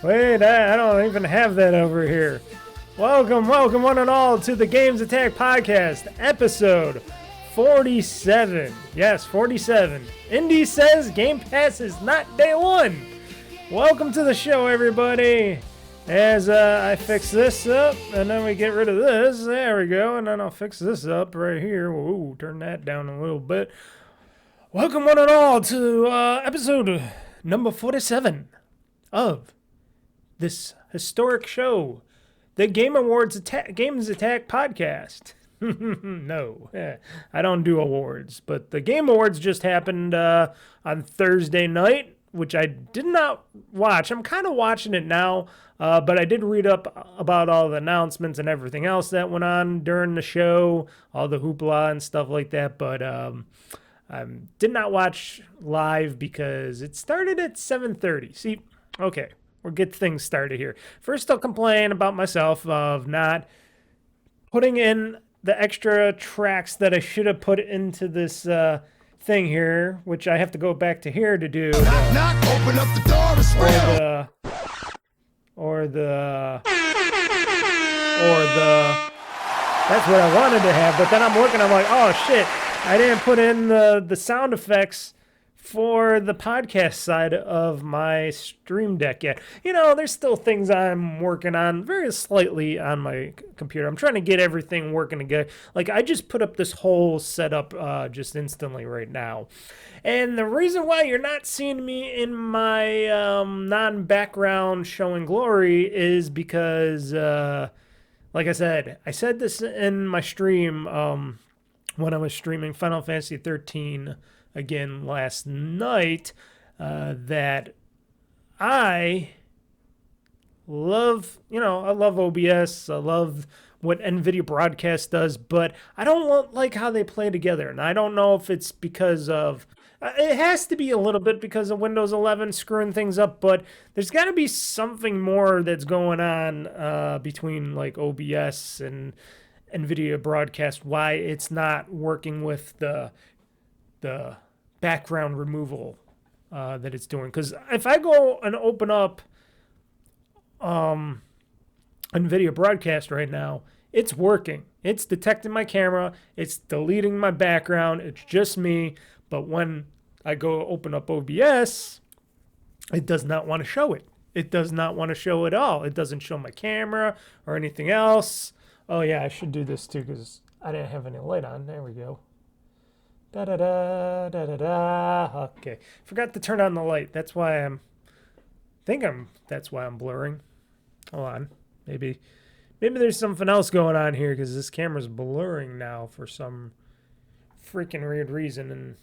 Wait, I don't even have that over here. Welcome one and all to the GamezAttack podcast, episode 47. Yes, 47. Indi says GamePass is not day one. Welcome to the show, everybody. As I fix this up, and then we get rid of this. There we go, and then I'll fix this up right here. Ooh, turn that down a little bit. Welcome one and all to episode number 47 of this historic show, the Game Awards Gamez Attack podcast. No, I don't do awards, but the Game Awards just happened on Thursday night, which I did not watch. I'm kind of watching it now, but I did read up about all the announcements and everything else that went on during the show, all the hoopla and stuff like that, but I did not watch live because it started at 7:30. See, okay. We'll get things started here. First, I'll complain about myself of not putting in the extra tracks that I should have put into this thing here, which I have to go back to here to do. Knock, knock, open up the door as well. Or the. That's what I wanted to have, but then I'm looking, I'm like, oh shit, I didn't put in the sound effects for the podcast side of my Stream Deck yet. You know, there's still things I'm working on very slightly on my computer. I'm trying to get everything working together. Like, I just put up this whole setup just instantly right now. And the reason why you're not seeing me in my non-background showing glory is because, like I said this in my stream when I was streaming Final Fantasy XIII again last night, that I love OBS, I love what NVIDIA Broadcast does, but I don't like how they play together, and I don't know if it's because of, it has to be a little bit because of Windows 11 screwing things up, but there's got to be something more that's going on between like OBS and NVIDIA Broadcast, why it's not working with the background removal that it's doing. Because if I go and open up NVIDIA Broadcast right now, it's working. It's detecting my camera. It's deleting my background. It's just me. But when I go open up OBS, it does not want to show it. It does not want to show at all. It doesn't show my camera or anything else. Oh, yeah, I should do this too because I didn't have any light on. There we go. Da-da-da, okay. Forgot to turn on the light. That's why that's why I'm blurring. Hold on. Maybe there's something else going on here because this camera's blurring now for some freaking weird reason, and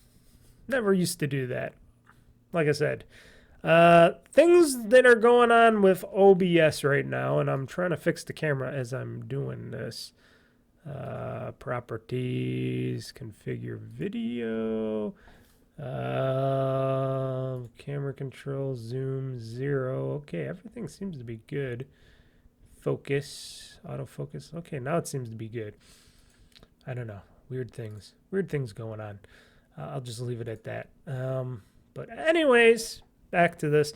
never used to do that. Like I said, things that are going on with OBS right now, and I'm trying to fix the camera as I'm doing this. Properties, configure video, camera control, zoom 0. Okay, everything seems to be good. Focus, autofocus. Okay, now it seems to be good. I don't know. Weird things going on. I'll just leave it at that. But anyways, back to this.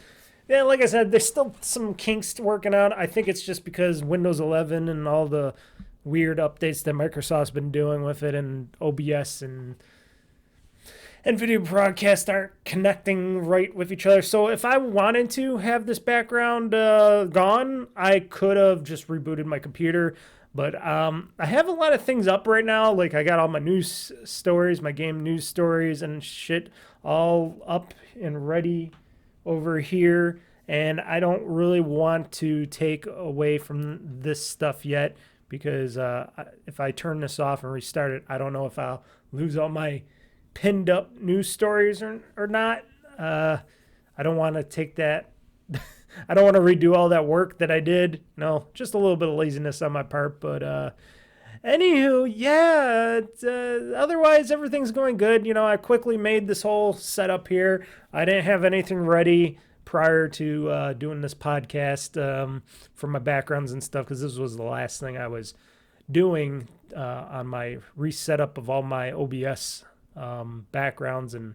Yeah, like I said, there's still some kinks working out. I think it's just because Windows 11 and all the weird updates that Microsoft's been doing with it, and OBS and NVIDIA Broadcast aren't connecting right with each other. So if I wanted to have this background gone, I could have just rebooted my computer. But I have a lot of things up right now. Like, I got all my news stories, my game news stories and shit all up and ready over here. And I don't really want to take away from this stuff yet, because if I turn this off and restart it, I don't know if I'll lose all my pinned up news stories or not. I don't want to take that. I don't want to redo all that work that I did. No, just a little bit of laziness on my part. But anywho, yeah, otherwise everything's going good. You know, I quickly made this whole setup here. I didn't have anything ready prior to doing this podcast for my backgrounds and stuff, because this was the last thing I was doing on my reset up of all my OBS backgrounds and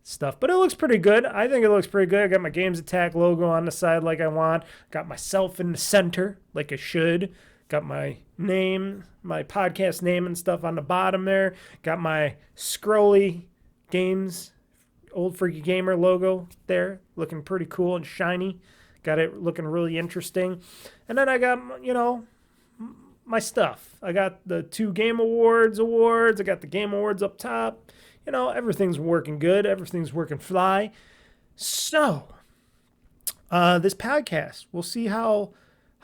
stuff. But it looks pretty good. I think it looks pretty good. I got my GamezAttack logo on the side like I want. Got myself in the center like I should. Got my name, my podcast name and stuff on the bottom there. Got my scrolly Games OldFreakyGamer logo there, looking pretty cool and shiny. Got it looking really interesting. And then I got, my stuff. I got the 2 Game Awards. I got the Game Awards up top. Everything's working good. Everything's working fly. So, this podcast, we'll see how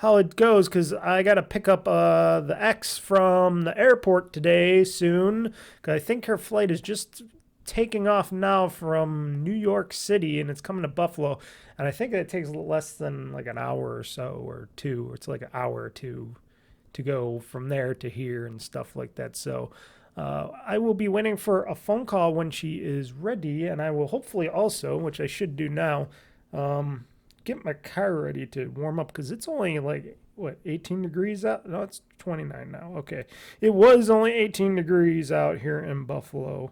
it goes, because I got to pick up the X from the airport today soon, because I think her flight is just taking off now from New York City, and it's coming to Buffalo, and I think it takes less than like an hour or so, or 2, or it's like an hour or 2 to go from there to here and stuff like that. So I will be waiting for a phone call when she is ready, and I will hopefully also, which I should do now, get my car ready to warm up, because it's only like 18 degrees out. No, it's 29 now. Okay, it was only 18 degrees out here in Buffalo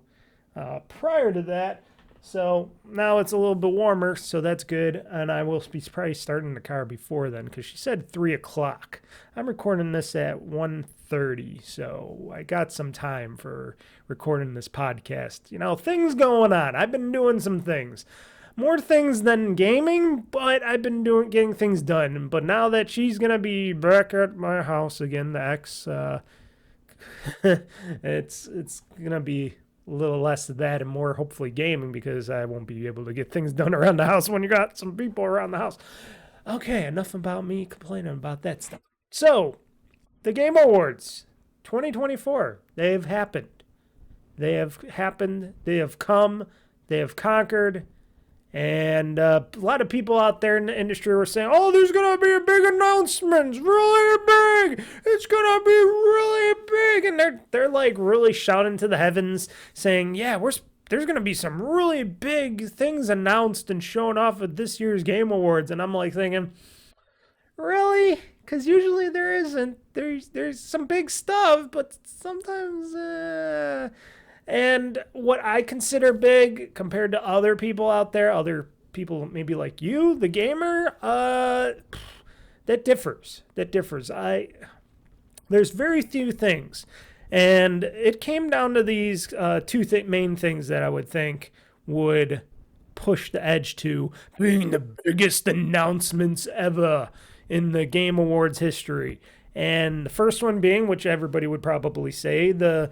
prior to that, so now it's a little bit warmer, so that's good. And I will be probably starting the car before then, because she said 3 o'clock. I'm recording this at 1:30, so I got some time for recording this podcast. Things going on. I've been doing some things. More things than gaming, but I've been getting things done. But now that she's going to be back at my house again, the X, it's going to be a little less of that and more hopefully gaming, because I won't be able to get things done around the house when you got some people around the house. Okay, enough about me complaining about that stuff. So, the Game Awards 2024, they've happened. They have happened. They have come. They have conquered. And a lot of people out there in the industry were saying, oh, there's going to be a big announcement, really big. It's going to be really big. And they're like really shouting to the heavens saying, yeah, there's going to be some really big things announced and shown off at this year's Game Awards. And I'm like thinking, really? Because usually there isn't. There's some big stuff, but sometimes... And what I consider big compared to other people out there, other people maybe like you, the gamer, that differs. There's very few things. And it came down to these 2 main things that I would think would push the edge to being the biggest announcements ever in the Game Awards history. And the first one being, which everybody would probably say, the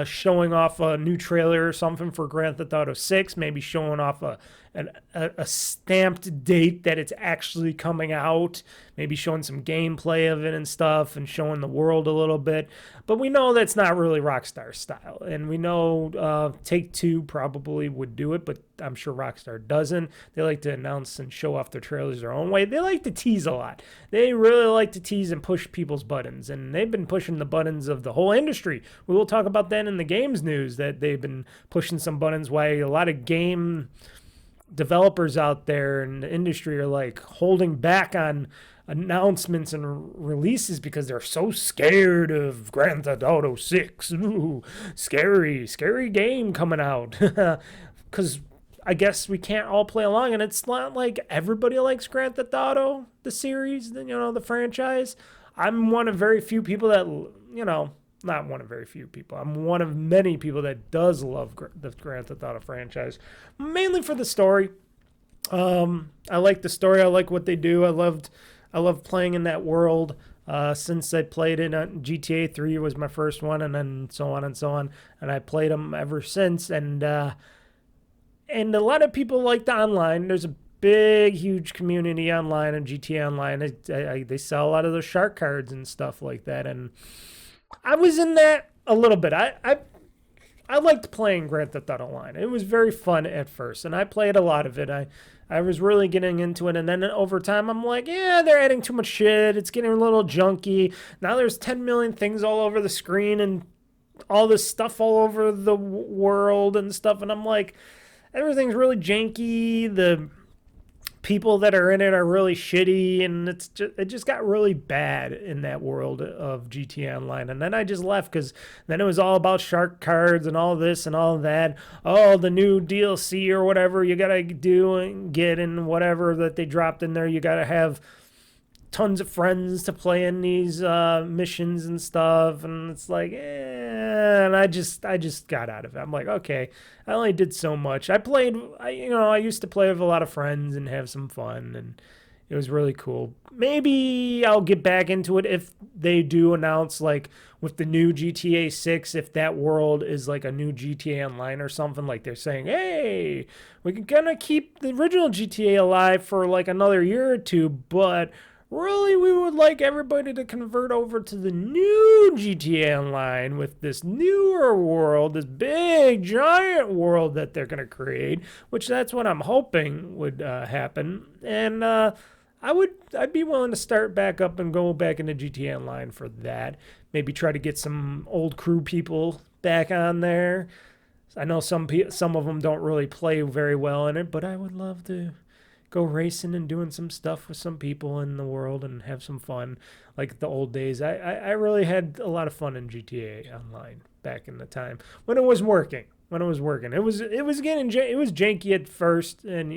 showing off a new trailer or something for Grand Theft Auto 6, maybe showing off a stamped date that it's actually coming out, maybe showing some gameplay of it and stuff, and showing the world a little bit. But we know that's not really Rockstar style, and we know Take-Two probably would do it, but I'm sure Rockstar doesn't. They like to announce and show off their trailers their own way. They like to tease a lot. They really like to tease and push people's buttons, and they've been pushing the buttons of the whole industry. We will talk about that in the games news, that they've been pushing some buttons, why a lot of game developers out there in the industry are like holding back on announcements and releases because they're so scared of Grand Theft Auto 6. Ooh, scary game coming out. Because I guess we can't all play along, and it's not like everybody likes Grand Theft Auto, the series, the franchise. I'm one of very few people that, not one of very few people. I'm one of many people that does love the Grand Theft Auto franchise, mainly for the story. I like the story. I like what they do. I love playing in that world. Since I played it, GTA 3 was my first one, and then so on and so on. And I played them ever since. And a lot of people like the online. There's a big, huge community online and GTA Online. They sell a lot of those shark cards and stuff like that. And I was in that a little bit. I liked playing Grand Theft Auto Online. It was very fun at first, and I played a lot of it. I was really getting into it, and then over time, I'm like, yeah, they're adding too much shit. It's getting a little junky. Now there's 10 million things all over the screen and all this stuff all over the world and stuff, and I'm like, everything's really janky. The people that are in it are really shitty, and it just got really bad in that world of GTA Online. And then I just left because then it was all about shark cards and all this and all that. Oh, the new DLC or whatever you gotta do and get, and whatever that they dropped in there, you gotta have tons of friends to play in these missions and stuff, and it's like, and I just got out of it. I'm like, okay, I only did so much. I used to play with a lot of friends and have some fun, and it was really cool. Maybe I'll get back into it if they do announce, like, with the new GTA 6, if that world is like a new GTA Online or something, like they're saying, hey, we're gonna keep the original GTA alive for like another year or two, but really, we would like everybody to convert over to the new GTA Online with this newer world, this big, giant world that they're going to create, which that's what I'm hoping would happen. And I'd be willing to start back up and go back into GTA Online for that. Maybe try to get some old crew people back on there. I know some of them don't really play very well in it, but I would love to go racing and doing some stuff with some people in the world and have some fun like the old days. I really had a lot of fun in GTA Online back in the time when it was working. It was janky at first, and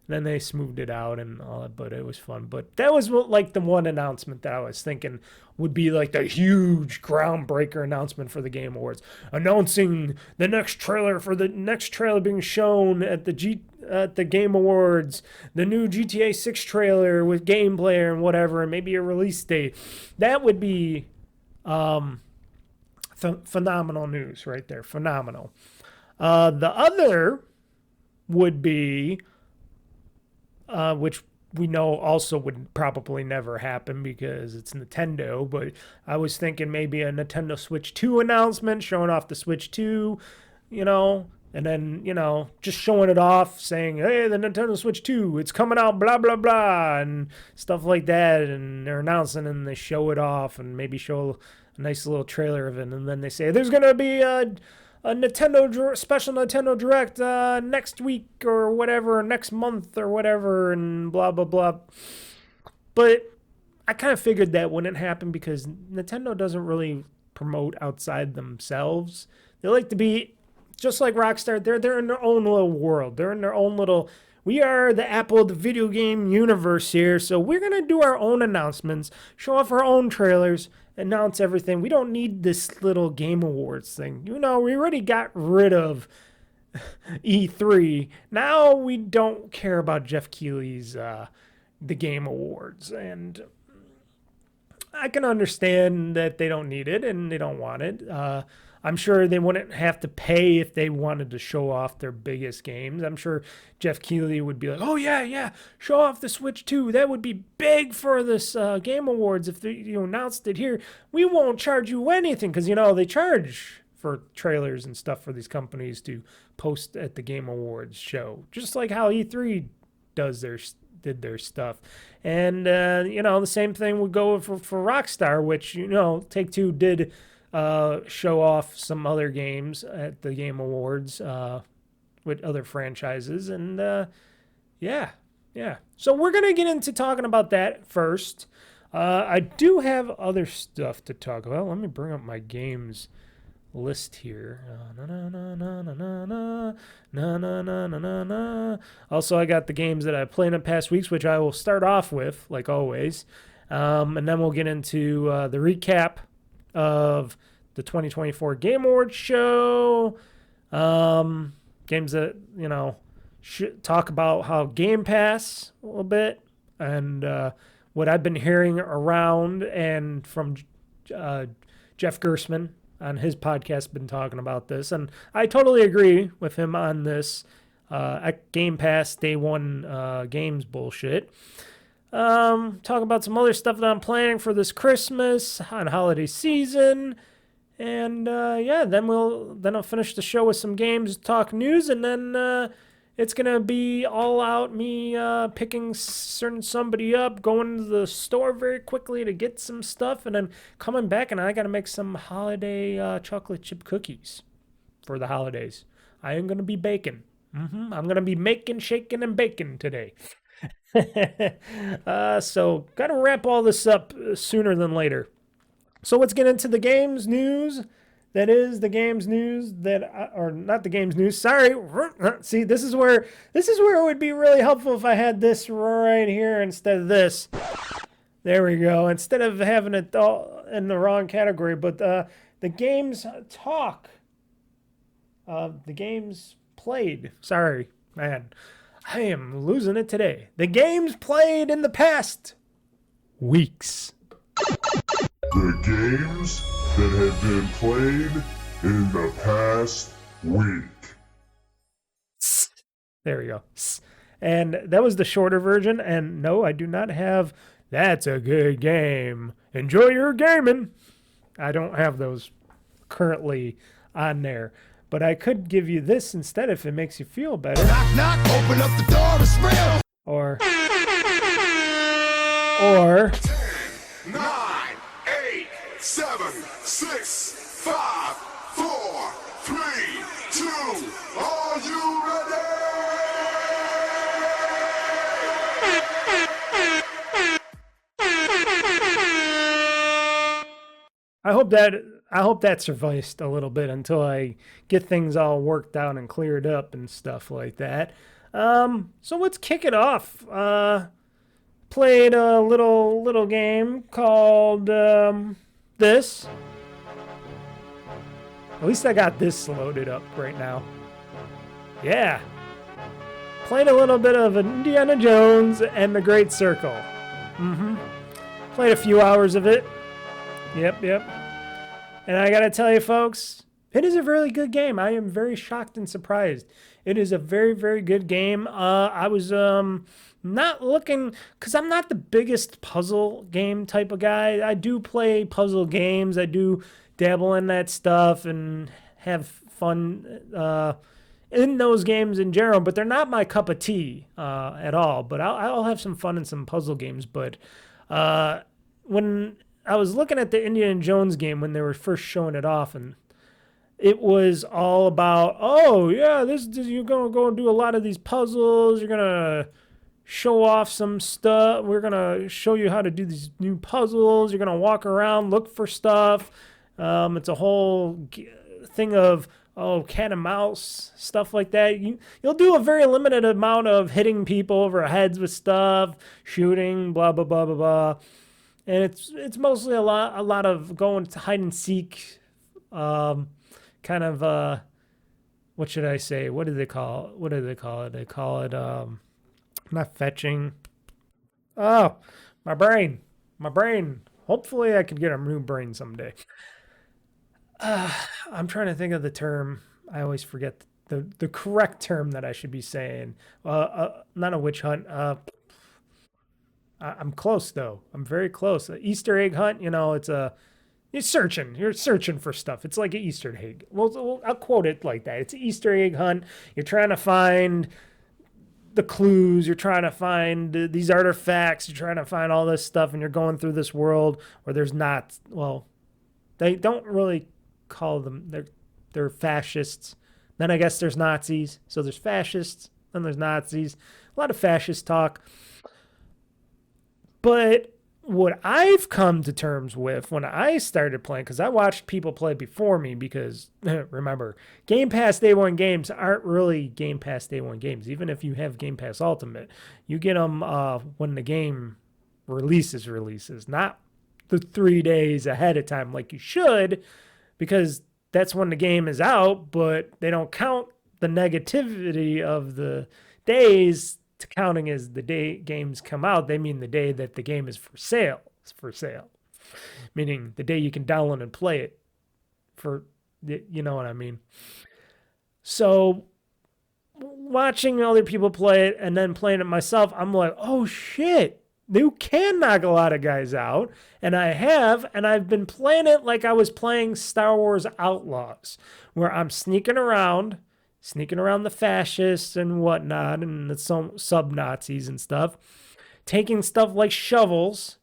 then they smoothed it out and all that, but it was fun. But that was like the one announcement that I was thinking would be like the huge groundbreaker announcement for the Game Awards, announcing the next trailer being shown at the Game Awards, the new GTA 6 trailer with gameplay and whatever, and maybe a release date. That would be phenomenal news right there. Phenomenal. The other would be, which we know also would probably never happen because it's Nintendo, but I was thinking maybe a Nintendo Switch 2 announcement showing off the Switch 2, and then, just showing it off, saying, hey, the Nintendo Switch 2, it's coming out, blah, blah, blah, and stuff like that, and they're announcing and they show it off and maybe show a nice little trailer of it, and then they say, there's going to be a special Nintendo Direct next week or whatever, next month or whatever, and blah, blah, blah. But I kind of figured that wouldn't happen because Nintendo doesn't really promote outside themselves. They like to be just like Rockstar. They're in their own little world. They're in their own little, we are the Apple of the video game universe here, so we're going to do our own announcements, show off our own trailers, announce everything. We don't need this little Game Awards thing. We already got rid of E3. Now we don't care about Jeff Keighley's the Game Awards. And I can understand that they don't need it and they don't want it. I'm sure they wouldn't have to pay if they wanted to show off their biggest games. I'm sure Jeff Keighley would be like, oh, yeah, show off the Switch 2. That would be big for this Game Awards if you announced it here. We won't charge you anything because, they charge for trailers and stuff for these companies to post at the Game Awards show, just like how E3 did their stuff. And, the same thing would go for Rockstar, which, Take-Two did show off some other games at the Game Awards with other franchises, and yeah. So we're gonna get into talking about that first. I do have other stuff to talk about. Let me bring up my games list here. Also, I got the games that I played in the past weeks, which I will start off with, like always, and then we'll get into the recap of the 2024 Game Awards show, games that, should talk about how GamePass a little bit, and what I've been hearing around and from Jeff Gersman on his podcast been talking about this, and I totally agree with him on this Game Pass Day 1 games bullshit. Talk about some other stuff that I'm planning for this Christmas and holiday season. And then I'll finish the show with some Gamez Talk Newz, and then it's gonna be all out me picking somebody up, going to the store very quickly to get some stuff, and then coming back, and I gotta make some holiday chocolate chip cookies for the holidays. I am gonna be baking. I'm gonna be making, shaking, and baking today. So gotta wrap all this up sooner than later. So let's get into the games news. That is the games news or not the games news. Sorry. See, this is where it would be really helpful if I had this right here instead of this. There we go. Instead of having it all in the wrong category, but the games talk. The games played. Sorry, man. I am losing it today. The games played in the past weeks. The games that have been played in the past week. There we go. And that was the shorter version. And no, I do not have "That's a good game. Enjoy your gaming." I don't have those currently on there. But I could give you this instead if it makes you feel better. Knock, knock, open up the door, it's real. Or 10, 9, 8, 7, 6, 5, 4, 3, 2. Are you ready? I hope that sufficed a little bit until I get things all worked out and cleared up and stuff like that. So let's kick it off. Played a little game called this. At least I got this loaded up right now. Yeah. Played a little bit of Indiana Jones and the Great Circle. Played a few hours of it. Yep. And I gotta tell you, folks, it is a really good game. I am very shocked and surprised. It is a very, very good game. I was not looking, because I'm not the biggest puzzle game type of guy. I do play puzzle games. I do dabble in that stuff and have fun in those games in general, but they're not my cup of tea at all. But I'll have some fun in some puzzle games. But when I was looking at the Indiana Jones game when they were first showing it off, and it was all about, oh yeah, this you're gonna go and do a lot of these puzzles. You're gonna show off some stuff. We're gonna show you how to do these new puzzles. You're gonna walk around, look for stuff. It's a whole thing of cat and mouse stuff like that. You'll do a very limited amount of hitting people over heads with stuff, shooting, blah blah blah blah blah. And it's mostly a lot of going to hide and seek, kind of what should I say? What do they call it? They call it not fetching. Oh, my brain. Hopefully I could get a new brain someday. I'm trying to think of the term. I always forget the correct term that I should be saying. Not a witch hunt. I'm close though. I'm very close. Easter egg hunt, you're searching for stuff. It's like an Easter egg. Well, I'll quote it like that. It's an Easter egg hunt. You're trying to find the clues. You're trying to find these artifacts. You're trying to find all this stuff, and you're going through this world where there's not. Well, they don't really call them. They're fascists. Then I guess there's Nazis. So there's fascists. Then there's Nazis. A lot of fascist talk. But what I've come to terms with when I started playing, because I watched people play before me, because remember, Game Pass Day 1 games aren't really Game Pass Day 1 games. Even if you have Game Pass Ultimate, you get them when the game releases, not the 3 days ahead of time like you should, because that's when the game is out, but they don't count the negativity of the days to counting as the day games come out. They mean the day that the game is for sale. It's for sale, meaning the day you can download and play it. You know what I mean. So watching other people play it and then playing it myself, I'm like, oh shit, you can knock a lot of guys out. And I've been playing it like I was playing Star Wars Outlaws, where I'm sneaking around the fascists and whatnot, and the sub-Nazis and stuff, taking stuff like shovels.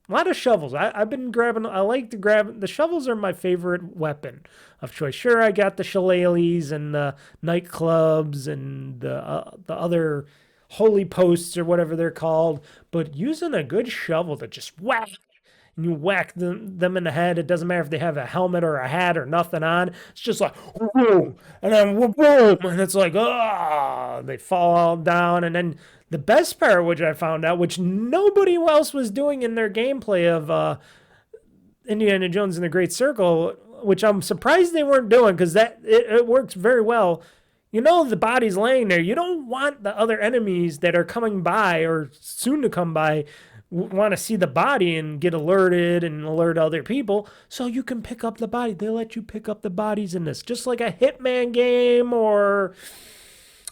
A lot of shovels. I like to grab, the shovels are my favorite weapon of choice. Sure, I got the shillelaghs and the nightclubs and the other holy posts or whatever they're called, but using a good shovel to just whack, and you whack them in the head. It doesn't matter if they have a helmet or a hat or nothing on. It's just like, boom, and then boom, and it's like, ah, they fall all down. And then the best part, which I found out, which nobody else was doing in their gameplay of Indiana Jones and the Great Circle, which I'm surprised they weren't doing, because it works very well. You know, the body's laying there. You don't want the other enemies that are coming by or soon to come by want to see the body and get alerted and alert other people, so you can pick up the body. They let you pick up the bodies in this, just like a Hitman game or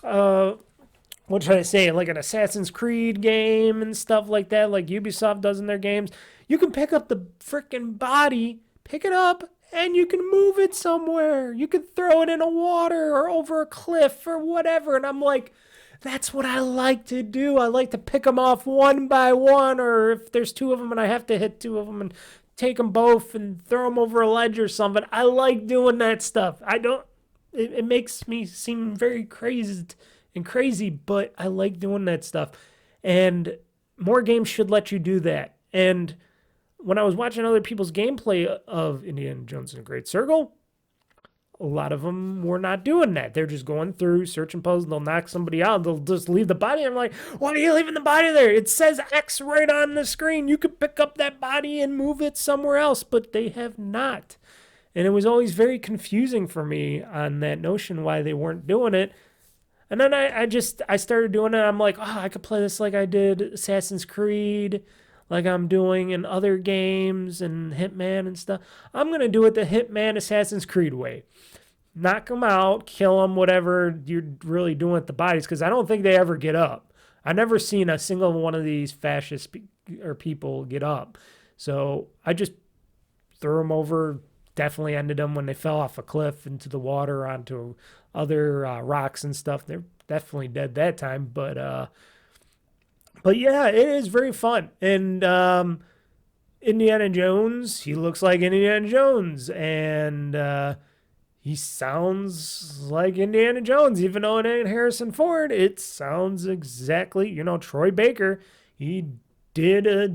what should I say, like an Assassin's Creed game and stuff like that, like Ubisoft does in their games. You can pick up the freaking body, pick it up, and you can move it somewhere. You can throw it in a water or over a cliff or whatever. And I'm like, that's what I like to do. I like to pick them off one by one, or if there's two of them and I have to hit two of them and take them both and throw them over a ledge or something. I like doing that stuff. It makes me seem very crazy, but I like doing that stuff. And more games should let you do that. And when I was watching other people's gameplay of Indiana Jones and the Great Circle, a lot of them were not doing that. They're just going through, searching puzzles, they'll knock somebody out, they'll just leave the body. I'm like, why are you leaving the body there? It says X right on the screen. You could pick up that body and move it somewhere else, but they have not. And it was always very confusing for me on that notion why they weren't doing it. And then I started doing it. I'm like, oh, I could play this like I did Assassin's Creed, like I'm doing in other games and Hitman and stuff. I'm going to do it the Hitman Assassin's Creed way. Knock them out, kill them, whatever you're really doing with the bodies, because I don't think they ever get up. I've never seen a single one of these fascist or people get up. So I just threw them over, definitely ended them when they fell off a cliff into the water onto other rocks and stuff. They're definitely dead that time, but yeah, it is very fun. And Indiana Jones, he looks like Indiana Jones, and he sounds like Indiana Jones, even though it ain't Harrison Ford. It sounds exactly, Troy Baker. He did a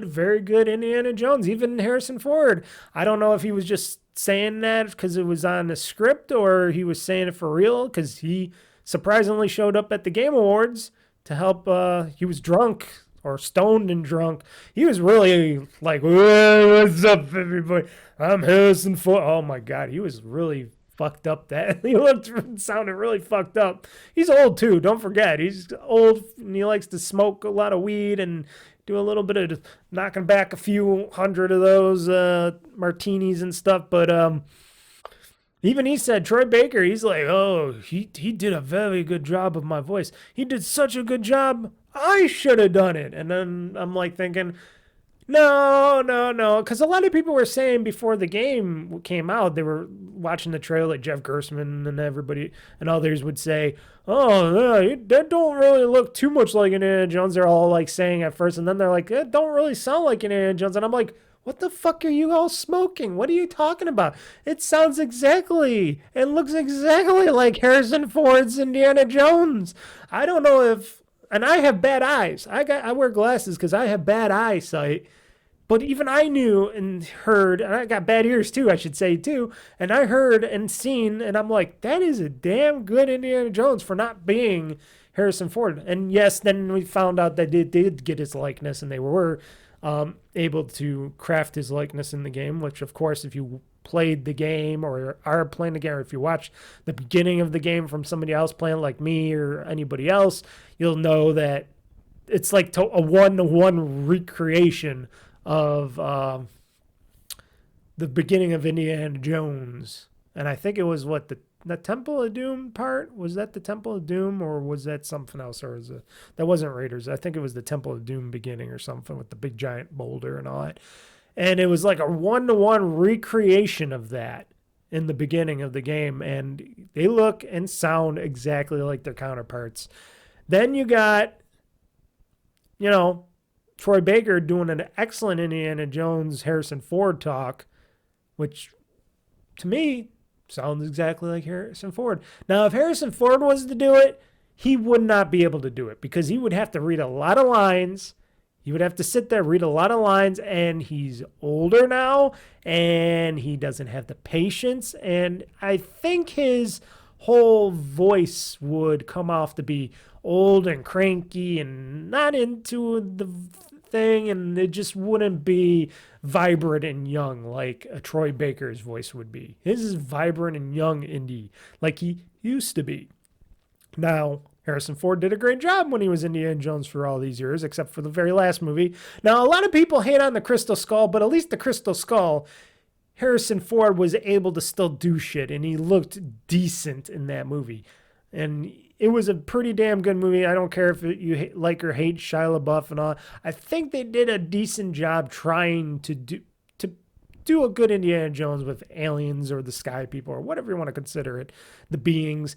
very good Indiana Jones, even Harrison Ford. I don't know if he was just saying that because it was on the script or he was saying it for real, because he surprisingly showed up at the Game Awards to help. He was drunk or stoned and drunk. He was really like, what's up, everybody? I'm Harrison Ford. Oh my God, he was really fucked up. That he sounded really fucked up. He's old too. Don't forget, he's old and he likes to smoke a lot of weed and do a little bit of knocking back a few hundred of those martinis and stuff. But even he said, Troy Baker, he's like, oh, he did a very good job of my voice. He did such a good job, I should have done it. And then I'm like thinking, no. Because a lot of people were saying before the game came out, they were watching the trailer, like Jeff Gerstmann and everybody and others would say, oh, yeah, that don't really look too much like Indiana Jones. They're all like saying at first. And then they're like, it don't really sound like Indiana Jones. And I'm like, what the fuck are you all smoking? What are you talking about? It sounds exactly and looks exactly like Harrison Ford's Indiana Jones. I don't know if, and I have bad eyes. I wear glasses because I have bad eyesight. But even I knew and heard, and I got bad ears too, I should say too. And I heard and seen, and I'm like, that is a damn good Indiana Jones for not being Harrison Ford. And yes, then we found out that they did get his likeness, and they were able to craft his likeness in the game, which of course, if you played the game or are playing the game, or if you watch the beginning of the game from somebody else playing like me or anybody else, you'll know that it's like a one-to-one recreation of the beginning of Indiana Jones. And I think it was what, the Temple of Doom part? Was that the Temple of Doom, or was that something else? Or was it, that wasn't Raiders. I think it was the Temple of Doom beginning or something with the big giant boulder and all that. And it was like a one-to-one recreation of that in the beginning of the game. And they look and sound exactly like their counterparts. Then you got, Troy Baker doing an excellent Indiana Jones Harrison Ford talk, which to me sounds exactly like Harrison Ford. Now, if Harrison Ford was to do it, he would not be able to do it because he would have to read a lot of lines. He would have to sit there, read a lot of lines, and he's older now, and he doesn't have the patience. And I think his whole voice would come off to be old and cranky and not into the thing, and it just wouldn't be vibrant and young like a Troy Baker's voice would be. His is vibrant and young Indi, like he used to be. Now, Harrison Ford did a great job when he was Indiana Jones for all these years, except for the very last movie. Now, a lot of people hate on the Crystal Skull, but at least the Crystal Skull, Harrison Ford was able to still do shit, and he looked decent in that movie. And it was a pretty damn good movie. I don't care if you like or hate Shia LaBeouf and all. I think they did a decent job trying to do a good Indiana Jones with aliens or the sky people or whatever you want to consider it, the beings.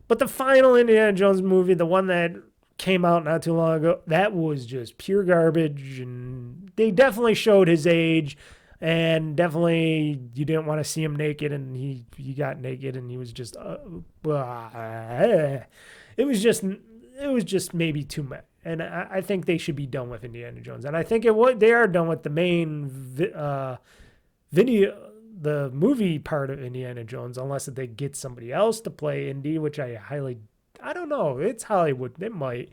But the final Indiana Jones movie, the one that came out not too long ago, that was just pure garbage. And they definitely showed his age. And definitely you didn't want to see him naked. And he got naked and he was just... it was just maybe too much. And I think they should be done with Indiana Jones. And I think they are done with the main the movie part of Indiana Jones, unless they get somebody else to play Indy, which I don't know. It's Hollywood. It might.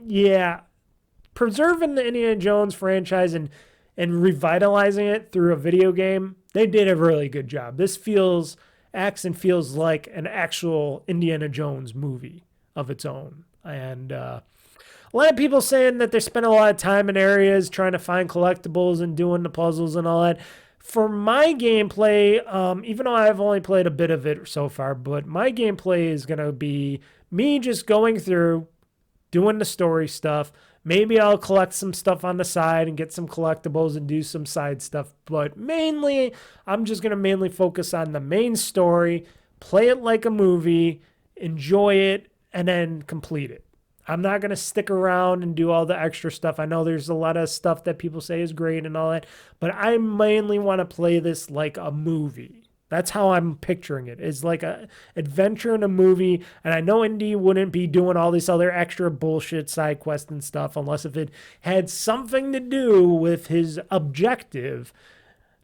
Yeah. Preserving the Indiana Jones franchise and revitalizing it through a video game, they did a really good job. This acts and feels like an actual Indiana Jones movie of its own. And a lot of people saying that they spent a lot of time in areas trying to find collectibles and doing the puzzles and all that. For my gameplay, even though I've only played a bit of it so far, but my gameplay is going to be me just going through, doing the story stuff. Maybe I'll collect some stuff on the side and get some collectibles and do some side stuff. But mainly, I'm just going to mainly focus on the main story, play it like a movie, enjoy it, and then complete it. I'm not going to stick around and do all the extra stuff. I know there's a lot of stuff that people say is great and all that, but I mainly want to play this like a movie. That's how I'm picturing it. It's like an adventure in a movie, and I know Indy wouldn't be doing all this other extra bullshit side quest and stuff unless if it had something to do with his objective.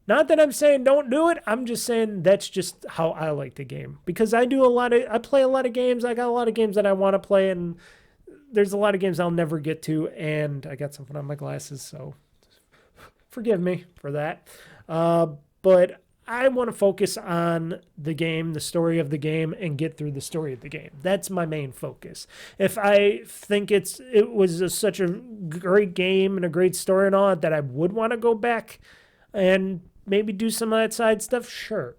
Not that I'm saying don't do it. I'm just saying that's just how I like the game. Because I play a lot of games. I got a lot of games that I want to play, and there's a lot of games I'll never get to, and I got something on my glasses, so forgive me for that. But I want to focus on the game, the story of the game, and get through the story of the game. That's my main focus. If I think it was such a great game and a great story and all that I would want to go back and maybe do some of that side stuff, sure.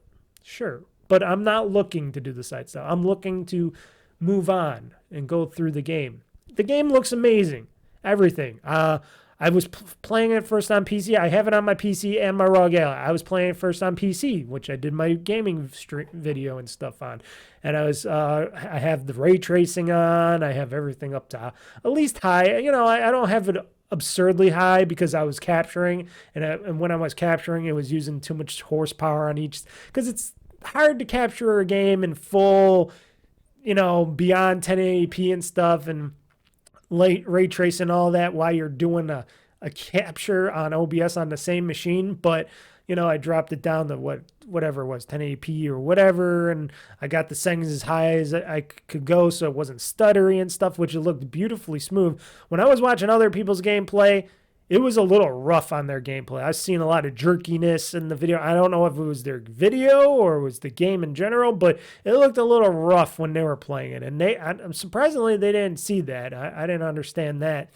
But I'm not looking to do the side stuff. I'm looking to move on and go through the game. The game looks amazing. Everything. I was playing it first on PC. I have it on my PC and my ROG Ally. I was playing it first on PC, which I did my gaming video and stuff on. And I have the ray tracing on. I have everything up to at least high. You know, I don't have it absurdly high because I was capturing. And when I was capturing, it was using too much horsepower on each. Because it's hard to capture a game in full, beyond 1080p and stuff. And ray tracing all that while you're doing a capture on OBS on the same machine. But I dropped it down to whatever it was, 1080p or whatever, and I got the settings as high as I could go so it wasn't stuttery and stuff, which it looked beautifully smooth. When I was watching other people's gameplay, it was a little rough on their gameplay. I've seen a lot of jerkiness in the video. I don't know if it was their video or it was the game in general, but it looked a little rough when they were playing it. And surprisingly, they didn't see that. I didn't understand that.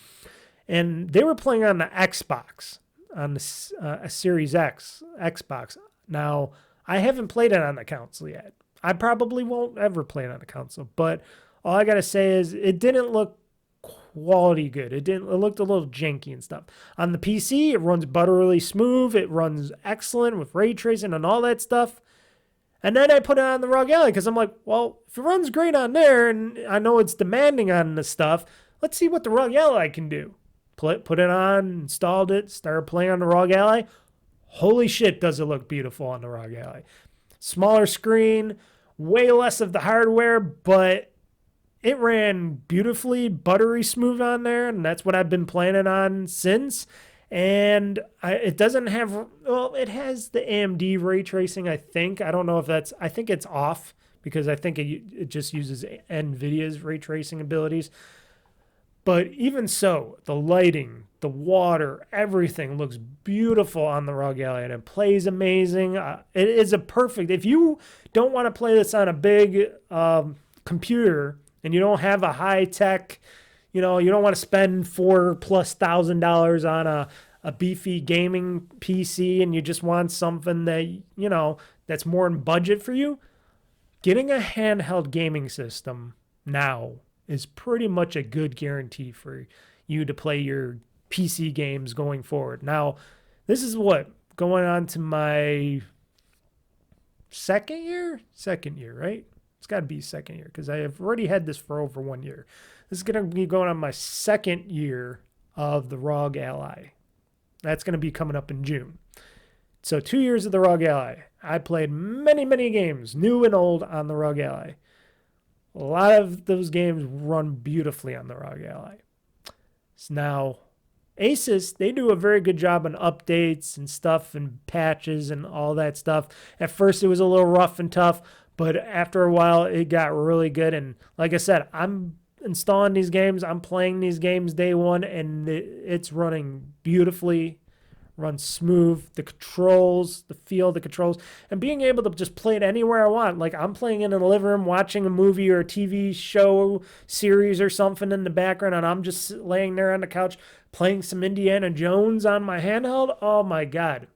And they were playing on the Xbox, on the Series X Xbox. Now, I haven't played it on the console yet. I probably won't ever play it on the console. But all I got to say is it didn't look quality good. It looked a little janky and stuff. On the PC, it runs butterily smooth. It runs excellent with ray tracing and all that stuff. And then I put it on the ROG Ally because I'm like, well, if it runs great on there and I know it's demanding on the stuff, let's see what the ROG Ally can do. Put it on, installed it, started playing on the ROG Ally. Holy shit, does it look beautiful on the ROG Ally. Smaller screen, way less of the hardware, but it ran beautifully, buttery smooth on there, and that's what I've been planning on since. And it doesn't have, well, it has the AMD ray tracing, I think. I don't know if that's, I think it's off because I think it just uses NVIDIA's ray tracing abilities. But even so, the lighting, the water, everything looks beautiful on the ROG Ally, and it plays amazing. It is a perfect, if you don't want to play this on a big computer and you don't have a high-tech, you don't want to spend $4,000+ on a beefy gaming PC, and you just want something that, that's more in budget for you, getting a handheld gaming system now is pretty much a good guarantee for you to play your PC games going forward. Now, this is going on to my second year, right? It's got to be second year because I have already had this for over 1 year. This is going to be going on my second year of the ROG Ally. That's going to be coming up in June. So 2 years of the ROG Ally. I played many, many games, new and old, on the ROG Ally. A lot of those games run beautifully on the ROG Ally. So now, Asus, they do a very good job on updates and stuff and patches and all that stuff. At first, it was a little rough and tough, but after a while, it got really good. And like I said, I'm installing these games. I'm playing these games day one, and it's running beautifully. Runs smooth, the controls, the feel, the controls, and being able to just play it anywhere I want. Like I'm playing in the living room, watching a movie or a TV show series or something in the background, and I'm just laying there on the couch playing some Indiana Jones on my handheld. Oh my God.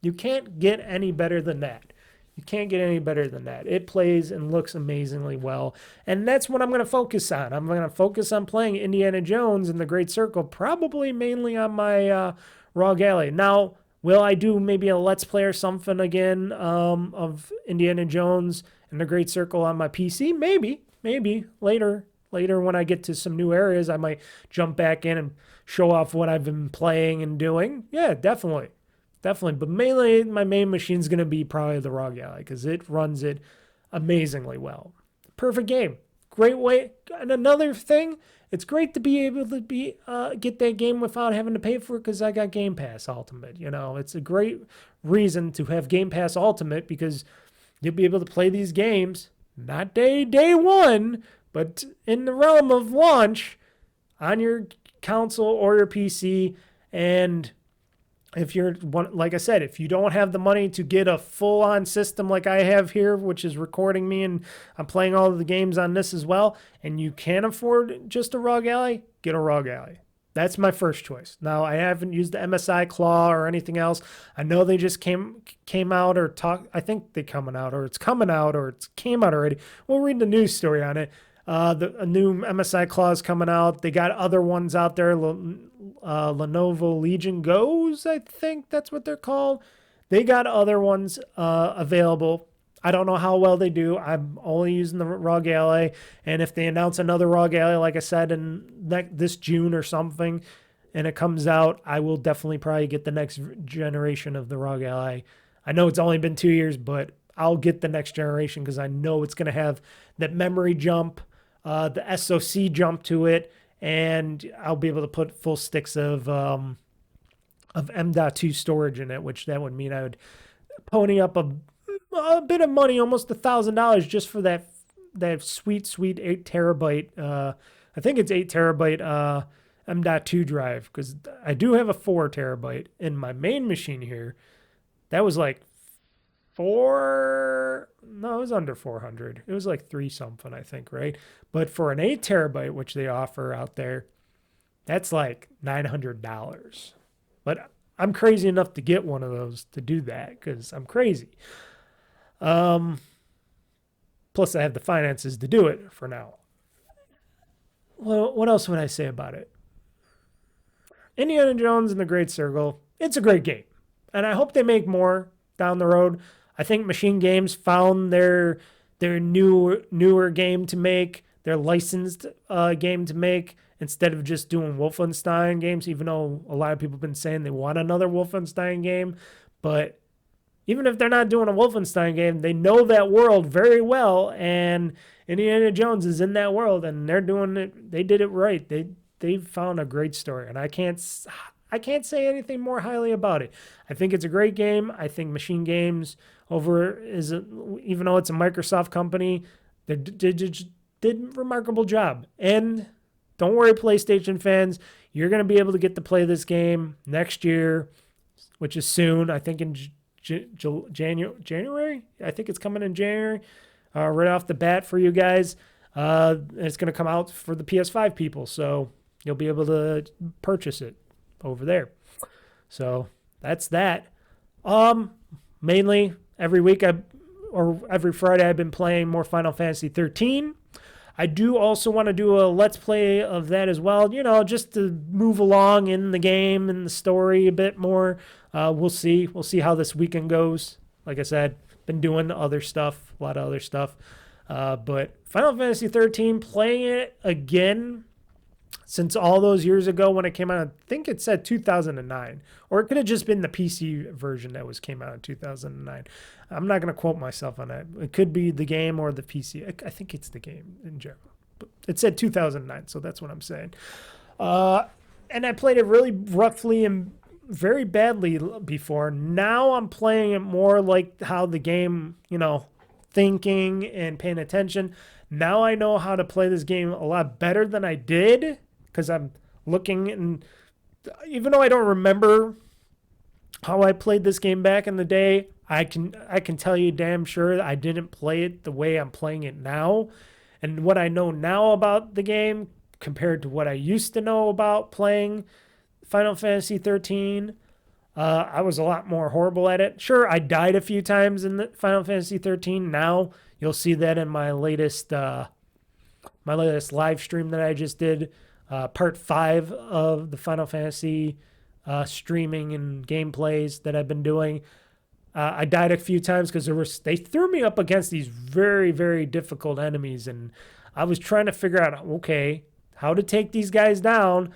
You can't get any better than that. You can't get any better than that. It plays and looks amazingly well. And that's what I'm going to focus on. I'm going to focus on playing Indiana Jones in the Great Circle, probably mainly on my ROG Ally. Now, will I do maybe a Let's Play or something again of Indiana Jones and the Great Circle on my PC? Maybe later when I get to some new areas, I might jump back in and show off what I've been playing and doing. Yeah, definitely. But mainly my main machine's going to be probably the ROG Ally because it runs it amazingly well. Perfect game. Great way. And another thing, it's great to be able to get that game without having to pay for it because I got GamePass Ultimate. It's a great reason to have GamePass Ultimate because you'll be able to play these games, not day one, but in the realm of launch on your console or your PC. And if you're like I said, if you don't have the money to get a full-on system like I have here, which is recording me and I'm playing all of the games on this as well, and you can't afford just a ROG Ally, get a ROG Ally. That's my first choice. Now, I haven't used the MSI Claw or anything else. I know they just came out or talk. I think they're coming out, or it's coming out, or it came out already. We'll read the news story on it. A new MSI Claw is coming out. They got other ones out there. Lenovo Legion Go's, I think that's what they're called. They got other ones available. I don't know how well they do. I'm only using the ROG Ally, and if they announce another ROG Ally, like I said, in this June or something, and it comes out, I will definitely probably get the next generation of the ROG Ally. I know it's only been 2 years, but I'll get the next generation because I know it's going to have that memory jump, the SoC jump to it, and I'll be able to put full sticks of M.2 storage in it, which that would mean I would pony up a bit of money, almost $1,000, just for that sweet 8 terabyte. I think it's 8 terabyte M.2 drive, because I do have a 4 terabyte in my main machine here. That was like it was under 400. It was like 3 something, I think, right? But for an 8 terabyte, which they offer out there, that's like $900. But I'm crazy enough to get one of those to do that because I'm crazy. Plus, I have the finances to do it for now. Well, what else would I say about it? Indiana Jones and the Great Circle, it's a great game. And I hope they make more down the road. I think Machine Games found their newer game to make, their licensed game to make, instead of just doing Wolfenstein games, even though a lot of people have been saying they want another Wolfenstein game. But even if they're not doing a Wolfenstein game, they know that world very well, and Indiana Jones is in that world, and they're doing it. They did it right. They found a great story, and I can't say anything more highly about it. I think it's a great game. I think Machine Games even though it's a Microsoft company, they did a remarkable job. And don't worry, PlayStation fans, you're going to be able to get to play this game next year, which is soon. I think in January. I think it's coming in January, right off the bat for you guys. It's going to come out for the PS5 people, so you'll be able to purchase it over there. So that's that. Mainly every week or every Friday I've been playing more Final Fantasy 13. I do also want to do a Let's Play of that as well, just to move along in the game and the story a bit more. We'll see. We'll see how this weekend goes. Like I said, been doing other stuff, a lot of other stuff. But Final Fantasy 13, playing it again since all those years ago when it came out. I think it said 2009. Or it could have just been the PC version that came out in 2009. I'm not going to quote myself on that. It could be the game or the PC. I think it's the game in general. But it said 2009, so that's what I'm saying. And I played it really roughly and very badly before. Now I'm playing it more like how the game, thinking and paying attention. Now I know how to play this game a lot better than I did because I'm looking, and even though I don't remember how I played this game back in the day, I can tell you damn sure I didn't play it the way I'm playing it now. And what I know now about the game compared to what I used to know about playing Final Fantasy 13, I was a lot more horrible at it. Sure, I died a few times in the Final Fantasy 13. Now you'll see that in my latest live stream that I just did, part 5 of the Final Fantasy streaming and gameplays that I've been doing. I died a few times because they threw me up against these very, very difficult enemies, and I was trying to figure out, okay, how to take these guys down,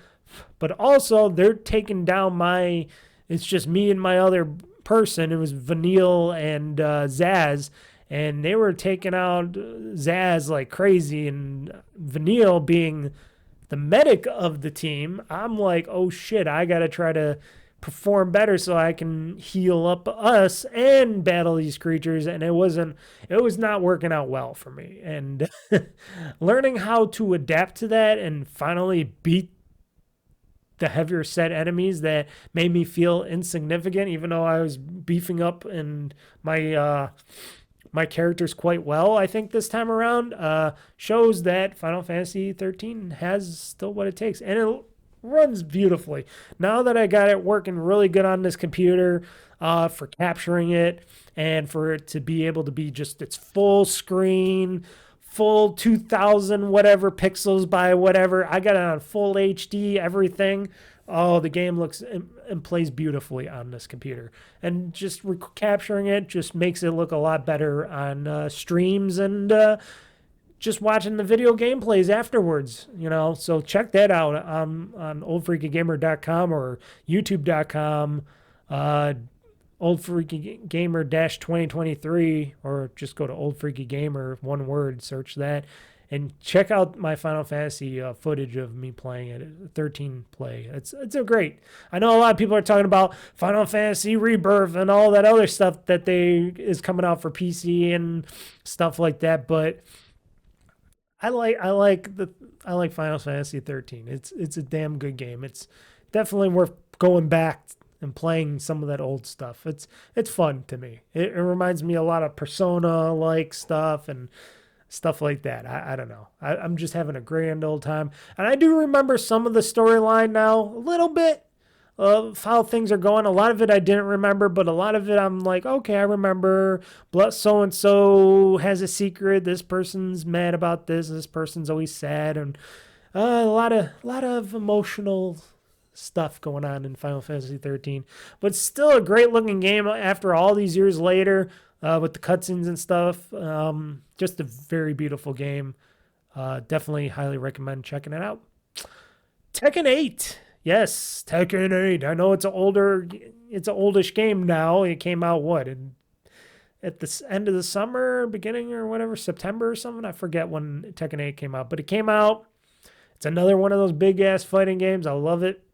but also they're taking down it's just me and my other person. It was Vanille and Zaz, and they were taking out Zaz like crazy, and Vanille being the medic of the team, I'm like, oh shit, I gotta try to perform better so I can heal up us and battle these creatures, and it was not working out well for me. And learning how to adapt to that and finally beat the heavier set enemies that made me feel insignificant, even though I was beefing up and my characters quite well, I think this time around, shows that Final Fantasy 13 has still what it takes, and it runs beautifully. Now that I got it working really good on this computer, for capturing it and for it to be able to be just its full screen, full 2000 whatever pixels by whatever, I got it on full HD, everything. Oh, the game looks and plays beautifully on this computer, and just capturing it just makes it look a lot better on streams and just watching the video gameplays afterwards, So check that out on OldFreakyGamer.com or YouTube.com, OldFreakyGamer-2023, or just go to OldFreakyGamer, one word, search that, and check out my Final Fantasy footage of me playing it, 13 play. It's a great. I know a lot of people are talking about Final Fantasy Rebirth and all that other stuff that is coming out for PC and stuff like that, but I like Final Fantasy 13. It's a damn good game. It's definitely worth going back and playing some of that old stuff. It's fun to me. It reminds me a lot of Persona like stuff and stuff like that. I don't know. I'm just having a grand old time. And I do remember some of the storyline now, a little bit of how things are going. A lot of it I didn't remember, but a lot of it I'm like, okay, I remember. So-and-so has a secret. This person's mad about this. This person's always sad. And a lot of emotional stuff going on in Final Fantasy 13. But still a great looking game after all these years later. With the cutscenes and stuff. Just a very beautiful game. Definitely highly recommend checking it out. Tekken 8. Yes, Tekken 8. I know it's an oldish game now. It came out, in at the end of the summer, beginning or whatever, September or something. I forget when Tekken 8 came out, but it came out. It's another one of those big ass fighting games. I love it.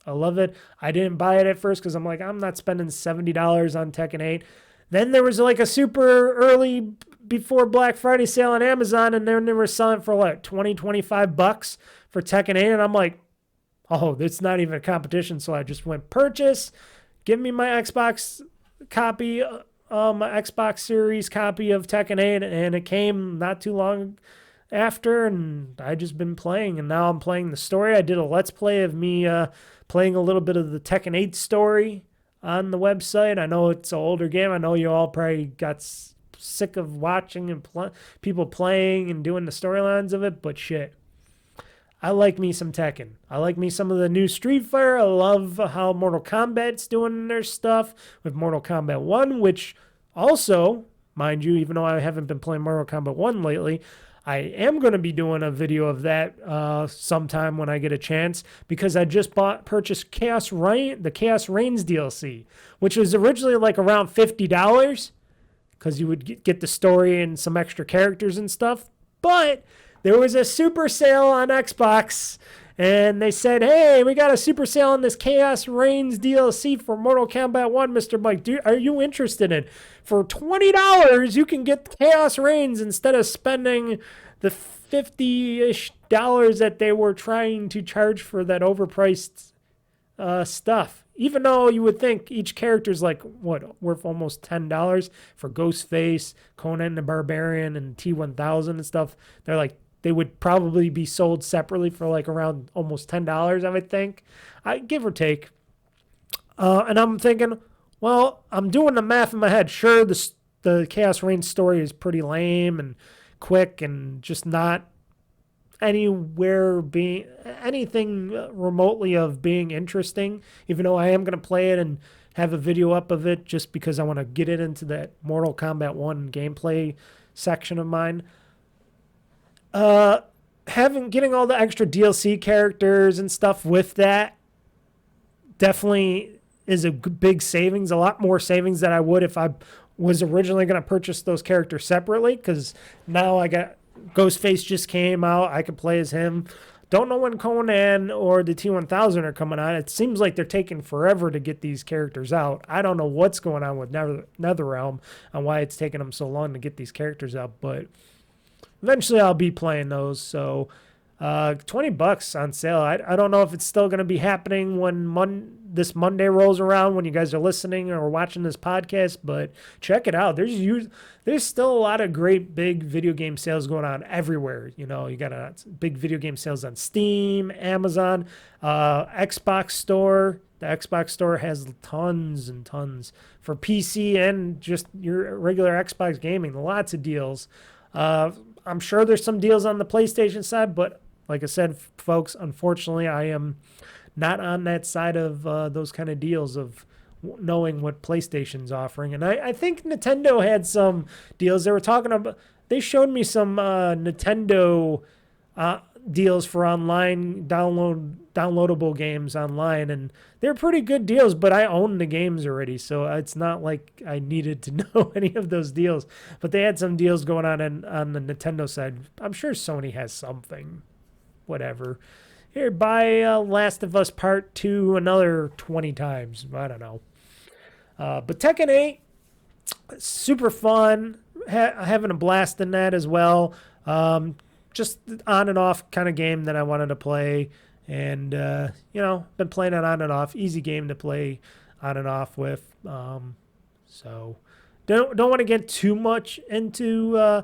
I love it. I didn't buy it at first because I'm like, I'm not spending $70 on Tekken 8. Then there was like a super early before Black Friday sale on Amazon, and then they were selling for like 20, 25 bucks for Tekken 8. And I'm like, oh, it's not even a competition. So I just went purchase, give me my Xbox copy, my Xbox Series copy of Tekken 8, and it came not too long after, and I just been playing, and now I'm playing the story. I did a Let's Play of me playing a little bit of the Tekken 8 story on the website. I know it's an older game. I know you all probably got sick of watching and people playing and doing the storylines of it, but shit. I like me some Tekken. I like me some of the new Street Fighter. I love how Mortal Kombat's doing their stuff with Mortal Kombat 1, which also, mind you, even though I haven't been playing Mortal Kombat 1 lately, I am going to be doing a video of that sometime when I get a chance, because I just purchased the Chaos Reigns DLC, which was originally like around $50 because you would get the story and some extra characters and stuff. But there was a super sale on Xbox, and they said, hey, we got a super sale on this Chaos Reigns DLC for Mortal Kombat 1, Mr. Mike. Are you interested in it? For $20, you can get Chaos Reigns instead of spending the $50-ish that they were trying to charge for that overpriced stuff. Even though you would think each character's like, what, worth almost $10 for Ghostface, Conan the Barbarian, and T-1000 and stuff. They're like, they would probably be sold separately for like around almost $10, I would think, give or take. And I'm thinking, well, I'm doing the math in my head. Sure, the Chaos Reigns story is pretty lame and quick and just not anything remotely of being interesting, even though I am going to play it and have a video up of it just because I want to get it into that Mortal Kombat 1 gameplay section of mine. Getting all the extra DLC characters and stuff with that definitely is a big savings, a lot more savings than I would if I was originally going to purchase those characters separately, because now I got Ghostface just came out. I could play as him. Don't know when Conan or the T-1000 are coming on. It seems like they're taking forever to get these characters out. I don't know what's going on with NetherRealm and why it's taking them so long to get these characters out, but eventually I'll be playing those. So $20 on sale. I don't know if it's still going to be happening when this Monday rolls around when you guys are listening or watching this podcast, but check it out. There's still a lot of great big video game sales going on everywhere. You know, you got big video game sales on Steam, Amazon, Xbox Store. The Xbox Store has tons and tons for PC and just your regular Xbox gaming. Lots of deals. I'm sure there's some deals on the PlayStation side, but like I said, folks, unfortunately, I am not on that side of those kind of deals of knowing what PlayStation's offering. And I think Nintendo had some deals. They were talking about, they showed me some Nintendo deals for online downloadable games online, and they're pretty good deals, but I own the games already, so it's not like I needed to know any of those deals. But they had some deals going on the Nintendo side. I'm sure Sony has something. Whatever. Here, buy Last of Us Part 2 another 20 times. I don't know. But Tekken 8, super fun. Having a blast in that as well. Just on and off kind of game that I wanted to play. And, been playing it on and off. Easy game to play on and off with. So don't want to get too much into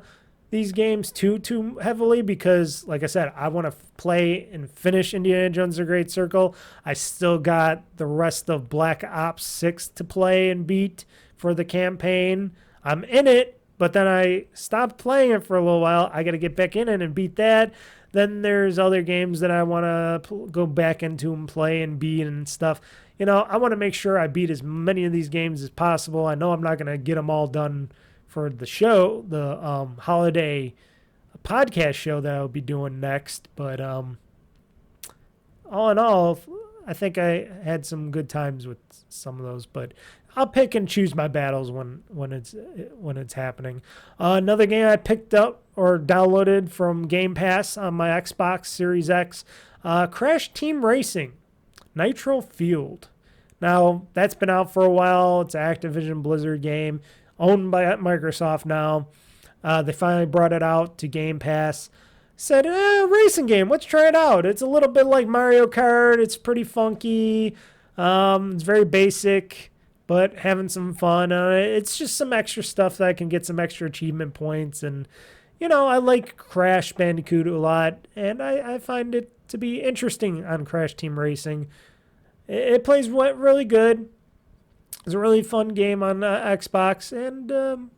these games too heavily, because like I said, I want to play and finish Indiana Jones: The Great Circle. I still got the rest of Black Ops 6 to play and beat for the campaign. I'm in it, but then I stopped playing it for a little while. I got to get back in it and beat that. Then there's other games that I want to go back into and play and beat and stuff. I want to make sure I beat as many of these games as possible. I know I'm not going to get them all done for the show, the holiday podcast show that I'll be doing next. But all in all, I think I had some good times with some of those, but I'll pick and choose my battles when it's happening. Another game I picked up or downloaded from GamePass on my Xbox Series X, Crash Team Racing, Nitro Fueled. Now, that's been out for a while. It's an Activision Blizzard game owned by Microsoft now. They finally brought it out to Game Pass. Said, racing game, let's try it out. It's a little bit like Mario Kart. It's pretty funky. It's very basic, but having some fun. It's just some extra stuff that I can get some extra achievement points. And, I like Crash Bandicoot a lot, and I find it to be interesting on Crash Team Racing. It plays really good. It's a really fun game on Xbox, and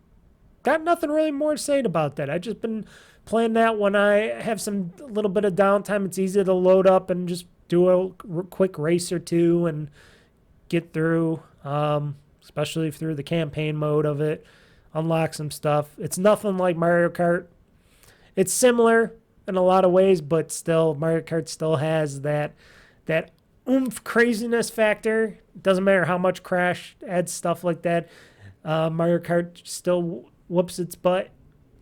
got nothing really more to say about that. I've just been playing that when I have a little bit of downtime. It's easy to load up and just do a quick race or two and get through, especially through the campaign mode of it, unlock some stuff. It's nothing like Mario Kart. It's similar in a lot of ways, but still, Mario Kart still has that oomph craziness factor. Doesn't matter how much Crash adds stuff like that. Mario Kart still whoops its butt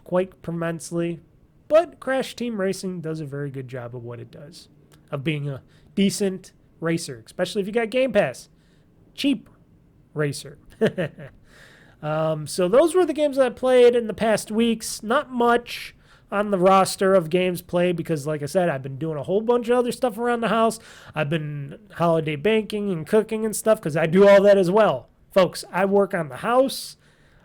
quite immensely. But Crash Team Racing does a very good job of what it does, of being a decent racer, especially if you got Game Pass. Cheap racer. So those were the games that I played in the past weeks. Not much on the roster of games played because, like I said, I've been doing a whole bunch of other stuff around the house. I've been holiday baking and cooking and stuff because I do all that as well. Folks, I work on the house.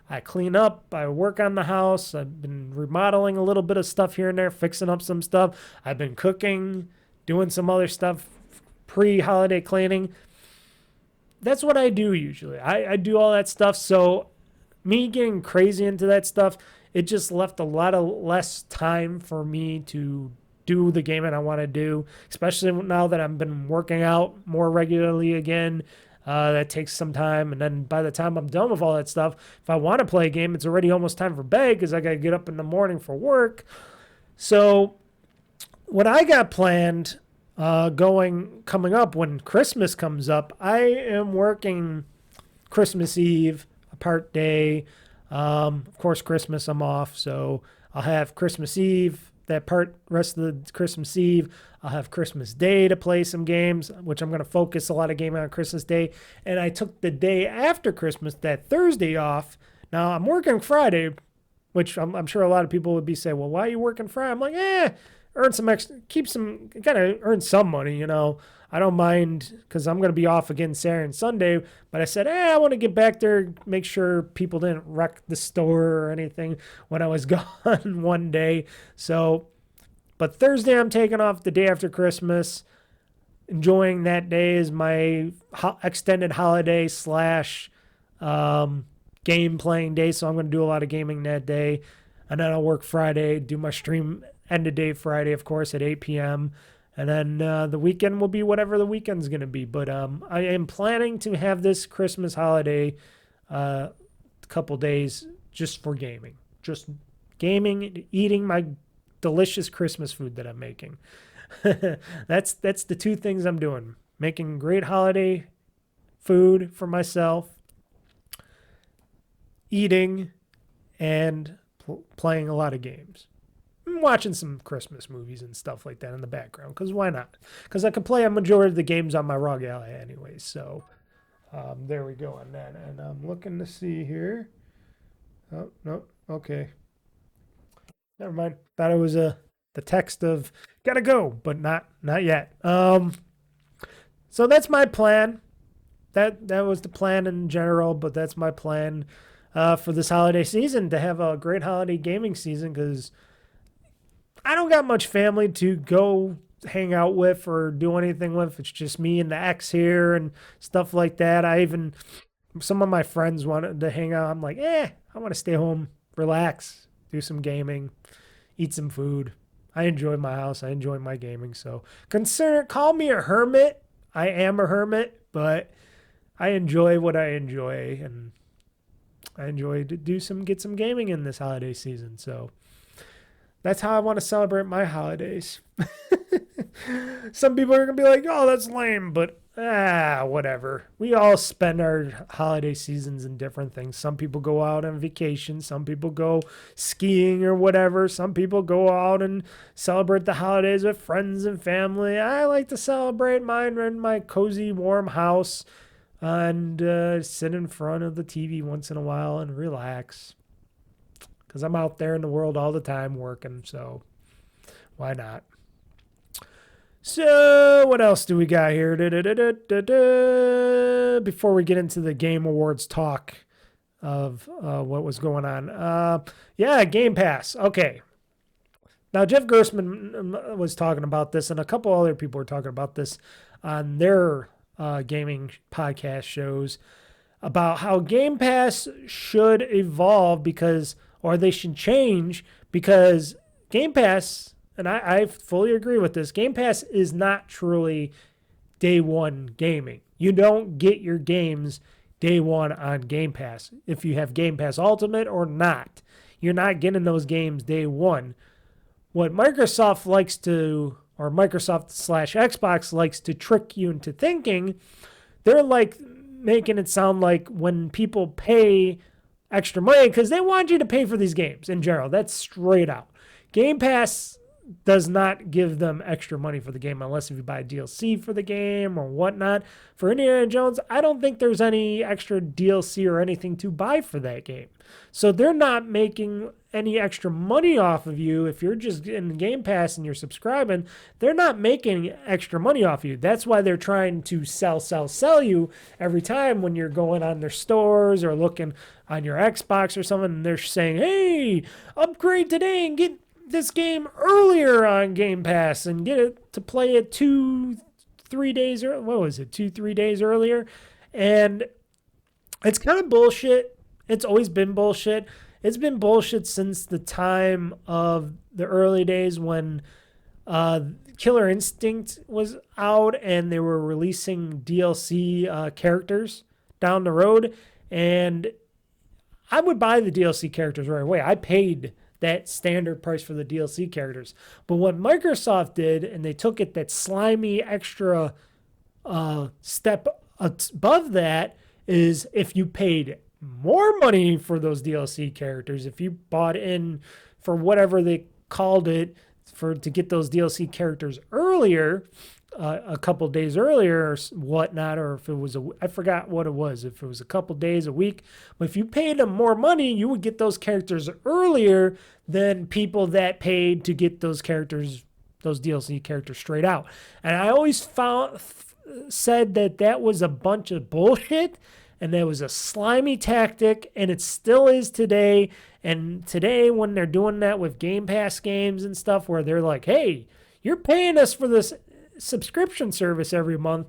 I clean up. I work on the house. I've been remodeling a little bit of stuff here and there, fixing up some stuff. I've been cooking, doing some other stuff, pre-holiday cleaning. That's what I do usually. I do all that stuff. So me getting crazy into that stuff, it just left a lot of less time for me to do the gaming I want to do, especially now that I've been working out more regularly again. That takes some time, and then by the time I'm done with all that stuff, if I want to play a game, it's already almost time for bed because I got to get up in the morning for work. So what I got planned coming up when Christmas comes up, I am working Christmas Eve, a part day. Of course, Christmas I'm off, so I'll have Christmas Eve, rest of the Christmas Eve. I'll have Christmas Day to play some games, which I'm going to focus a lot of gaming on Christmas Day. And I took the day after Christmas, that Thursday, off. Now, I'm working Friday, which I'm sure a lot of people would be saying, well, why are you working Friday? I'm like, earn some extra, gotta earn some money, I don't mind because I'm going to be off again Saturday and Sunday. But I said, I want to get back there, make sure people didn't wreck the store or anything when I was gone one day. So, but Thursday I'm taking off the day after Christmas. Enjoying that day is my extended holiday / game playing day. So I'm going to do a lot of gaming that day. And then I'll work Friday, do my stream end of day Friday, of course, at 8 p.m. And then the weekend will be whatever the weekend's going to be. But I am planning to have this Christmas holiday couple days just for gaming. Just gaming, eating my delicious Christmas food that I'm making. That's the two things I'm doing. Making great holiday food for myself, eating, and playing a lot of games. I'm watching some Christmas movies and stuff like that in the background, because why not? Because I can play a majority of the games on my ROG Ally anyways. So there we go on that. And I'm looking to see here. Oh, no. Okay. Never mind. Thought it was the text of gotta go, but not yet. So that's my plan. That was the plan in general, but that's my plan for this holiday season, to have a great holiday gaming season, because I don't got much family to go hang out with or do anything with. It's just me and the ex here and stuff like that. Some of my friends wanted to hang out. I'm like, I want to stay home, relax, do some gaming, eat some food. I enjoy my house. I enjoy my gaming. So call me a hermit. I am a hermit, but I enjoy what I enjoy, and I enjoy to get some gaming in this holiday season. So that's how I want to celebrate my holidays. Some people are going to be like, oh, that's lame, but whatever. We all spend our holiday seasons in different things. Some people go out on vacation. Some people go skiing or whatever. Some people go out and celebrate the holidays with friends and family. I like to celebrate mine in my cozy, warm house and sit in front of the TV once in a while and relax. Because I'm out there in the world all the time working, so why not? So, what else do we got here? Before we get into the Game Awards talk of what was going on. Game Pass. Okay. Now, Jeff Gerstmann was talking about this, and a couple other people were talking about this on their gaming podcast shows about how Game Pass should evolve or they should change because Game Pass... And I fully agree with this. Game Pass is not truly day one gaming. You don't get your games day one on Game Pass. If you have Game Pass Ultimate or not, you're not getting those games day one. What Microsoft Microsoft/Xbox likes to trick you into thinking, they're like making it sound like when people pay extra money, because they want you to pay for these games in general. That's straight out. Game Pass does not give them extra money for the game unless if you buy DLC for the game or whatnot. For Indiana Jones, I don't think there's any extra DLC or anything to buy for that game. So they're not making any extra money off of you. If you're just in Game Pass and you're subscribing, they're not making extra money off you. That's why they're trying to sell you every time when you're going on their stores or looking on your Xbox or something. And they're saying, hey, upgrade today and get this game earlier on Game Pass and get it to play it 2-3 days or what was it 2-3 days earlier. And it's kind of bullshit. It's always been bullshit. It's been bullshit since the time of the early days when Killer Instinct was out and they were releasing DLC characters down the road, and I would buy the DLC characters right away. I paid that standard price for the DLC characters. But what Microsoft did, and they took it that slimy extra step above that, is if you paid more money for those DLC characters, if you bought in for whatever they called it to get those DLC characters earlier, a couple days earlier or whatnot, or if it was I forgot what it was, if it was a couple days, a week, but if you paid them more money, you would get those characters earlier than people that paid to get those DLC characters straight out. And I always said that was a bunch of bullshit, and that was a slimy tactic, and it still is today. And today, when they're doing that with Game Pass games and stuff, where they're like, hey, you're paying us for this subscription service every month,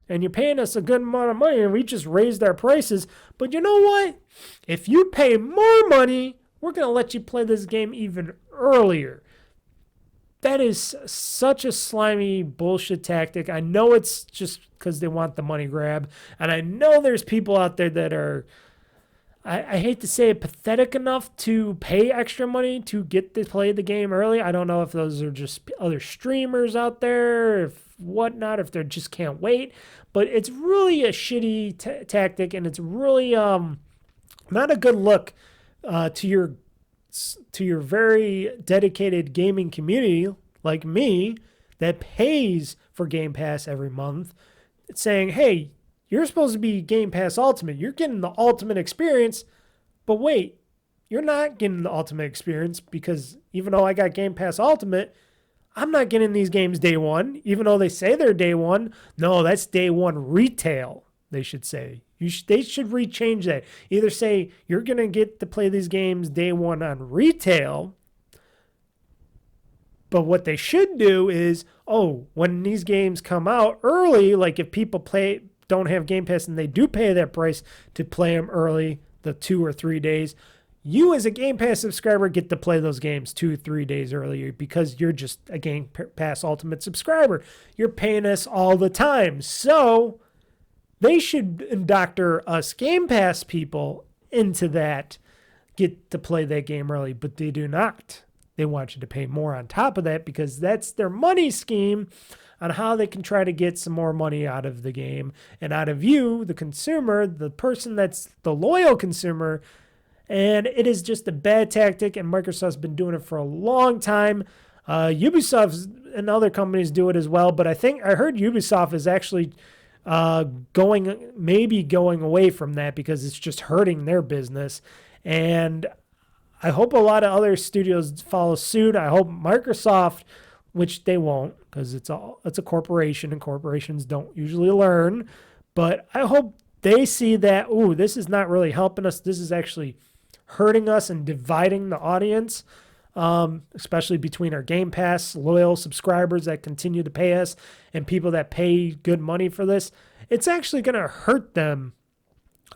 and you're paying us a good amount of money, and we just raised our prices. But you know what? If you pay more money, we're going to let you play this game even earlier. That is such a slimy bullshit tactic. I know it's just because they want the money grab, and I know there's people out there that are, I hate to say it, pathetic enough to pay extra money to get to play the game early. I don't know if those are just other streamers out there, if whatnot, if they just can't wait. But it's really a shitty tactic, and it's really not a good look to your very dedicated gaming community like me that pays for Game Pass every month. It's saying, hey, you're supposed to be Game Pass Ultimate. You're getting the ultimate experience. But wait, you're not getting the ultimate experience, because even though I got Game Pass Ultimate, I'm not getting these games day one, even though they say they're day one. No, that's day one retail, they should say. They should rechange that. Either say you're going to get to play these games day one on retail, but what they should do is, when these games come out early, like if people don't have Game Pass and they do pay that price to play them early, the 2 or 3 days, you as a Game Pass subscriber get to play those games 2-3 days earlier because you're just a Game Pass Ultimate subscriber. You're paying us all the time. So they should indoctor us Game Pass people into that, get to play that game early, but they do not. They want you to pay more on top of that because that's their money scheme on how they can try to get some more money out of the game and out of you, the consumer, the person that's the loyal consumer. And it is just a bad tactic, and Microsoft's been doing it for a long time. Ubisoft and other companies do it as well, but I heard Ubisoft is actually going away from that because it's just hurting their business. And I hope a lot of other studios follow suit. I hope Microsoft, which they won't because it's a corporation and corporations don't usually learn, but I hope they see that, this is not really helping us. This is actually hurting us and dividing the audience, especially between our Game Pass loyal subscribers that continue to pay us and people that pay good money for this. It's actually going to hurt them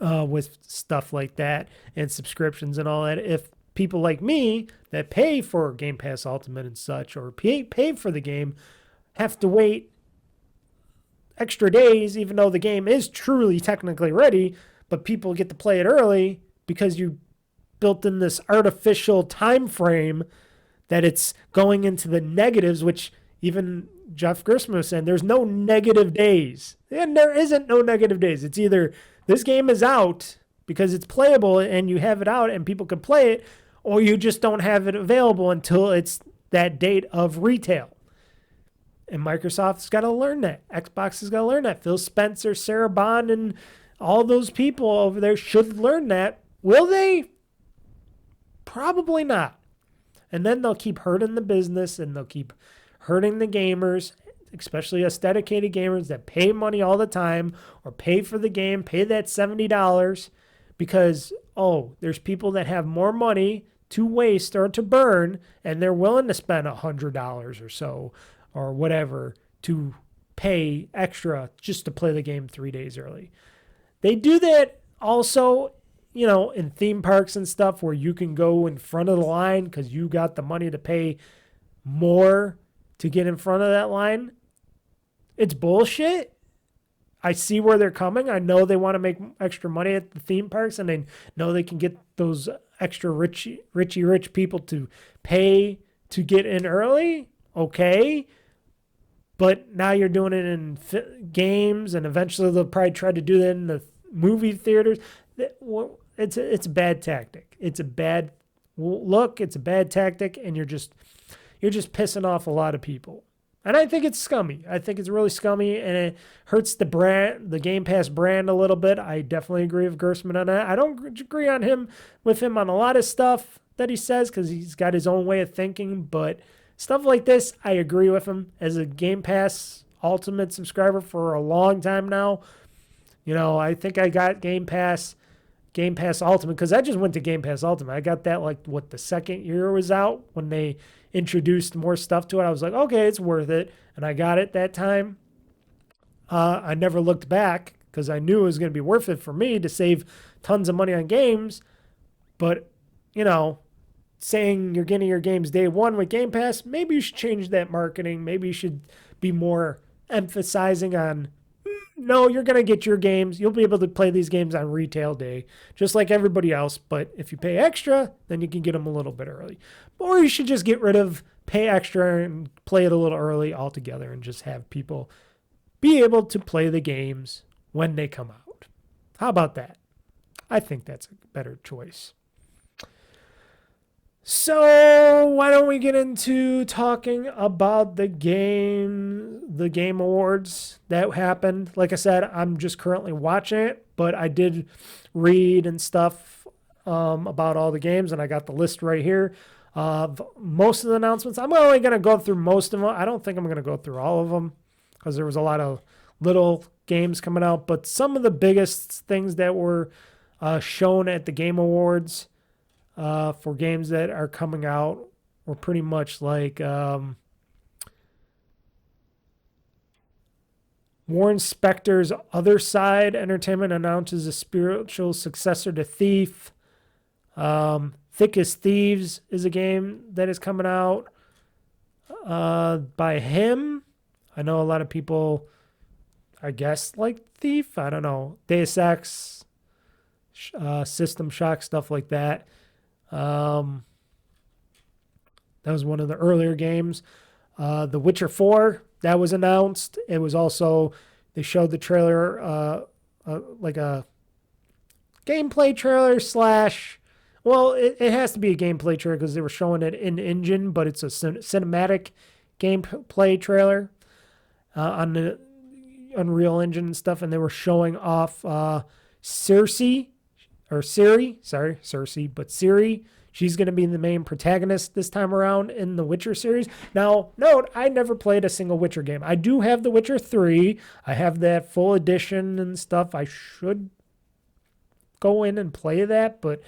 with stuff like that and subscriptions and all that. If people like me that pay for Game Pass Ultimate and such, or pay for the game, have to wait extra days, even though the game is truly technically ready, but people get to play it early because you built in this artificial time frame that it's going into the negatives, which even Jeff Gerstmann was saying, there's no negative days. And there isn't no negative days. It's either this game is out because it's playable and you have it out and people can play it, or you just don't have it available until it's that date of retail. And Microsoft's got to learn that. Xbox has got to learn that. Phil Spencer, Sarah Bond, and all those people over there should learn that. Will they? Probably not. And then they'll keep hurting the business and they'll keep hurting the gamers, especially us dedicated gamers that pay money all the time or pay for the game, pay that $70 because, there's people that have more money to waste or to burn and they're willing to spend $100 or so or whatever to pay extra just to play the game 3 days early. They do that also, in theme parks and stuff where you can go in front of the line because you got the money to pay more to get in front of that line. It's bullshit. I see where they're coming. I know they want to make extra money at the theme parks and they know they can get those extra rich people to pay to get in early. Okay. But now you're doing it in games and eventually they'll probably try to do that in the movie theaters. It's a bad tactic. It's a bad look. It's a bad tactic, and you're just pissing off a lot of people. And I think it's scummy. I think it's really scummy, and it hurts the brand, the Game Pass brand a little bit. I definitely agree with Gerstmann on that. I don't agree with him on a lot of stuff that he says because he's got his own way of thinking. But stuff like this, I agree with him. As a Game Pass Ultimate subscriber for a long time now, I think I got Game Pass Ultimate because I just went to Game Pass Ultimate. I got that the second year was out when they introduced more stuff to it. I was like, okay, it's worth it. And I got it that time. I never looked back because I knew it was going to be worth it for me to save tons of money on games. But, saying you're getting your games day one with Game Pass, maybe you should change that marketing. Maybe you should be more emphasizing on, no, you're going to get your games. You'll be able to play these games on retail day, just like everybody else. But if you pay extra, then you can get them a little bit early. Or you should just get rid of pay extra and play it a little early altogether and just have people be able to play the games when they come out. How about that? I think that's a better choice. So why don't we get into talking about the Game Awards that happened? Like I said, I'm just currently watching it, but I did read and stuff about all the games, and I got the list right here. Most of the announcements, I'm only going to go through most of them. I don't think I'm going to go through all of them because there was a lot of little games coming out, but some of the biggest things that were shown at the Game Awards for games that are coming out were pretty much like Warren Spector's Other Side Entertainment announces a spiritual successor to Thief. Thick as Thieves is a game that is coming out by him. I know a lot of people, I guess, like Thief. I don't know. Deus Ex, System Shock, stuff like that. That was one of the earlier games. The Witcher 4 that was announced. It was also, they showed the trailer, like a gameplay trailer slash, well, it has to be a gameplay trailer because they were showing it in engine, but it's a cinematic gameplay trailer on the Unreal Engine and stuff, and they were showing off Cersei. She's going to be the main protagonist this time around in the Witcher series. Now, note, I never played a single Witcher game. I do have The Witcher 3. I have that full edition and stuff. I should go in and play that, but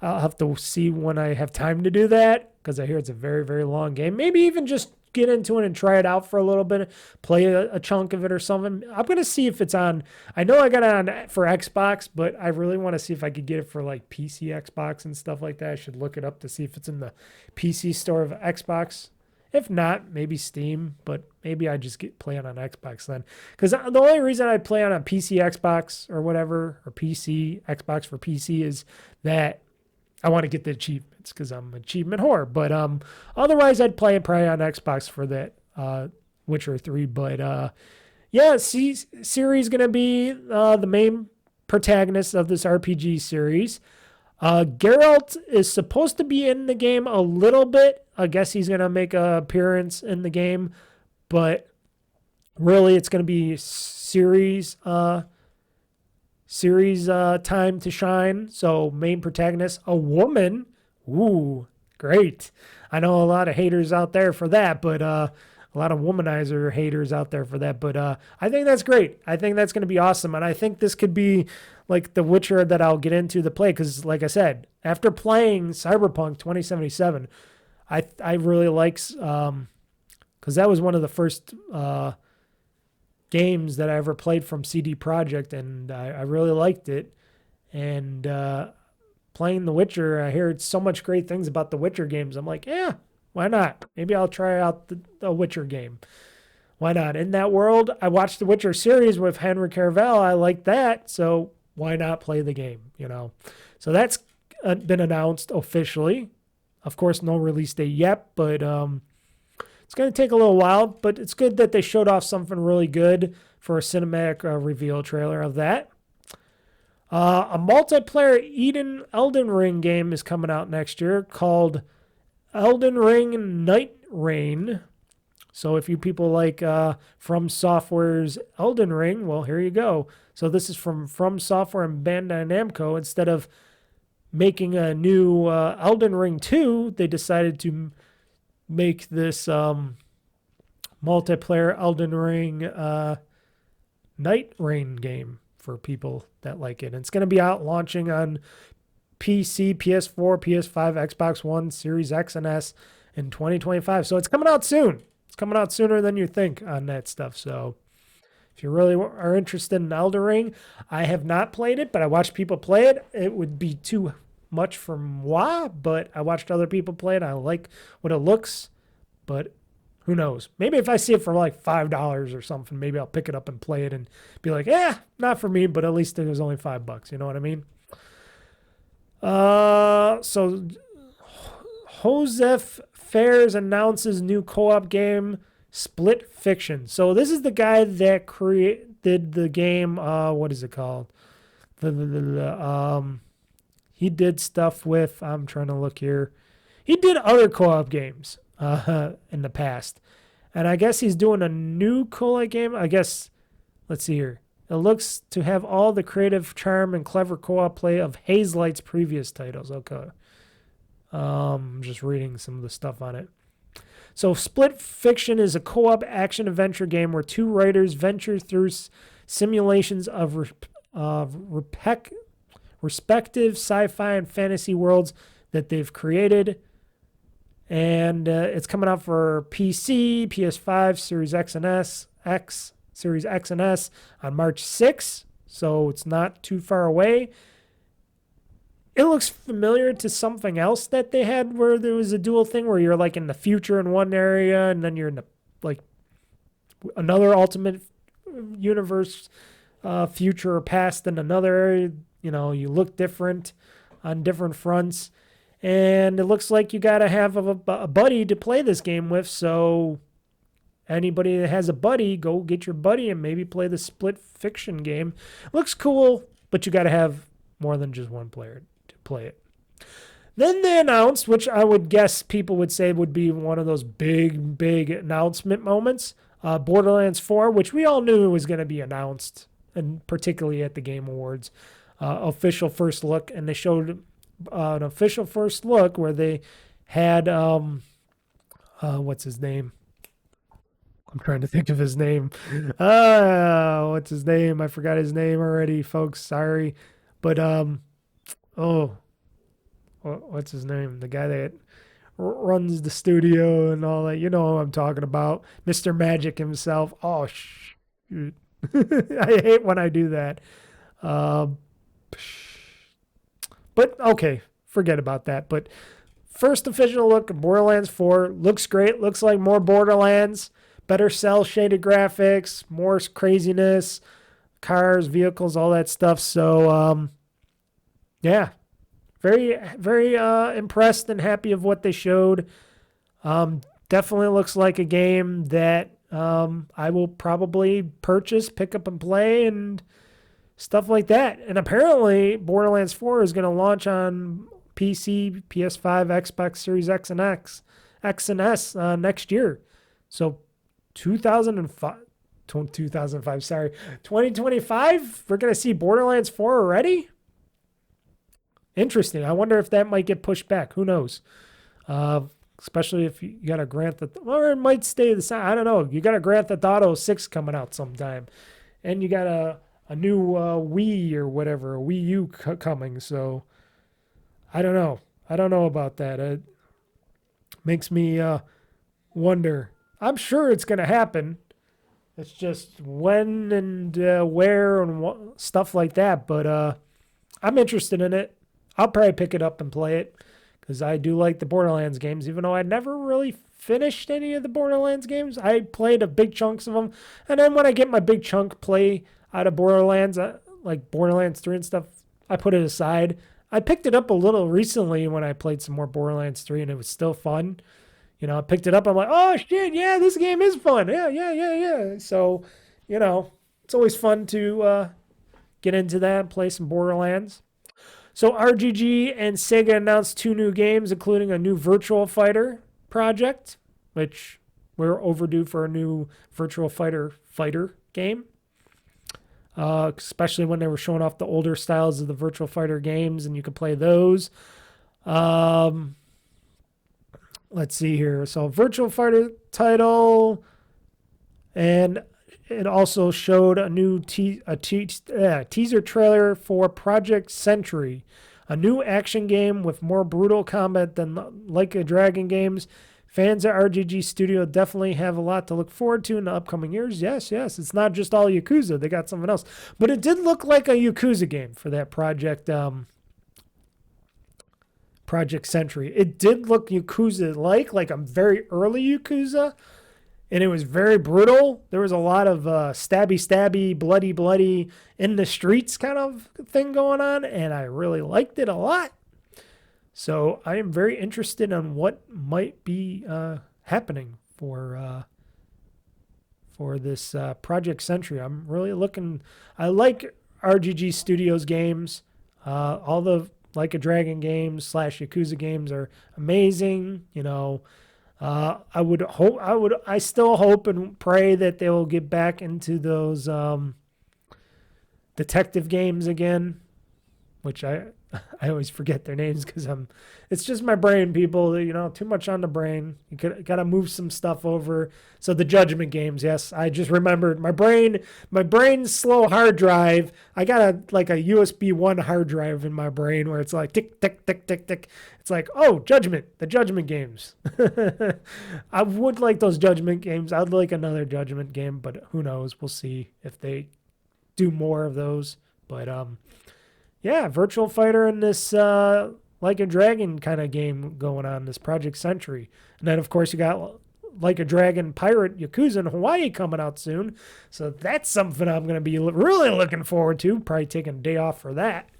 I'll have to see when I have time to do that because I hear it's a very, very long game. Maybe even just get into it and try it out for a little bit, play a chunk of it or something. I'm going to see if it's on. I know I got it on for Xbox, but I really want to see if I could get it for like PC Xbox and stuff like that. I should look it up to see if it's in the PC store of Xbox. If not, maybe Steam, but maybe I just play it on Xbox then. Because the only reason I play on a PC Xbox or whatever, or PC, Xbox for PC, is that I want to get the achievements because I'm an achievement whore. But otherwise, I'd play it probably on Xbox for that Witcher 3. But yeah, Ciri's going to be the main protagonist of this RPG series. Geralt is supposed to be in the game a little bit. I guess he's going to make an appearance in the game. But really, it's going to be Ciri's time to shine. So main protagonist, a woman. Ooh, great. I know a lot of haters out there for that, but a lot of womanizer haters out there for that. But I think that's great. I think that's going to be awesome. And I think this could be like the Witcher that I'll get into the play. Because like I said, after playing Cyberpunk 2077, I really likes, because that was one of the first games that I ever played from CD Projekt, and I really liked it. And playing The Witcher, I heard so much great things about the Witcher games. I'm like, yeah, why not? Maybe I'll try out the Witcher game. Why not? In that world, I watched the Witcher series with Henry Cavill. I like that, so why not play the game, you know? So that's been announced officially. Of course, no release date yet, but it's going to take a little while, but it's good that they showed off something really good for a cinematic reveal trailer of that. A multiplayer Elden Ring game is coming out next year called Elden Ring Night Rain. So if you people like From Software's Elden Ring, well, here you go. So this is from Software and Bandai Namco. Instead of making a new Elden Ring 2, they decided to make this multiplayer Elden Ring Night Rain game for people that like it. And it's going to be out launching on PC, PS4, PS5, Xbox One, Series X and S in 2025. So it's coming out soon. It's coming out sooner than you think on that stuff. So if you really are interested in Elden Ring, I have not played it, but I watched people play it. It would be too much for moi, but I watched other people play it. I like what it looks, but who knows? Maybe if I see it for like $5 or something, maybe I'll pick it up and play it and be like, not for me, but at least it was only $5. You know what I mean? So Joseph Fares announces new co-op game, Split Fiction. So this is the guy that did the game, what is it called? He did stuff with, I'm trying to look here. He did other co-op games in the past. And I guess he's doing a new co-op game. I guess, let's see here. It looks to have all the creative charm and clever co-op play of Hazelight's previous titles. Okay. I'm just reading some of the stuff on it. So Split Fiction is a co-op action-adventure game where two writers venture through simulations of respective sci-fi and fantasy worlds that they've created. And it's coming out for PC, PS5, Series X and S, Series X and S on March 6th. So it's not too far away. It looks familiar to something else that they had where there was a dual thing where you're like in the future in one area and then you're in the like another Ultimate Universe future or past in another area. You know, you look different on different fronts. And it looks like you got to have a buddy to play this game with. So anybody that has a buddy, go get your buddy and maybe play the split fiction game. Looks cool, but you got to have more than just one player to play it. Then they announced, which I would guess people would say would be one of those big announcement moments, Borderlands 4, which we all knew was going to be announced, and particularly at the Game Awards. Official first look, and they showed an official first look where they had, what's his name? I'm trying to think of his name. What's his name? I forgot his name already, folks. Sorry. But, what's his name? The guy that runs the studio and all that. You know who I'm talking about. Mr. Magic himself. Oh, shoot. I hate when I do that. But, okay. Forget about that. But first official look at Borderlands 4. Looks great. Looks like more Borderlands. Better cell shaded graphics, more craziness, cars, vehicles, all that stuff. So, yeah, very impressed and happy of what they showed. Definitely looks like a game that I will probably purchase, pick up and play, and stuff like that. And apparently, Borderlands 4 is going to launch on PC, PS5, Xbox Series X and S next year. So 2025, we're going to see Borderlands 4 already? Interesting. I wonder if that might get pushed back. Who knows? Especially if you got a Grand Theft, or it might stay the same. I don't know. You got a Grand Theft Auto 6 coming out sometime. And you got a new Wii or whatever, a Wii U coming. So I don't know. I don't know about that. It makes me wonder. I'm sure it's going to happen. It's just when and where and stuff like that. But I'm interested in it. I'll probably pick it up and play it because I do like the Borderlands games, even though I never really finished any of the Borderlands games. I played a big chunks of them. And then when I get my big chunk play out of Borderlands, like Borderlands 3 and stuff, I put it aside. I picked it up a little recently when I played some more Borderlands 3, and it was still fun. You know, I picked it up. I'm like, oh, shit, yeah, this game is fun. Yeah. So, you know, it's always fun to get into that and play some Borderlands. So RGG and Sega announced 2 new games, including a new Virtual Fighter project, which we're overdue for a new Virtual Fighter game. Especially when they were showing off the older styles of the Virtual Fighter games, and you could play those. Let's see here. So Virtual Fighter title, and it also showed a new teaser trailer for Project Century, a new action game with more brutal combat than Like a Dragon games. Fans at RGG Studio definitely have a lot to look forward to in the upcoming years. Yes. It's not just all Yakuza. They got something else. But it did look like a Yakuza game for that Project Century. It did look Yakuza-like a very early Yakuza. And it was very brutal. There was a lot of stabby, bloody, in the streets kind of thing going on. And I really liked it a lot. So I am very interested on what might be happening for this Project Century. I'm really looking. I like RGG Studios games. All the Like a Dragon games / Yakuza games are amazing. You know, I still hope and pray that they will get back into those detective games again, which I always forget their names because it's just my brain, people, you know, too much on the brain. You gotta move some stuff over. So the Judgment games, yes, I just remembered my brain's slow hard drive. I got a USB 1 hard drive in my brain where it's like tick, tick, tick, tick, tick. It's like, oh, the Judgment games. I would like those Judgment games. I'd like another Judgment game, but who knows? We'll see if they do more of those. But yeah, Virtual Fighter and this Like a Dragon kind of game going on, this Project Century. And then, of course, you got Like a Dragon Pirate Yakuza in Hawaii coming out soon. So that's something I'm going to be really looking forward to. Probably taking a day off for that.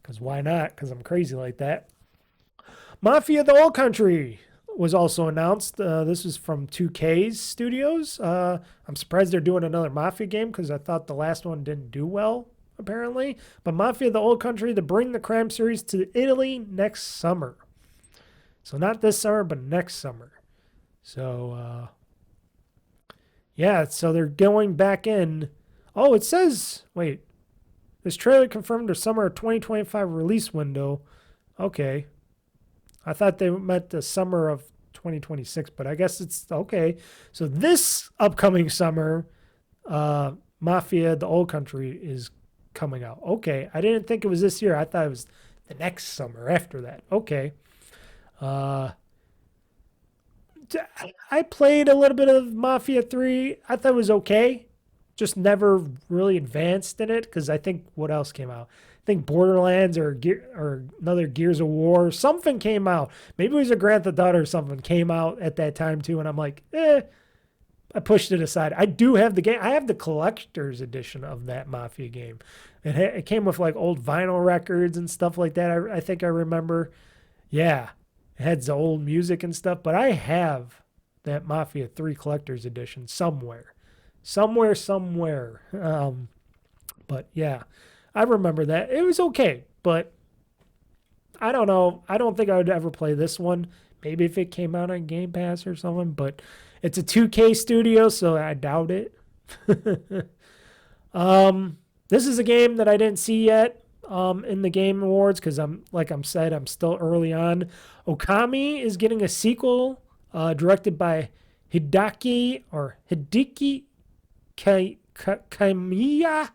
Because why not? Because I'm crazy like that. Mafia the Old Country. was also announced. This is from 2K's studios. I'm surprised they're doing another Mafia game because I thought the last one didn't do well, apparently. But Mafia: The Old Country to bring the crime series to Italy next summer. So not this summer, but next summer. So, yeah, so they're going back in. Oh, it says, wait, this trailer confirmed their summer 2025 release window. Okay. I thought they meant the summer of 2026, but I guess it's okay. So this upcoming summer, Mafia: The Old Country is coming out. Okay. I didn't think it was this year. I thought it was the next summer after that. Okay. I played a little bit of Mafia 3. I thought it was okay. Just never really advanced in it because I think what else came out? I think Borderlands or another Gears of War, something came out. Maybe it was a Grand Theft Auto or something came out at that time too, and I'm like, I pushed it aside. I do have the game. I have the collector's edition of that Mafia game. It came with like old vinyl records and stuff like that. I think I remember. Yeah, it had the old music and stuff, but I have that Mafia 3 collector's edition somewhere. But yeah, I remember that. It was okay, but I don't know. I don't think I would ever play this one. Maybe if it came out on Game Pass or something, but it's a 2K studio, so I doubt it. This is a game that I didn't see yet in the Game Awards because I'm still early on. Okami is getting a sequel directed by Hideki Kamiya.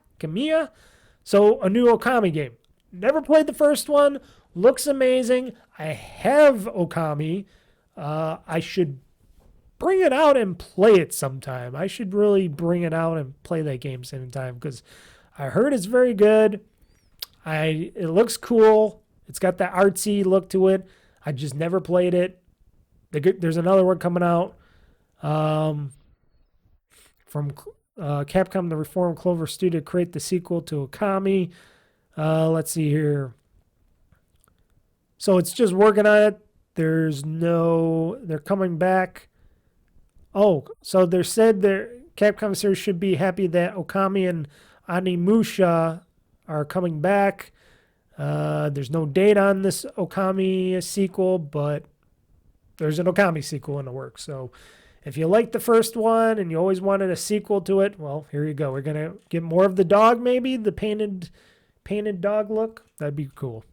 So a new Okami game. Never played the first one. Looks amazing. I have Okami. I should bring it out and play it sometime. I should really bring it out and play that game sometime because I heard it's very good. It looks cool. It's got that artsy look to it. I just never played it. There's another one coming out from Capcom, the Reform Clover Studio, create the sequel to Okami. Let's see here. So it's just working on it. They're coming back. Oh, so they said Capcom series should be happy that Okami and Animusha are coming back. There's no date on this Okami sequel, but there's an Okami sequel in the works. So if you liked the first one and you always wanted a sequel to it, well, here you go. We're going to get more of the dog, maybe, the painted dog look. That'd be cool.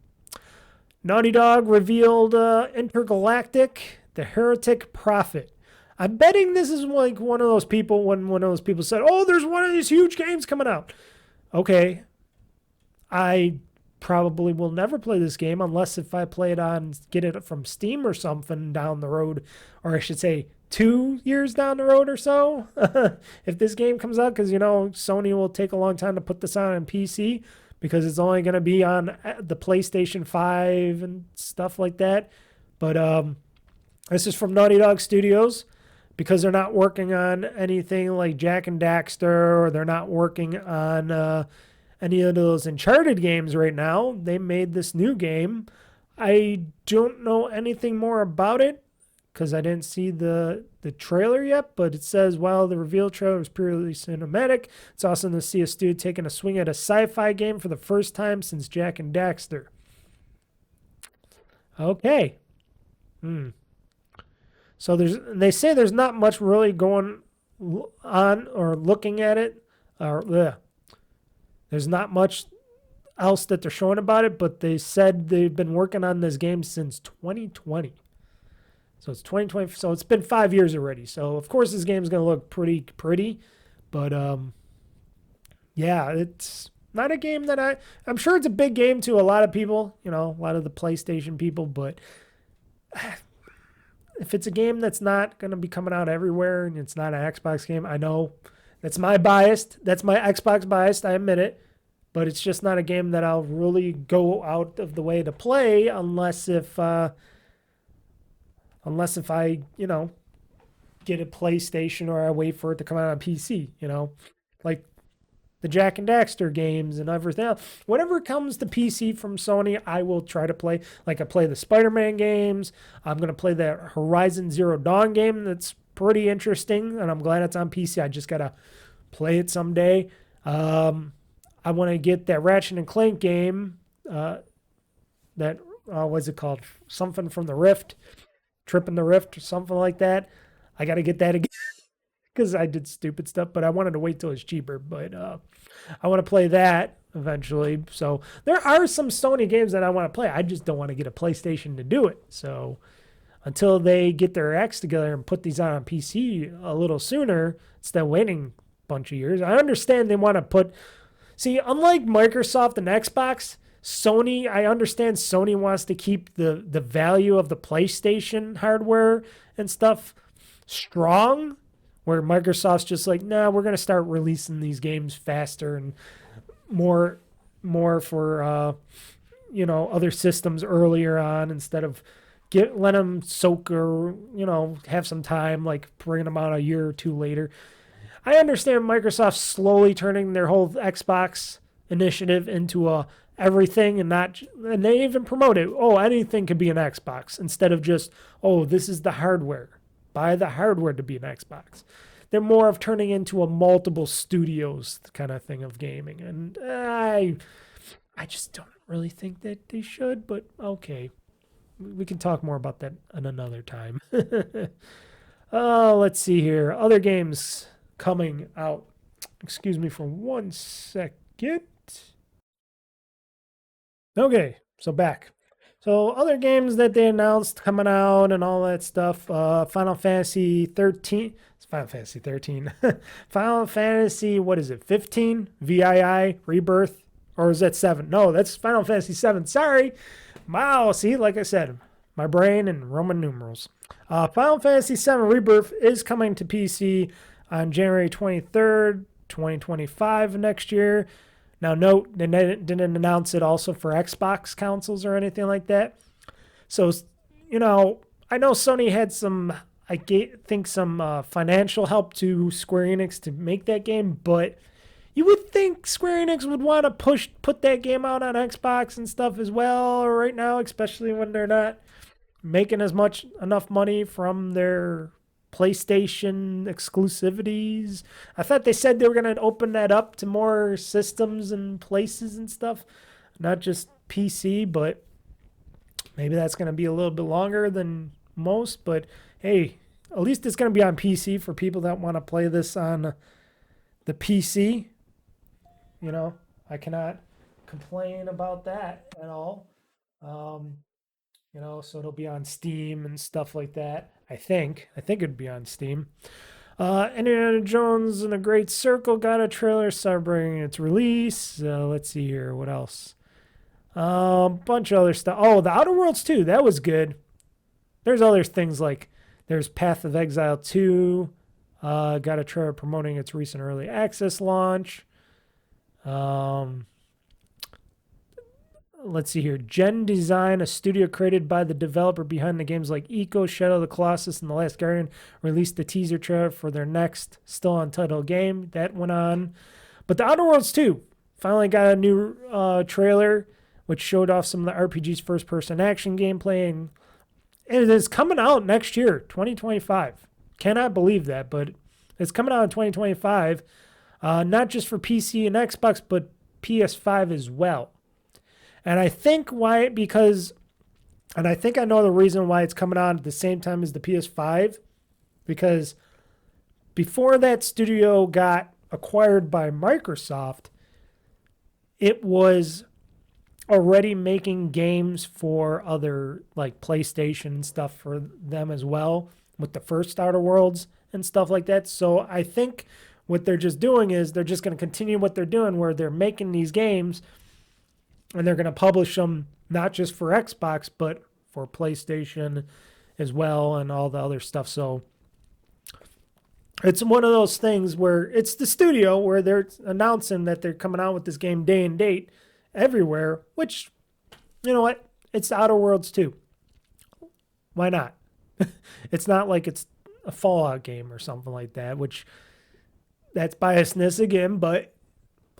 Naughty Dog revealed Intergalactic, the Heretic Prophet. I'm betting this is like one of those people when one of those people said, oh, there's one of these huge games coming out. Okay. I probably will never play this game unless if I get it from Steam or something down the road, or I should say 2 years down the road or so. If this game comes out, because, Sony will take a long time to put this on PC because it's only going to be on the PlayStation 5 and stuff like that. But this is from Naughty Dog Studios because they're not working on anything like Jak and Daxter, or they're not working on any of those Uncharted games right now. They made this new game. I don't know anything more about it because I didn't see the trailer yet, but it says, while the reveal trailer was purely cinematic, it's awesome to see a studio taking a swing at a sci-fi game for the first time since Jak and Daxter. Okay. So they say there's not much really going on or looking at it. There's not much else that they're showing about it, but they said they've been working on this game since 2020. So it's 2020. So it's been 5 years already. So of course this game's gonna look pretty, but yeah, it's not a game that I'm sure it's a big game to a lot of people. A lot of the PlayStation people, but if it's a game that's not gonna be coming out everywhere and it's not an Xbox game, I know that's my bias. That's my Xbox bias. I admit it. But it's just not a game that I'll really go out of the way to play unless if I, get a PlayStation or I wait for it to come out on PC, Like the Jak and Daxter games and everything else. Whatever comes to PC from Sony, I will try to play. Like I play the Spider-Man games. I'm going to play that Horizon Zero Dawn game that's pretty interesting, and I'm glad it's on PC. I just got to play it someday. I want to get that Ratchet and Clank game, what's it called? Something from the Rift, Tripping the Rift or something like that. I got to get that again because I did stupid stuff, but I wanted to wait till it's cheaper. But I want to play that eventually. So there are some Sony games that I want to play. I just don't want to get a PlayStation to do it. So until they get their acts together and put these on PC a little sooner, instead of waiting a bunch of years. I understand they want to put... See, unlike Microsoft and Xbox, Sony, I understand Sony wants to keep the value of the PlayStation hardware and stuff strong, where Microsoft's just like, nah, we're going to start releasing these games faster and more for, other systems earlier on instead of let them soak or, have some time, like bringing them out a year or two later. I understand Microsoft slowly turning their whole Xbox initiative into everything and they even promote it. Oh, anything could be an Xbox instead of just, oh, this is the hardware. Buy the hardware to be an Xbox. They're more of turning into a multiple studios kind of thing of gaming. And I just don't really think that they should, but okay. We can talk more about that in another time. Let's see here. Other games coming out. Excuse me for 1 second. Okay, so back. So other games that they announced coming out and all that stuff. Final Fantasy 13. It's Final Fantasy 13. Final Fantasy, what is it? 15? VII Rebirth? Or is that 7? No, that's Final Fantasy 7. Sorry. Wow, see, like I said, my brain and Roman numerals. Final Fantasy 7 Rebirth is coming to PC on January 23rd, 2025 next year. Now, note, they didn't announce it also for Xbox consoles or anything like that. So, I know Sony had some financial help to Square Enix to make that game, but you would think Square Enix would want to put that game out on Xbox and stuff as well right now, especially when they're not making enough money from their PlayStation exclusivities. I thought they said they were going to open that up to more systems and places and stuff, not just PC, but maybe that's going to be a little bit longer than most. But hey, at least it's going to be on PC for people that want to play this on the PC. I cannot complain about that at all. So it'll be on Steam and stuff like that. I think it'd be on Steam. Indiana Jones and the Great Circle got a trailer celebrating its release. Let's see here. What else? Bunch of other stuff. Oh, the Outer Worlds 2. That was good. There's other things like there's Path of Exile 2. Got a trailer promoting its recent early access launch. Let's see here. Gen Design, a studio created by the developer behind the games like Eco, Shadow of the Colossus, and The Last Guardian, released the teaser trailer for their next still untitled game. That went on. But the Outer Worlds 2 finally got a new trailer, which showed off some of the RPG's first-person action gameplay. And it is coming out next year, 2025. Cannot believe that, but it's coming out in 2025. Not just for PC and Xbox, but PS5 as well. And I think I know the reason why it's coming out at the same time as the PS5, because before that studio got acquired by Microsoft, it was already making games for other, like PlayStation and stuff for them as well, with the first Outer Worlds and stuff like that. So I think what they're just doing is they're just going to continue what they're doing, where they're making these games and they're going to publish them not just for Xbox, but for PlayStation as well and all the other stuff. So it's one of those things where it's the studio where they're announcing that they're coming out with this game day and date everywhere, which, you know what? It's Outer Worlds 2. Why not? It's not like it's a Fallout game or something like that, which that's biasness again, but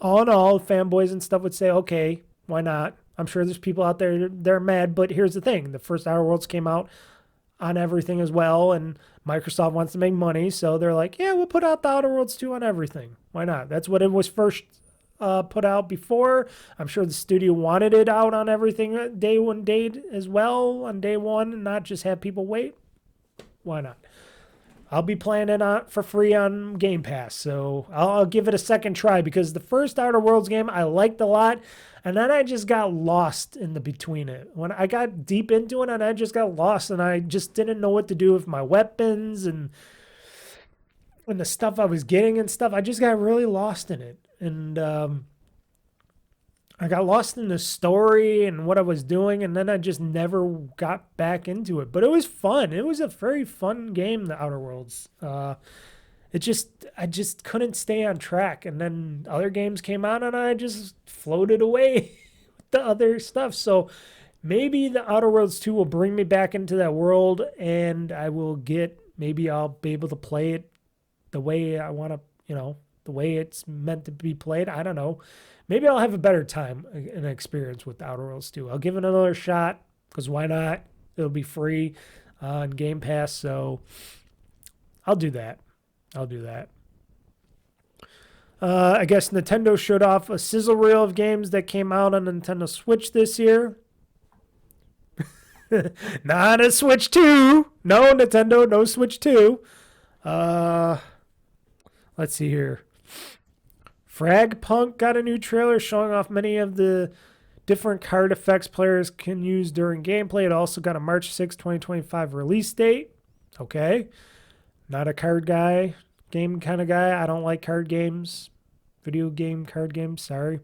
all in all, fanboys and stuff would say, okay, why not? I'm sure there's people out there they're mad, but here's the thing: the first Outer Worlds came out on everything as well, and Microsoft wants to make money, so they're like, yeah, we'll put out the Outer Worlds 2 on everything. Why not? That's what it was first put out before. I'm sure the studio wanted it out on everything day one date as well, on day one, and not just have people wait. Why not? I'll be playing it for free on Game Pass, so I'll give it a second try, because the first Outer Worlds game I liked a lot, and then I just got lost in the between it. When I got deep into it, and I just got lost, and I just didn't know what to do with my weapons and the stuff I was getting and stuff. I just got really lost in it, and I got lost in the story and what I was doing, and then I just never got back into it. But it was fun. It was a very fun game, the Outer Worlds. I just couldn't stay on track, and then other games came out, and I just floated away with the other stuff. So maybe the Outer Worlds 2 will bring me back into that world, and maybe I'll be able to play it the way I want to, the way it's meant to be played. I don't know. Maybe I'll have a better time and experience with Outer Worlds 2. I'll give it another shot, because why not? It'll be free on Game Pass, so I'll do that. I guess Nintendo showed off a sizzle reel of games that came out on Nintendo Switch this year. Not a Switch 2. No, Nintendo, no Switch 2. Let's see here. Fragpunk got a new trailer showing off many of the different card effects players can use during gameplay. It also got a March 6, 2025 release date. Okay. Not a card game kind of guy. I don't like card games. Card games, sorry.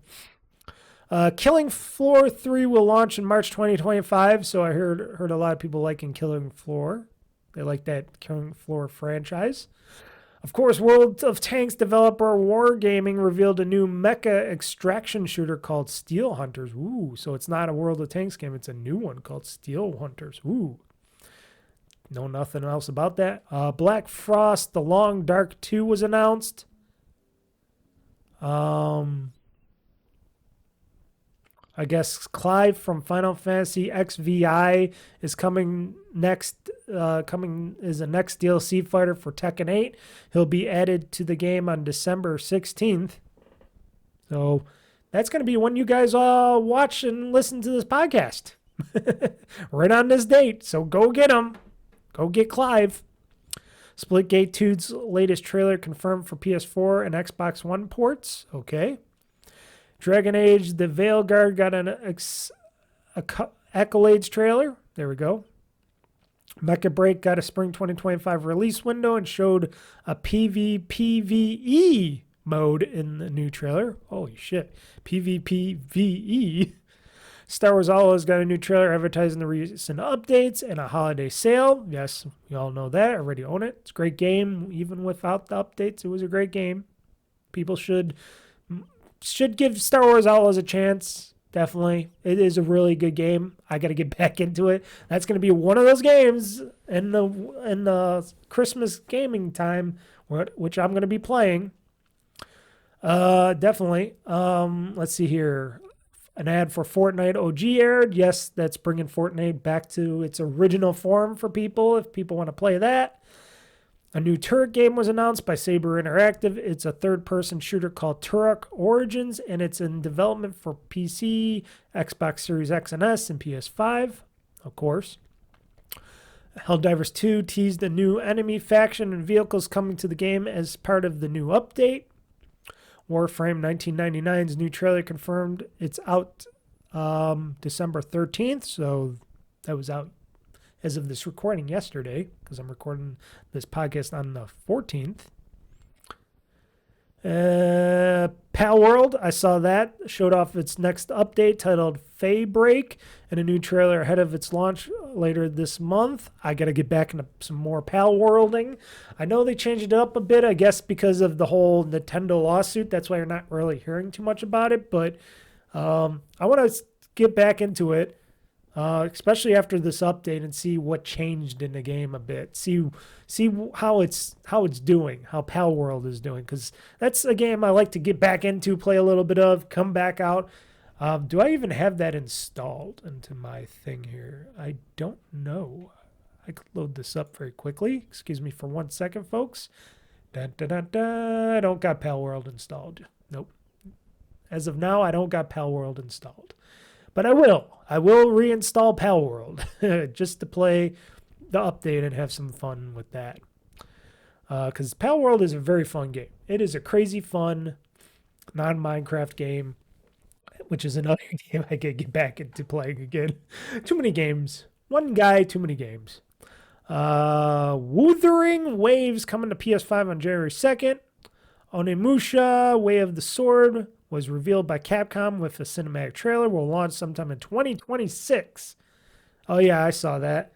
Killing Floor 3 will launch in March 2025, so I heard a lot of people liking Killing Floor. They like that Killing Floor franchise. Of course, World of Tanks developer Wargaming revealed a new mecha extraction shooter called Steel Hunters. Ooh, so it's not a World of Tanks game. It's a new one called Steel Hunters. Ooh. Know nothing else about that. Black Frost, The Long Dark 2 was announced. I guess Clive from Final Fantasy XVI is coming next. Is a next DLC fighter for Tekken 8. He'll be added to the game on December 16th. So that's going to be when you guys watch and listen to this podcast. Right on this date. So go get him. Go get Clive. Splitgate 2's latest trailer confirmed for PS4 and Xbox One ports. Okay. Dragon Age, the Veilguard got an Accolades trailer. There we go. Mecha Break got a spring 2025 release window and showed a PvPvE mode in the new trailer. Holy shit. PvPvE. Star Wars Outlaws got a new trailer advertising the recent updates and a holiday sale. Yes, we all know that. I already own it. It's a great game. Even without the updates, it was a great game. People should give Star Wars Outlaws a chance. Definitely. It is a really good game. I got to get back into it. That's going to be one of those games in the Christmas gaming time, which I'm going to be playing. Definitely. Let's see here. An ad for Fortnite OG aired. Yes, that's bringing Fortnite back to its original form for people, if people want to play that. A new Turok game was announced by Saber Interactive. It's a third-person shooter called Turok Origins, and it's in development for PC, Xbox Series X and S, and PS5, of course. Helldivers 2 teased a new enemy faction and vehicles coming to the game as part of the new update. Warframe 1999's new trailer confirmed it's out December 13th, so that was out as of this recording yesterday, because I'm recording this podcast on the 14th. Pal World, I saw that, showed off its next update titled Fay Break, and a new trailer ahead of its launch later this month. I got to get back into some more Pal Worlding. I know they changed it up a bit, I guess because of the whole Nintendo lawsuit. That's why you're not really hearing too much about it, but I want to get back into it. especially after this update, and see what changed in the game a bit. See how it's doing, how Pal World is doing, because that's a game I like to get back into, play a little bit of, come back out. Do I even have that installed into my thing here? I don't know. I could load this up very quickly. Excuse me for 1 second, folks. Dun, dun, dun, dun. I don't got Pal World installed. Nope. As of now, I don't got Pal World installed. But I will. I will reinstall Pal World just to play the update and have some fun with that. Because Pal World is a very fun game. It is a crazy fun non-Minecraft game, which is another game I could get back into playing again. Too many games. One guy, too many games. Wuthering Waves coming to PS5 on January 2nd. Onimusha, Way of the Sword, was revealed by Capcom with a cinematic trailer. Will launch sometime in 2026. Oh, yeah, I saw that.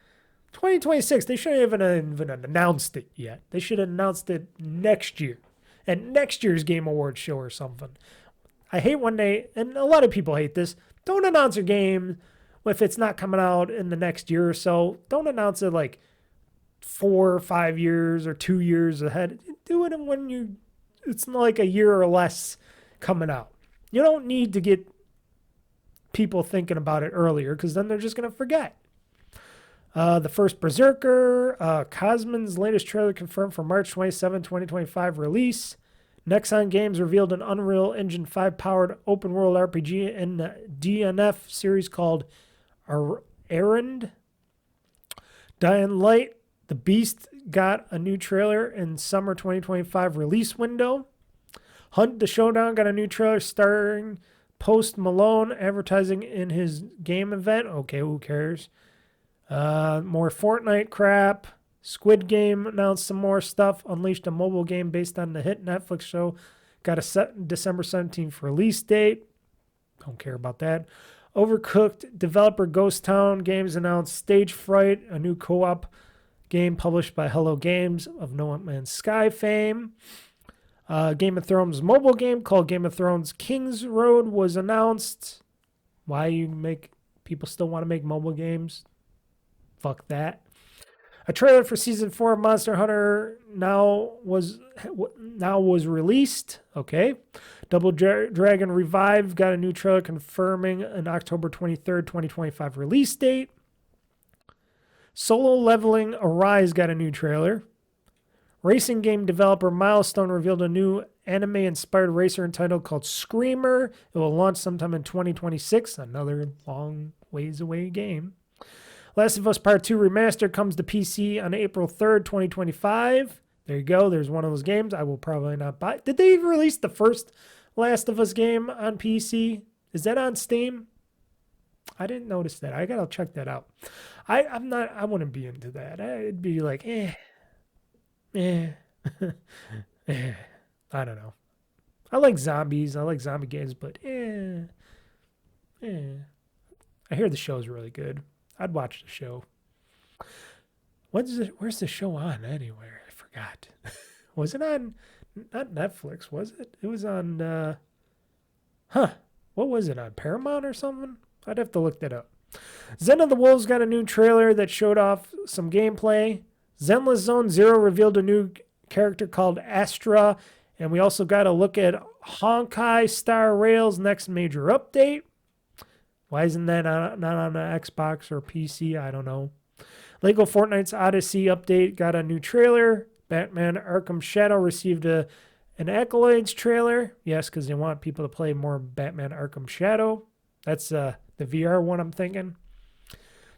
2026. They shouldn't even announced it yet. They should have announced it next year. At next year's Game Awards show or something. I hate when they, and a lot of people hate this, don't announce your game if it's not coming out in the next year or so. Don't announce it like 4 or 5 years or 2 years ahead. Do it when it's like a year or less coming out. You don't need to get people thinking about it earlier, because then they're just going to forget. The first Berserker, Cosman's latest trailer confirmed for March 27, 2025 release. Nexon Games revealed an Unreal Engine 5 powered open world RPG in the DNF series called Errand. Dying Light, The Beast got a new trailer in summer 2025 release window. Hunt the Showdown got a new trailer starring Post Malone advertising in his game event. Okay, who cares? More Fortnite crap. Squid Game announced some more stuff. Unleashed, a mobile game based on the hit Netflix show, got a set December 17th release date. Don't care about that. Overcooked developer Ghost Town Games announced Stage Fright, a new co-op game published by Hello Games of No Man's Sky fame. Game of Thrones mobile game called Game of Thrones King's Road was announced. Why you make people still want to make mobile games? Fuck that. A trailer for season 4 of Monster Hunter now was released. Okay. Double Dragon Revive got a new trailer confirming an October 23rd, 2025 release date. Solo Leveling Arise got a new trailer. Racing game developer Milestone revealed a new anime-inspired racer entitled called Screamer. It will launch sometime in 2026. Another long ways away game. Last of Us Part 2 Remastered comes to PC on April 3rd, 2025. There you go. There's one of those games I will probably not buy. Did they even release the first Last of Us game on PC? Is that on Steam? I didn't notice that. I gotta check that out. I wouldn't be into that. It'd be like, I don't know. I like zombies. I like zombie games, but I hear the show's really good. I'd watch the show. Where's the show on anywhere? I forgot. Was it on, not Netflix, was it? It was on, what was it on? Paramount or something? I'd have to look that up. Zen of the Wolves got a new trailer that showed off some gameplay. Zenless Zone Zero revealed a new character called Astra. And we also got a look at Honkai Star Rail's next major update. Why isn't that not on the Xbox or PC? I don't know. Lego Fortnite's Odyssey update got a new trailer. Batman Arkham Shadow received an Accolades trailer. Yes, because they want people to play more Batman Arkham Shadow. That's the VR one I'm thinking.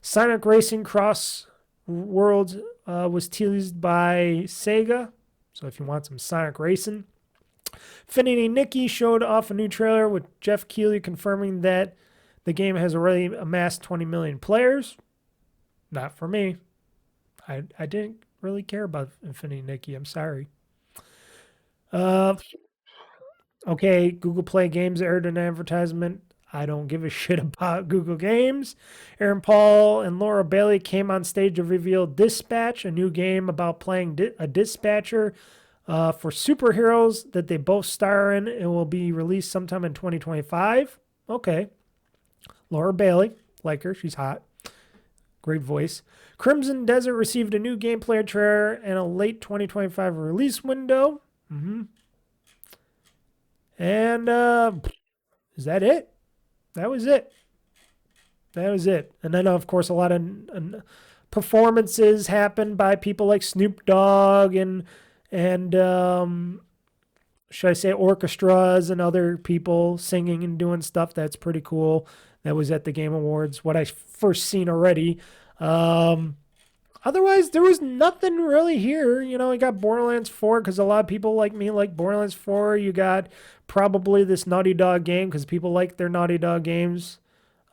Sonic Racing Cross Worlds was teased by Sega. So if you want some Sonic Racing. Infinity Nikki showed off a new trailer with Jeff Keighley confirming that the game has already amassed 20 million players. Not for me. I didn't really care about Infinity Nikki. I'm sorry. Okay, Google Play Games aired an advertisement. I don't give a shit about Google Games. Aaron Paul and Laura Bailey came on stage to reveal Dispatch, a new game about playing a dispatcher for superheroes that they both star in. It will be released sometime in 2025. Okay. Laura Bailey. Like her. She's hot. Great voice. Crimson Desert received a new gameplay trailer and a late 2025 release window. And is that it? That was it. And then, of course, a lot of performances happened by people like Snoop Dogg and should I say orchestras and other people singing and doing stuff. That's pretty cool. That was at the Game Awards, what I first seen already. Otherwise, there was nothing really here. You know, I got Borderlands 4 because a lot of people like me like Borderlands 4. You got probably this Naughty Dog game because people like their Naughty Dog games.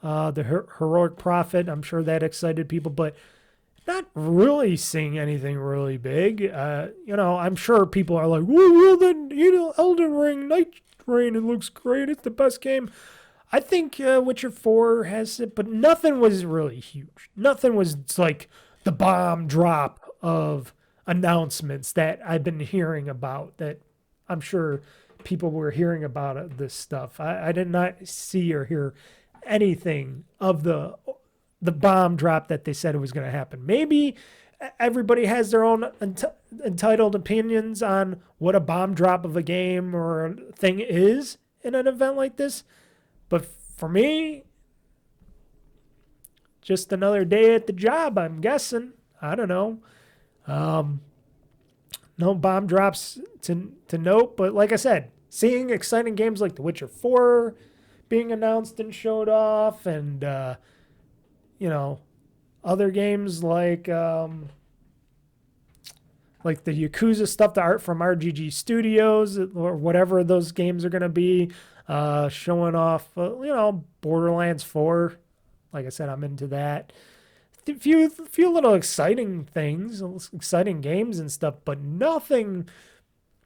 The Heroic Prophet, I'm sure that excited people, but not really seeing anything really big. You know, I'm sure people are like, well, then, you know, Elden Ring, Night Rain, it looks great. It's the best game. I think Witcher 4 has it, but nothing was really huge. Nothing was like the bomb drop of announcements that I've been hearing about that I'm sure people were hearing about this stuff. I did not see or hear anything of the bomb drop that they said it was going to happen. Maybe everybody has their own entitled opinions on what a bomb drop of a game or a thing is in an event like this. But for me, just another day at the job, I'm guessing. I don't know. No bomb drops to note, but like I said, seeing exciting games like The Witcher 4 being announced and showed off, and you know, other games like the Yakuza stuff, the art from RGG Studios or whatever those games are going to be, showing off, you know, Borderlands 4. Like I said, I'm into that. A few little exciting things, exciting games and stuff, but nothing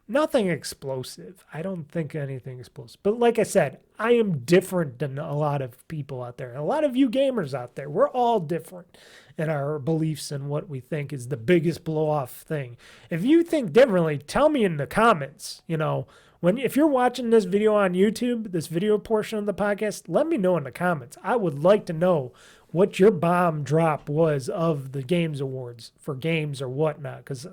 explosive. I don't think anything explosive. But like I said, I am different than a lot of people out there. A lot of you gamers out there, we're all different in our beliefs and what we think is the biggest blow-off thing. If you think differently, tell me in the comments. You know, if you're watching this video on YouTube, this video portion of the podcast, let me know in the comments. I would like to know what your bomb drop was of the Games Awards for games or whatnot. Because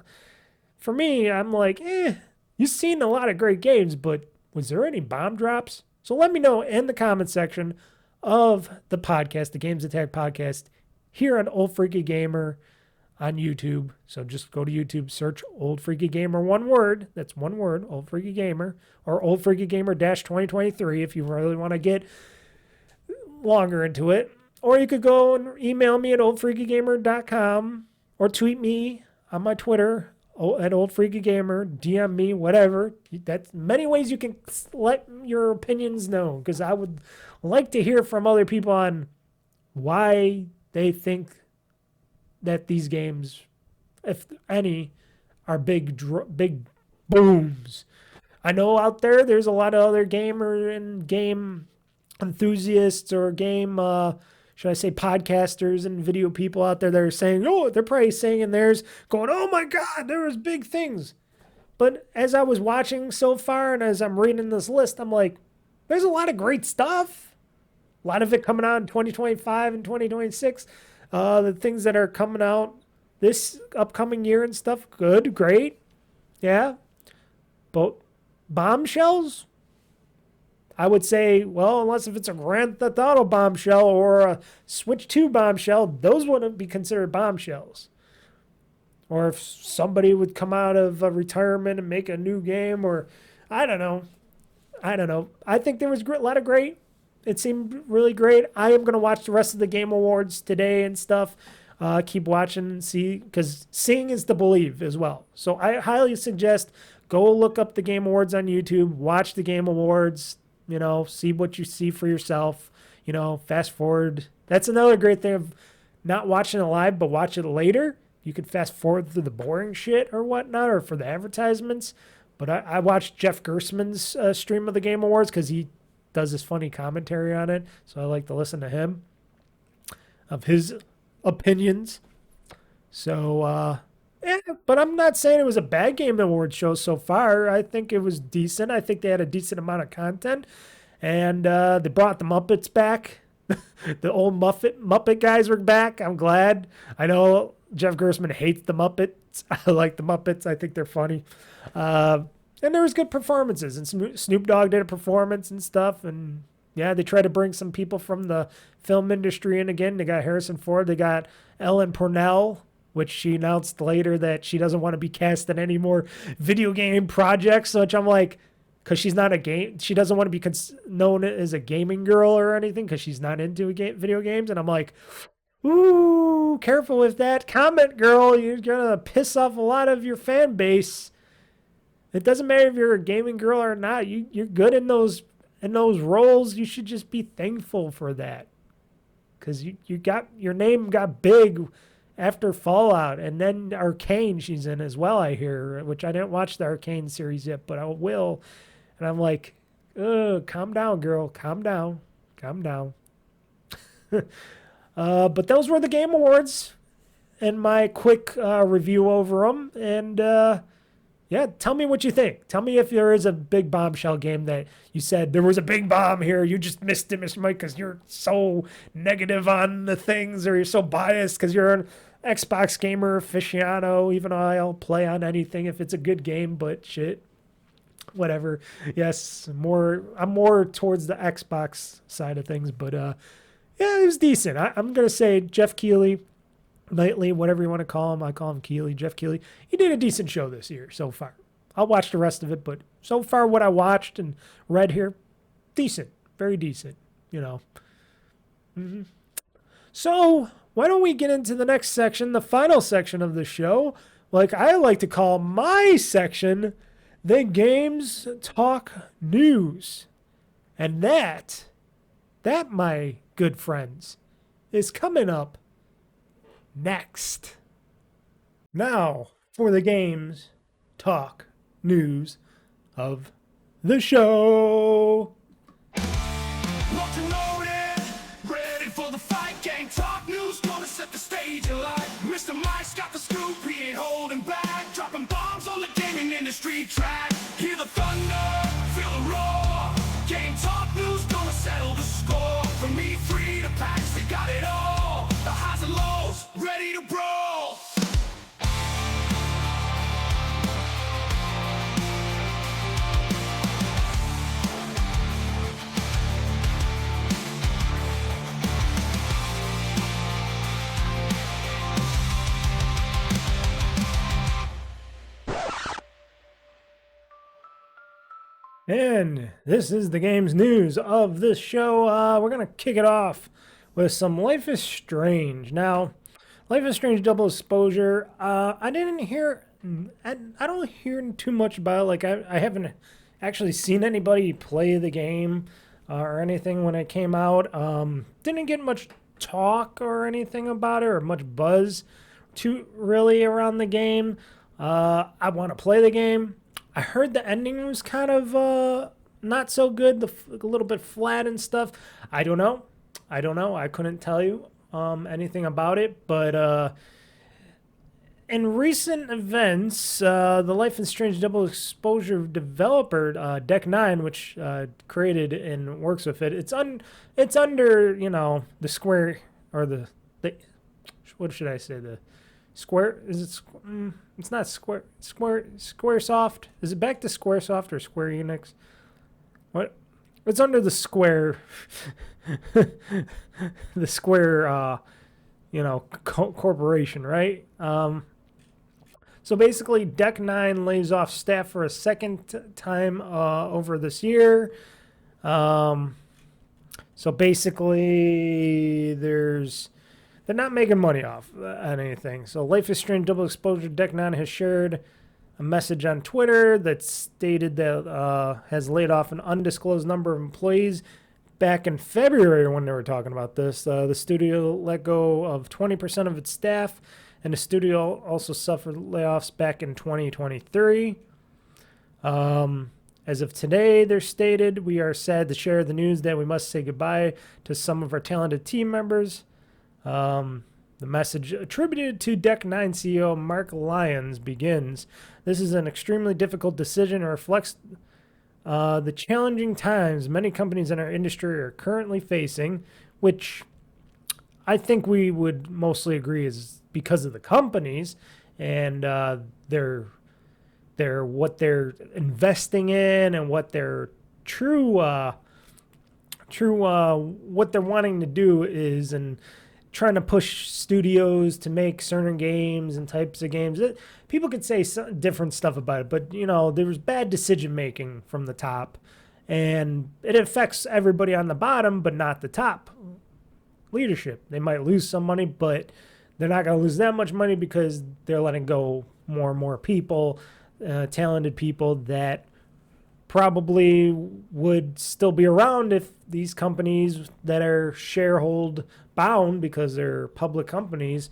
for me, I'm like, you've seen a lot of great games, but was there any bomb drops? So let me know in the comment section of the podcast, the GamezAttack podcast, here on OldFreakyGamer on YouTube. So just go to YouTube, search OldFreakyGamer, one word. That's one word, OldFreakyGamer, or OldFreakyGamer-2023 if you really want to get longer into it. Or you could go and email me at oldfreakygamer.com or tweet me on my Twitter at OldFreakyGamer, DM me, whatever. That's many ways you can let your opinions known, because I would like to hear from other people on why they think that these games, if any, are big booms. I know out there's a lot of other gamer and game enthusiasts or game, should I say, podcasters and video people out there that are saying, oh, they're probably saying in theirs, going, oh my God, there was big things. But as I was watching so far and as I'm reading this list, I'm like, there's a lot of great stuff. A lot of it coming out in 2025 and 2026. The things that are coming out this upcoming year and stuff, good, great. Yeah. But bombshells? I would say, well, unless if it's a Grand Theft Auto bombshell or a Switch 2 bombshell, those wouldn't be considered bombshells. Or if somebody would come out of retirement and make a new game, or I don't know. I think there was a lot of great. It seemed really great. I am going to watch the rest of the Game Awards today and stuff. Keep watching and see, because seeing is to believe as well. So I highly suggest go look up the Game Awards on YouTube, watch the Game Awards, you know, see what you see for yourself, you know, fast forward. That's another great thing of not watching it live, but watch it later. You can fast forward through the boring shit or whatnot, or for the advertisements. But I watched Jeff Gersman's stream of the Game Awards because he does this funny commentary on it. So I like to listen to him, of his opinions. So, but I'm not saying it was a bad Game Awards show so far. I think it was decent. I think they had a decent amount of content. And they brought the Muppets back. The old Muppet guys were back. I'm glad. I know Jeff Gerstmann hates the Muppets. I like the Muppets. I think they're funny. And there was good performances. And Snoop Dogg did a performance and stuff. And yeah, they tried to bring some people from the film industry in again. They got Harrison Ford. They got Ellen Purnell, which she announced later that she doesn't want to be cast in any more video game projects. Which I'm like, because she's not she doesn't want to be known as a gaming girl or anything because she's not into video games. And I'm like, ooh, careful with that comment, girl. You're gonna piss off a lot of your fan base. It doesn't matter if you're a gaming girl or not. You're good in those roles. You should just be thankful for that, because you got your name got big after Fallout, and then Arcane she's in as well. I hear, which I didn't watch the Arcane series yet, but I will. And I'm like, calm down, girl. Calm down. Calm down. But those were the Game Awards and my quick review over them. And yeah, tell me what you think. Tell me if there is a big bombshell game that you said there was a big bomb here. You just missed it, Mr. Mike, because you're so negative on the things, or you're so biased because you're an Xbox gamer aficionado, even though I'll play on anything if it's a good game, but shit. Whatever. Yes, I'm more towards the Xbox side of things, but yeah, it was decent. I'm gonna say Jeff Keighley, Knightley, whatever you want to call him. I call him Keighley, Jeff Keighley. He did a decent show this year so far. I'll watch the rest of it, but so far what I watched and read here, decent, very decent. So why don't we get into the next section, the final section of the show, like I like to call my section, the Gamez Talk Newz. And that, my good friends, is coming up next. Now, for the Gamez Talk Newz of the show. Locked and loaded, ready for the fight. Game Talk Newz, gonna set the stage alight. Mr. Mike's got the scoop, he ain't holding back. Dropping bombs on the gaming industry track. Hear the thunder, feel the roar. Game Talk Newz, gonna settle the score. From E3 to PAX, they got it all. The highs and lows, ready to brawl. And this is the Games News of this show. We're going to kick it off with some Life is Strange. Now, Life is Strange Double Exposure, I don't hear too much about it. Like, I haven't actually seen anybody play the game or anything when it came out. Didn't get much talk or anything about it, or much buzz really around the game. I want to play the game. I heard the ending was kind of not so good, a little bit flat and stuff. I don't know. I couldn't tell you anything about it. But in recent events, the Life is Strange Double Exposure developer, XIII, which created and works with it, it's under, the Square, or the what should I say, the Square, is it? It's not Squaresoft. Is it back to Squaresoft or Square Enix? What? It's under the Square, the Square, corporation, right? So basically, XIII lays off staff for a second time over this year. So basically, they're not making money off anything. So Life is Strange Double Exposure, XIII has shared a message on Twitter that stated that has laid off an undisclosed number of employees back in February when they were talking about this. The studio let go of 20% of its staff, and the studio also suffered layoffs back in 2023. As of today, they're stated, we are sad to share the news that we must say goodbye to some of our talented team members. The message attributed to XIII CEO Mark Lyons begins, "This is an extremely difficult decision and reflects the challenging times many companies in our industry are currently facing. which I think we would mostly agree is because of the companies and their what they're investing in and what their true what they're wanting to do is, and trying to push studios to make certain games and types of games. People could say different stuff about it, but there was bad decision making from the top, and it affects everybody on the bottom, but not the top leadership. They might lose some money, but they're not going to lose that much money because they're letting go more and more people, talented people that probably would still be around if these companies that are sharehold bound because they're public companies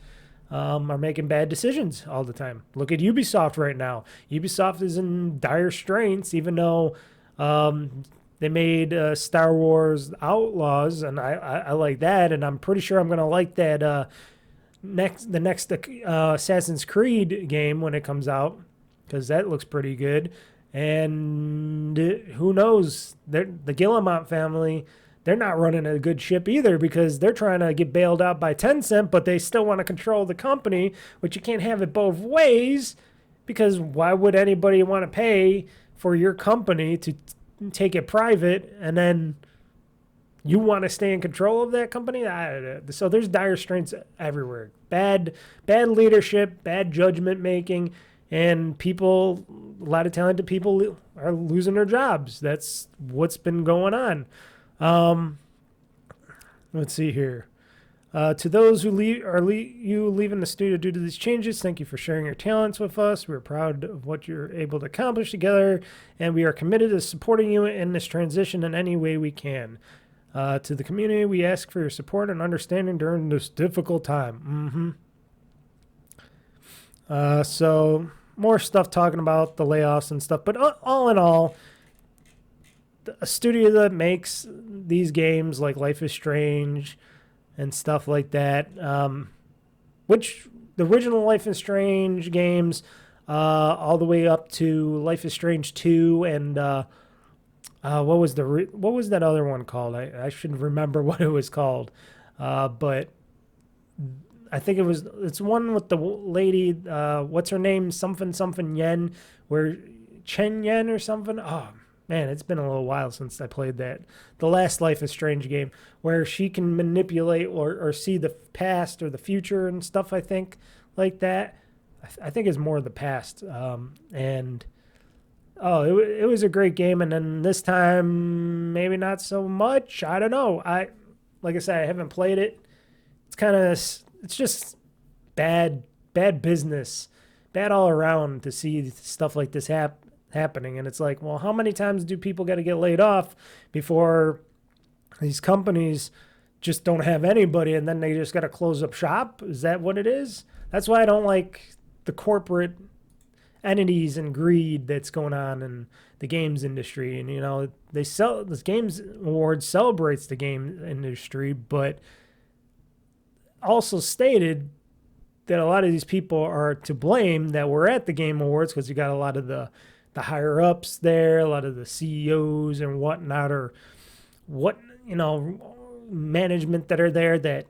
are making bad decisions all the time. Look at Ubisoft right now. Ubisoft is in dire straits, even though they made Star Wars Outlaws, and I like that, and I'm pretty sure I'm going to like that the next Assassin's Creed game when it comes out, because that looks pretty good. And who knows? The Guillemot family, they're not running a good ship either, because they're trying to get bailed out by Tencent, but they still want to control the company, which you can't have it both ways, because why would anybody want to pay for your company to take it private and then you want to stay in control of that company? So there's dire straits everywhere. Bad leadership, bad judgment making, and people, a lot of talented people are losing their jobs. That's what's been going on. Let's see here. To those who leaving the studio due to these changes, thank you for sharing your talents with us. We're proud of what you're able to accomplish together, and we are committed to supporting you in this transition in any way we can. To the community, we ask for your support and understanding during this difficult time. So more stuff talking about the layoffs and stuff, but all in all, a studio that makes these games like Life is Strange and stuff like that, which the original Life is Strange games, all the way up to Life is Strange 2 and what was that other one called? I should remember what it was called, but I think it's one with the lady, what's her name? Something Yen, where Chen Yen or something. Oh man, it's been a little while since I played that. The last Life is Strange game, where she can manipulate or see the past or the future and stuff. I think like that. I think it's more the past. It was a great game, and then this time maybe not so much. I don't know. Like I said, I haven't played it. It's just bad business, bad all around to see stuff like this happening. And it's like, well, how many times do people got to get laid off before these companies just don't have anybody, and then they just got to close up shop? Is that what it is? That's why I don't like the corporate entities and greed that's going on in the games industry. And this Games Award celebrates the game industry, but also stated that a lot of these people are to blame that we're at the Game Awards, because you got a lot of the higher ups there, a lot of the CEOs and whatnot, or management that are there that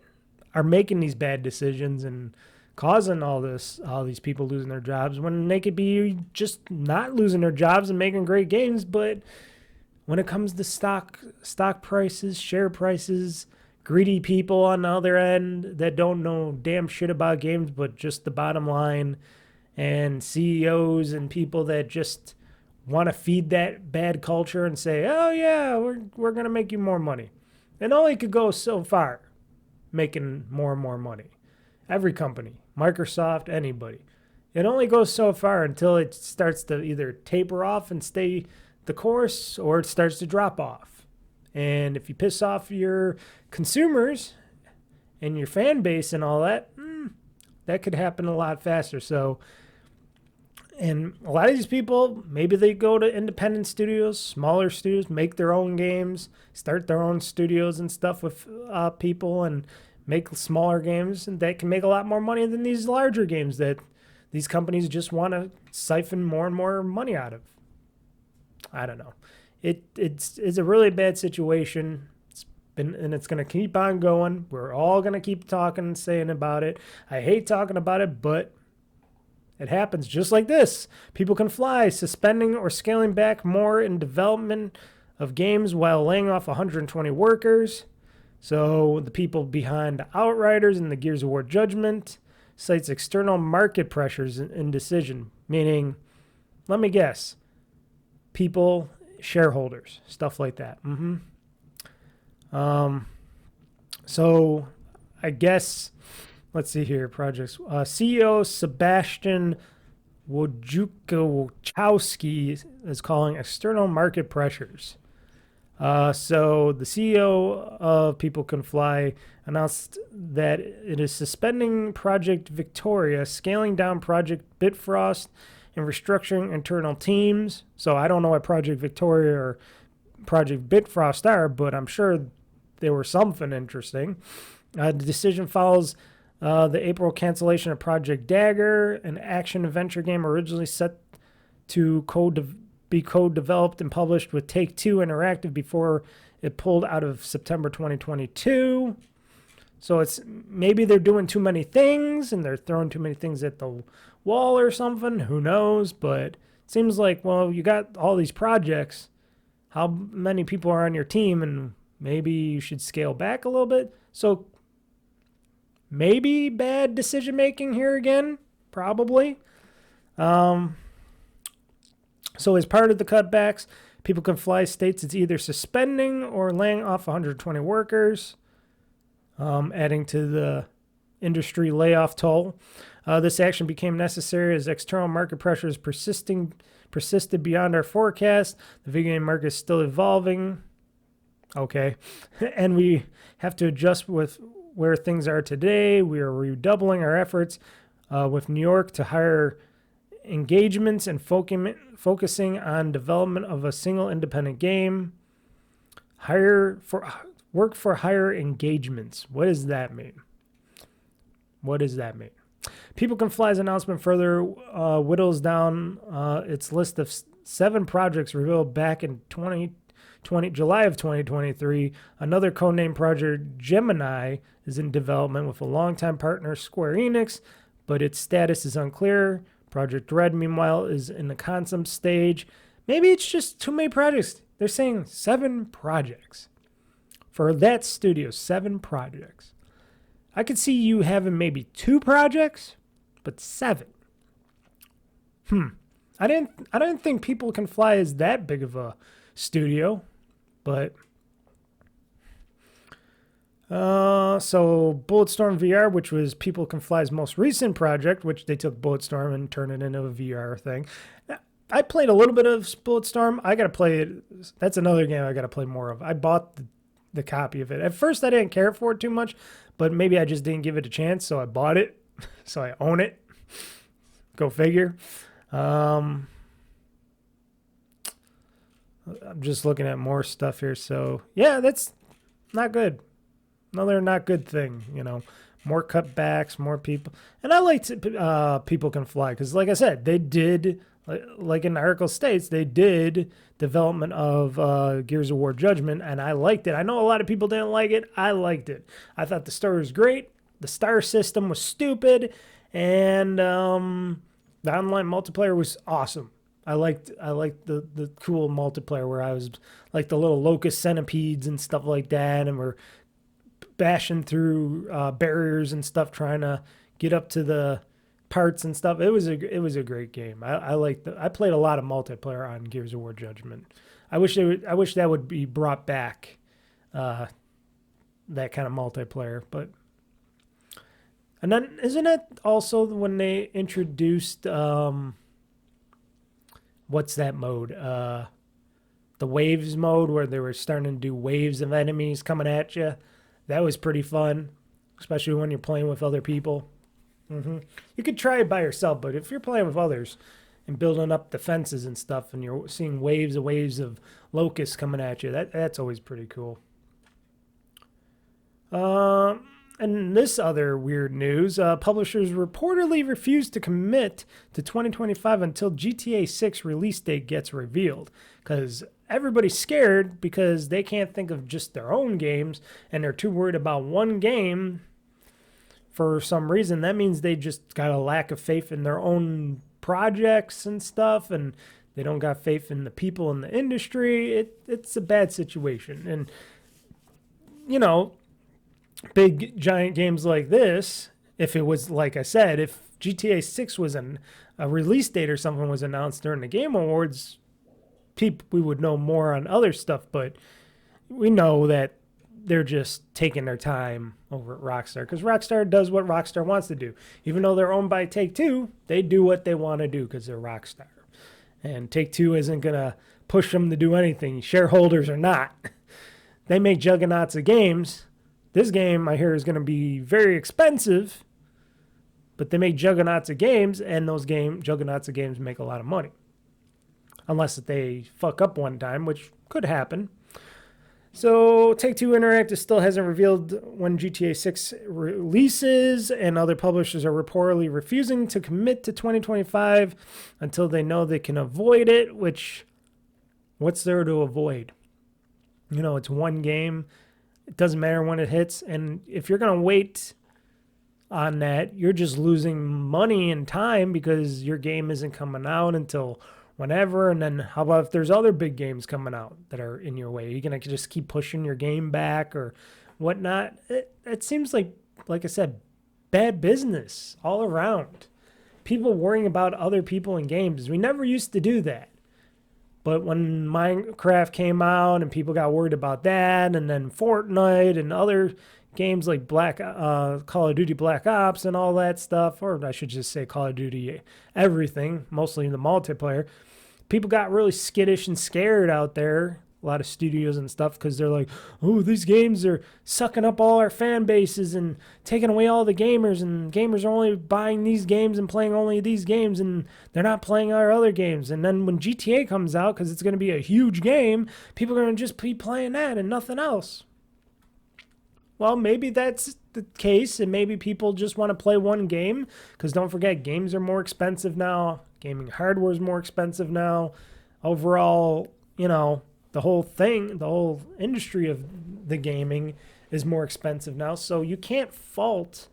are making these bad decisions and causing all these people losing their jobs, when they could be just not losing their jobs and making great games. But when it comes to stock prices, share prices, greedy people on the other end that don't know damn shit about games but just the bottom line, and CEOs and people that just want to feed that bad culture and say, oh yeah, we're going to make you more money. It only could go so far, making more and more money. Every company, Microsoft, anybody. It only goes so far until it starts to either taper off and stay the course, or it starts to drop off. And if you piss off your consumers and your fan base and all that, that could happen a lot faster. So, and a lot of these people, maybe they go to independent studios, smaller studios, make their own games, start their own studios and stuff with people, and make smaller games, and that can make a lot more money than these larger games that these companies just want to siphon more and more money out of. I don't know. It's a really bad situation. It's And it's going to keep on going. We're all going to keep talking and saying about it. I hate talking about it, but it happens just like this. People Can Fly, suspending or scaling back more in development of games while laying off 120 workers. So the people behind Outriders and the Gears of War Judgment cites external market pressures in decision, meaning, let me guess, people, shareholders, stuff like that. So I guess, let's see here, projects. CEO Sebastian Wojciechowski is calling external market pressures. So the CEO of People Can Fly announced that it is suspending Project Victoria, scaling down Project Bitfrost, and restructuring internal teams. So I don't know what Project Victoria or Project Bitfrost are, but I'm sure they were something interesting. The decision follows the April cancellation of Project Dagger, an action-adventure game originally set to be co-developed and published with Take-Two Interactive before it pulled out of September 2022. So it's maybe they're doing too many things and they're throwing too many things at the wall or something. Who knows? But it seems like, well, you got all these projects. How many people are on your team? And maybe you should scale back a little bit. So maybe bad decision making here again. Probably. So as part of the cutbacks, People Can Fly states it's either suspending or laying off 120 workers, adding to the industry layoff toll. This action became necessary as external market pressures persisted beyond our forecast. The video game market is still evolving. Okay. And we have to adjust with where things are today. We are redoubling our efforts with New York to hire engagements and focusing on development of a single independent game. Work for hire engagements. What does that mean? What does that mean? People Can Fly's announcement further whittles down its list of 7 projects revealed back in July of 2023. Another codenamed project, Gemini, is in development with a longtime partner, Square Enix, but its status is unclear. Project Red, meanwhile, is in the concept stage. Maybe it's just too many projects. They're saying 7 projects. For that studio, 7 projects. I could see you having maybe 2 projects, but 7. I didn't think People Can Fly is that big of a studio, but so Bulletstorm VR, which was People Can Fly's most recent project, which they took Bulletstorm and turned it into a VR thing. I played a little bit of Bulletstorm. I got to play it. That's another game I got to play more of. I bought the copy of it. At first, I didn't care for it too much, but maybe I just didn't give it a chance, so I bought it. So I own it. Go figure. I'm just looking at more stuff here. So, yeah, that's not good. Another not good thing, you know. More cutbacks, more people. And I liked People Can Fly because, like I said, they did, like in the article states, they did development of Gears of War Judgment, and I liked it. I know a lot of people didn't like it. I liked it. I thought the story was great. The star system was stupid, and the online multiplayer was awesome. I liked the cool multiplayer where I was like the little locust centipedes and stuff like that, and we're bashing through barriers and stuff, trying to get up to the parts and stuff. It was a great game. I played a lot of multiplayer on Gears of War Judgment. I wish that would be brought back, that kind of multiplayer. But and then isn't it also when they introduced what's that mode? The waves mode where they were starting to do waves of enemies coming at you. That was pretty fun, especially when you're playing with other people. You could try it by yourself, but if you're playing with others and building up defenses and stuff, and you're seeing waves of locusts coming at you, that's always pretty cool. And this other weird news, publishers reportedly refused to commit to 2025 until GTA 6 release date gets revealed, because everybody's scared because they can't think of just their own games and they're too worried about one game for some reason. That means they just got a lack of faith in their own projects and stuff, and they don't got faith in the people in the industry. It's a bad situation. And, you know, big giant games like this, if it was, like I said, if GTA 6 was a release date or something was announced during the Game Awards, we would know more on other stuff, but we know that they're just taking their time over at Rockstar because Rockstar does what Rockstar wants to do. Even though they're owned by Take-Two, they do what they want to do because they're Rockstar. And Take-Two isn't going to push them to do anything. Shareholders are not. They make juggernauts of games. This game, I hear, is going to be very expensive, but they make juggernauts of games, and those juggernauts of games make a lot of money. Unless they fuck up one time, which could happen. So Take-Two Interactive still hasn't revealed when GTA 6 releases, and other publishers are reportedly refusing to commit to 2025 until they know they can avoid it, which, what's there to avoid? You know, it's one game. It doesn't matter when it hits, and if you're going to wait on that, you're just losing money and time because your game isn't coming out until whenever. And then how about if there's other big games coming out that are in your way? Are you going to just keep pushing your game back or whatnot? It seems like I said, bad business all around. People worrying about other people in games. We never used to do that. But when Minecraft came out and people got worried about that, and then Fortnite and other games like Call of Duty Black Ops and all that stuff, or I should just say Call of Duty everything, mostly in the multiplayer, people got really skittish and scared out there, a lot of studios and stuff, because they're like, oh, these games are sucking up all our fan bases and taking away all the gamers, and gamers are only buying these games and playing only these games, and they're not playing our other games. And then when GTA comes out, because it's going to be a huge game, people are going to just be playing that and nothing else. Well, maybe that's the case, and maybe people just want to play one game, because don't forget, games are more expensive now. Gaming hardware is more expensive now. Overall, you know, the whole thing, the whole industry of the gaming is more expensive now. So you can't fault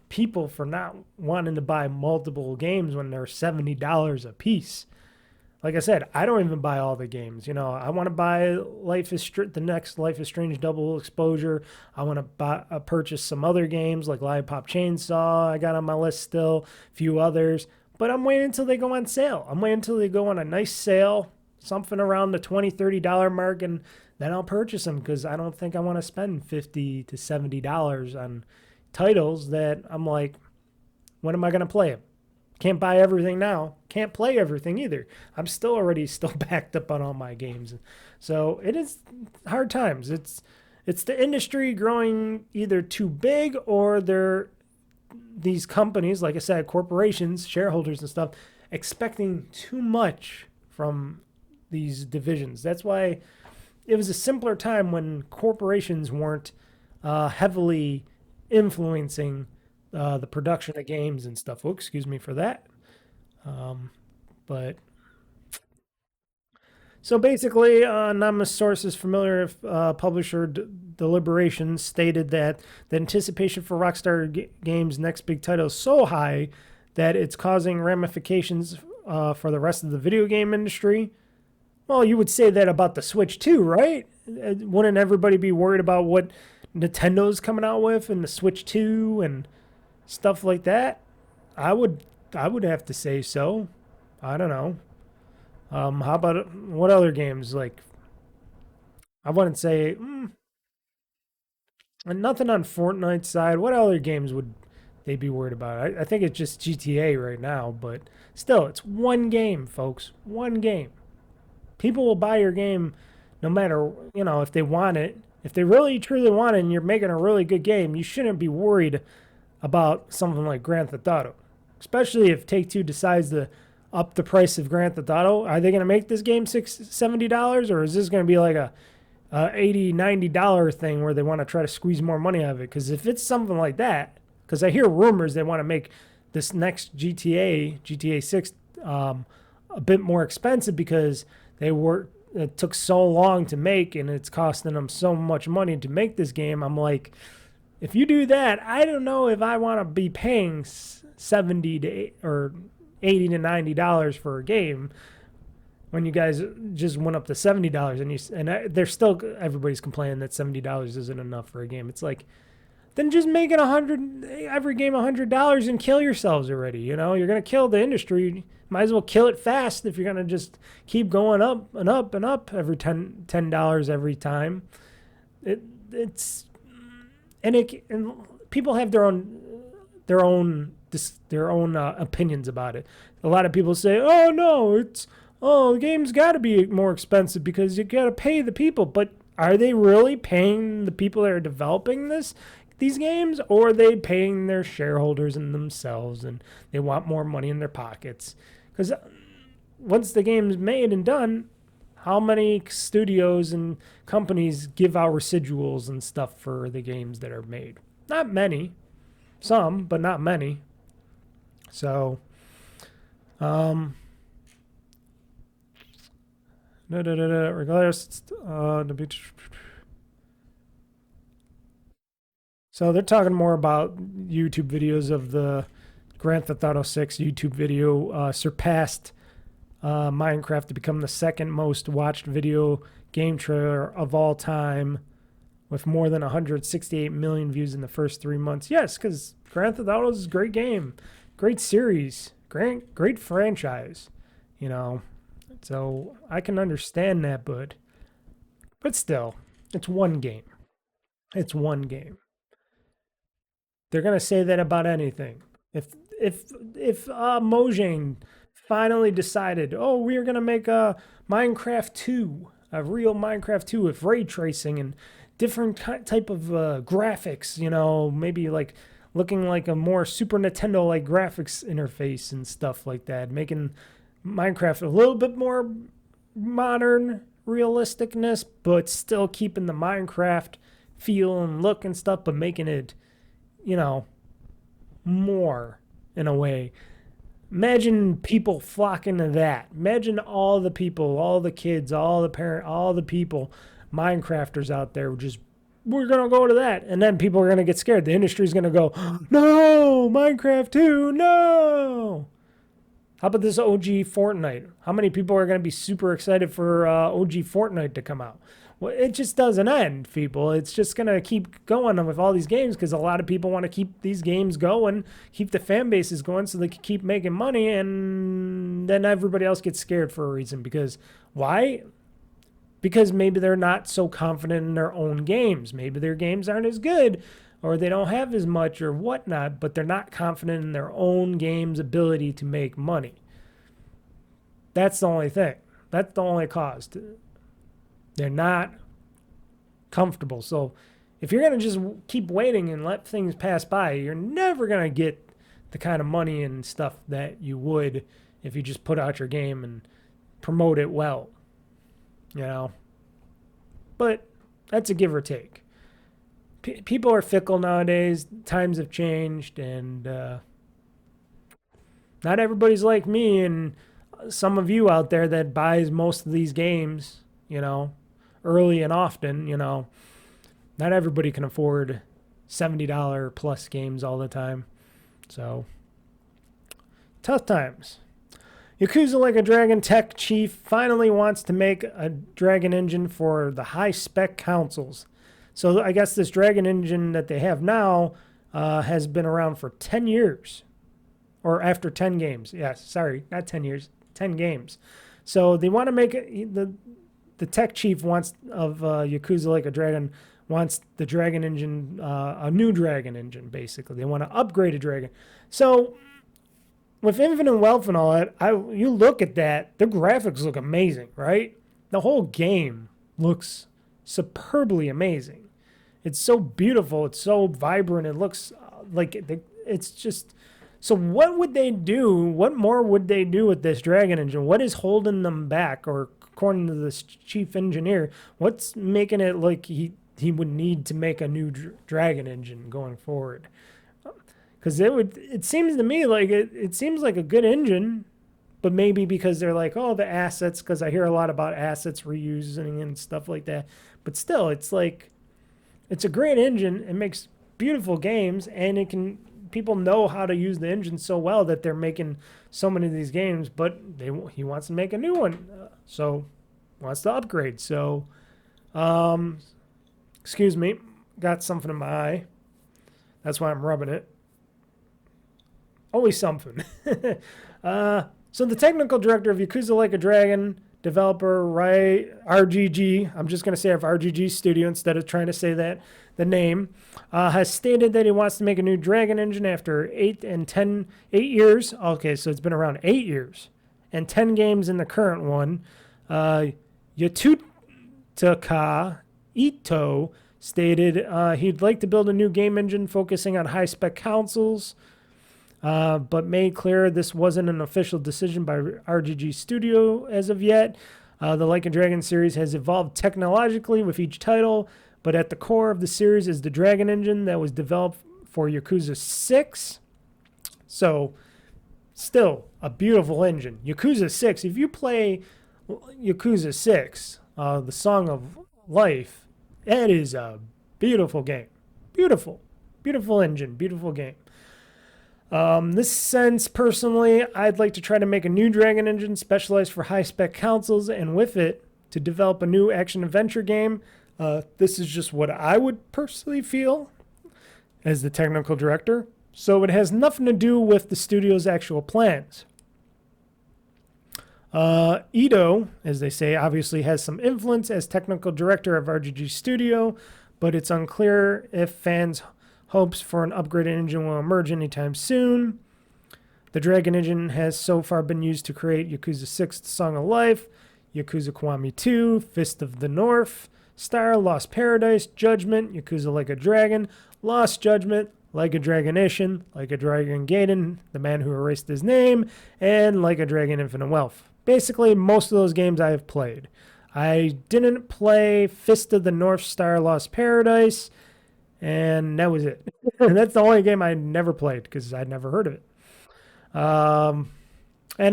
people for not wanting to buy multiple games when they're $70 a piece. Like I said, I don't even buy all the games. You know, I want to buy the next Life is Strange Double Exposure. I want to purchase some other games like Lollipop Chainsaw. I got on my list still, a few others. But I'm waiting until they go on sale. I'm waiting until they go on a nice sale, something around the $20, $30 mark, and then I'll purchase them, because I don't think I want to spend $50 to $70 on titles that I'm like, when am I going to play them? Can't buy everything now. Can't play everything either. I'm still backed up on all my games. So it is hard times. It's the industry growing either too big, or these companies, like I said, corporations, shareholders and stuff, expecting too much from these divisions. That's why it was a simpler time when corporations weren't heavily influencing the production of games and stuff. Oh, excuse me for that. But so basically, anonymous sources familiar with publisher deliberations stated that the anticipation for Rockstar Games' next big title is so high that it's causing ramifications for the rest of the video game industry. Well, you would say that about the Switch too, right? Wouldn't everybody be worried about what Nintendo's coming out with and the Switch 2 and stuff like that? I would have to say so. I don't know. How about what other games? Like, I wouldn't say nothing on Fortnite's side. What other games would they be worried about? I think it's just GTA right now, but still, it's one game, folks. One game. People will buy your game no matter, you know, if they want it. If they really truly want it and you're making a really good game, you shouldn't be worried about something like Grand Theft Auto. Especially if Take-Two decides to up the price of Grand Theft Auto. Are they going to make this game $70, or is this going to be like a $80, $90 thing where they want to try to squeeze more money out of it? Because if it's something like that, because I hear rumors they want to make this next GTA 6, a bit more expensive, because they were it took so long to make and it's costing them so much money to make this game. I'm like, if you do that, I don't know if I want to be paying 70 to or 80 to $90 for a game when you guys just went up to $70 they're still, everybody's complaining that $70 isn't enough for a game. It's like, then just make it every game $100 and kill yourselves already. You know, you're gonna kill the industry. Might as well kill it fast if you're gonna just keep going up and up and up every $10 every time. It's and people have their own opinions about it. A lot of people say, "Oh no, the game's got to be more expensive because you got to pay the people." But are they really paying the people that are developing these games, or are they paying their shareholders and themselves, and they want more money in their pockets? Because once the game's made and done, how many studios and companies give out residuals and stuff for the games that are made? Not many. Some, but not many. So, regardless, so they're talking more about YouTube videos of the Grand Theft Auto 6 YouTube video surpassed Minecraft to become the second most watched video game trailer of all time, with more than 168 million views in the first 3 months. Yes, because Grand Theft Auto is a great game, great series, great franchise, you know. So I can understand that, but still, it's one game. It's one game. They're gonna say that about anything. If Mojang finally decided, oh, we're gonna make a Minecraft 2, a real Minecraft 2 with ray tracing and different type of graphics, you know, maybe like looking like a more Super Nintendo like graphics interface and stuff like that, making Minecraft a little bit more modern realisticness, but still keeping the Minecraft feel and look and stuff, but making it, you know, more in a way. Imagine people flocking to that. Imagine all the people, all the kids, all the parents, all the people, Minecrafters out there just, we're going to go to that. And then people are going to get scared. The industry's going to go, no, Minecraft 2, no. How about this OG Fortnite? How many people are going to be super excited for OG Fortnite to come out? Well, it just doesn't end, people. It's just going to keep going with all these games because a lot of people want to keep these games going, keep the fan bases going so they can keep making money, and then everybody else gets scared for a reason. Because why? Because maybe they're not so confident in their own games. Maybe their games aren't as good, or they don't have as much or whatnot, but they're not confident in their own game's ability to make money. That's the only thing. That's the only cause. They're not comfortable. So if you're going to just keep waiting and let things pass by, you're never going to get the kind of money and stuff that you would if you just put out your game and promote it well, you know. But that's a give or take. People are fickle nowadays. Times have changed, and not everybody's like me and some of you out there that buys most of these games, you know, early and often, you know. Not everybody can afford $70 plus games all the time. So, tough times. Yakuza Like a Dragon tech chief finally wants to make a Dragon engine for the high-spec consoles. So I guess this Dragon engine that they have now has been around for 10 years. Or after 10 games. Yes, sorry, not 10 years, 10 games. So they want to make it, the tech chief wants of Yakuza Like a Dragon wants the Dragon engine, a new Dragon engine, basically. They want to upgrade a Dragon. So with Infinite Wealth and all that, you look at that, the graphics look amazing, right? The whole game looks superbly amazing. It's so beautiful. It's so vibrant. It looks like it's just... So what would they do? What more would they do with this Dragon engine? What is holding them back? Or according to this chief engineer, what's making it like he would need to make a new Dragon engine going forward? Because it seems to me like it seems like a good engine, but maybe because they're like, oh, the assets, because I hear a lot about assets reusing and stuff like that. But still, it's like, it's a great engine. It makes beautiful games, and people know how to use the engine so well that they're making so many of these games, but he wants to make a new one. So wants to upgrade. So, excuse me, got something in my eye. That's why I'm rubbing it. Always something. So the technical director of Yakuza Like a Dragon, developer RGG, I'm just going to say of RGG Studio instead of trying to say that the name, has stated that he wants to make a new Dragon engine after 8 years. Okay, so it's been around 8 years and 10 games in the current one. Yatutaka Ito stated he'd like to build a new game engine focusing on high-spec consoles, but made clear this wasn't an official decision by RGG Studio as of yet. The Like a Dragon series has evolved technologically with each title, but at the core of the series is the Dragon engine that was developed for Yakuza 6. So, still a beautiful engine. Yakuza 6, if you play Yakuza 6, the Song of Life, it is a beautiful game. Beautiful. Beautiful engine. Beautiful game. This sense, personally, I'd like to try to make a new Dragon engine specialized for high-spec consoles, and with it, to develop a new action-adventure game. This is just what I would personally feel as the technical director. So it has nothing to do with the studio's actual plans. Ito, as they say, obviously has some influence as technical director of RGG Studio, but it's unclear if fans' hopes for an upgraded engine will emerge anytime soon. The Dragon engine has so far been used to create Yakuza 6 Song of Life, Yakuza Kiwami 2, Fist of the North Star, Lost Paradise, Judgment, Yakuza Like a Dragon, Lost Judgment, Like a Dragon Ishin, Like a Dragon Gaiden, The Man Who Erased His Name, and Like a Dragon Infinite Wealth. Basically, most of those games I have played. I didn't play Fist of the North Star, Lost Paradise, and that was it. That's the only game I never played because I'd never heard of it. And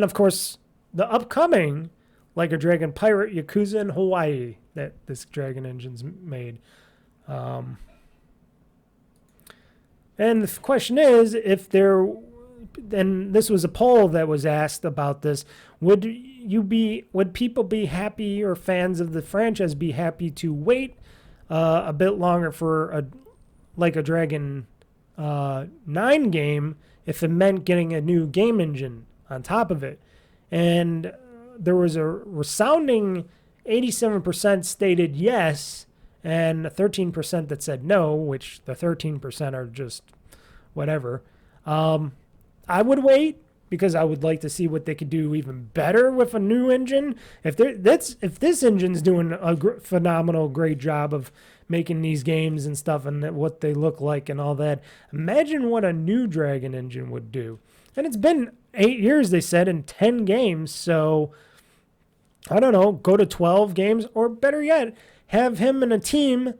of course, the upcoming Like a Dragon Pirate Yakuza in Hawaii that this Dragon engine's made. And the question is, if there, and this was a poll that was asked about this, would people be happy, or fans of the franchise be happy to wait a bit longer for a Like a Dragon 9 game if it meant getting a new game engine on top of it? And there was a resounding 87% stated yes, and 13% that said no, which the 13% are just whatever. I would wait because I would like to see what they could do even better with a new engine. If this engine's doing a phenomenal, great job of making these games and stuff and what they look like and all that, imagine what a new Dragon engine would do. And it's been 8 years, they said, and 10 games. So, I don't know, go to 12 games, or better yet, have him and a team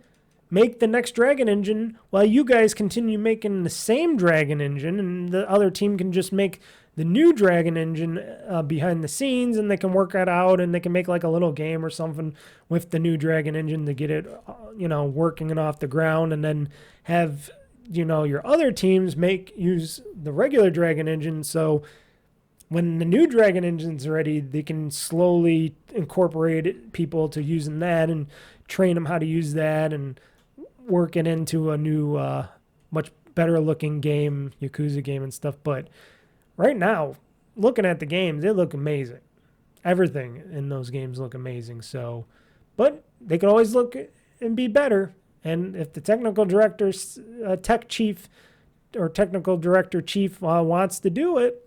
make the next Dragon engine while you guys continue making the same Dragon engine, and the other team can just make the new Dragon engine behind the scenes, and they can work that out, and they can make like a little game or something with the new Dragon engine to get it, working it off the ground, and then have, your other teams use the regular Dragon engine. So when the new Dragon engine's ready, they can slowly incorporate people to using that and train them how to use that and work it into a new, much better looking game, Yakuza game and stuff. But right now, looking at the games, they look amazing. Everything in those games look amazing. So, but they could always look and be better. And if the technical director, tech chief or technical director chief wants to do it,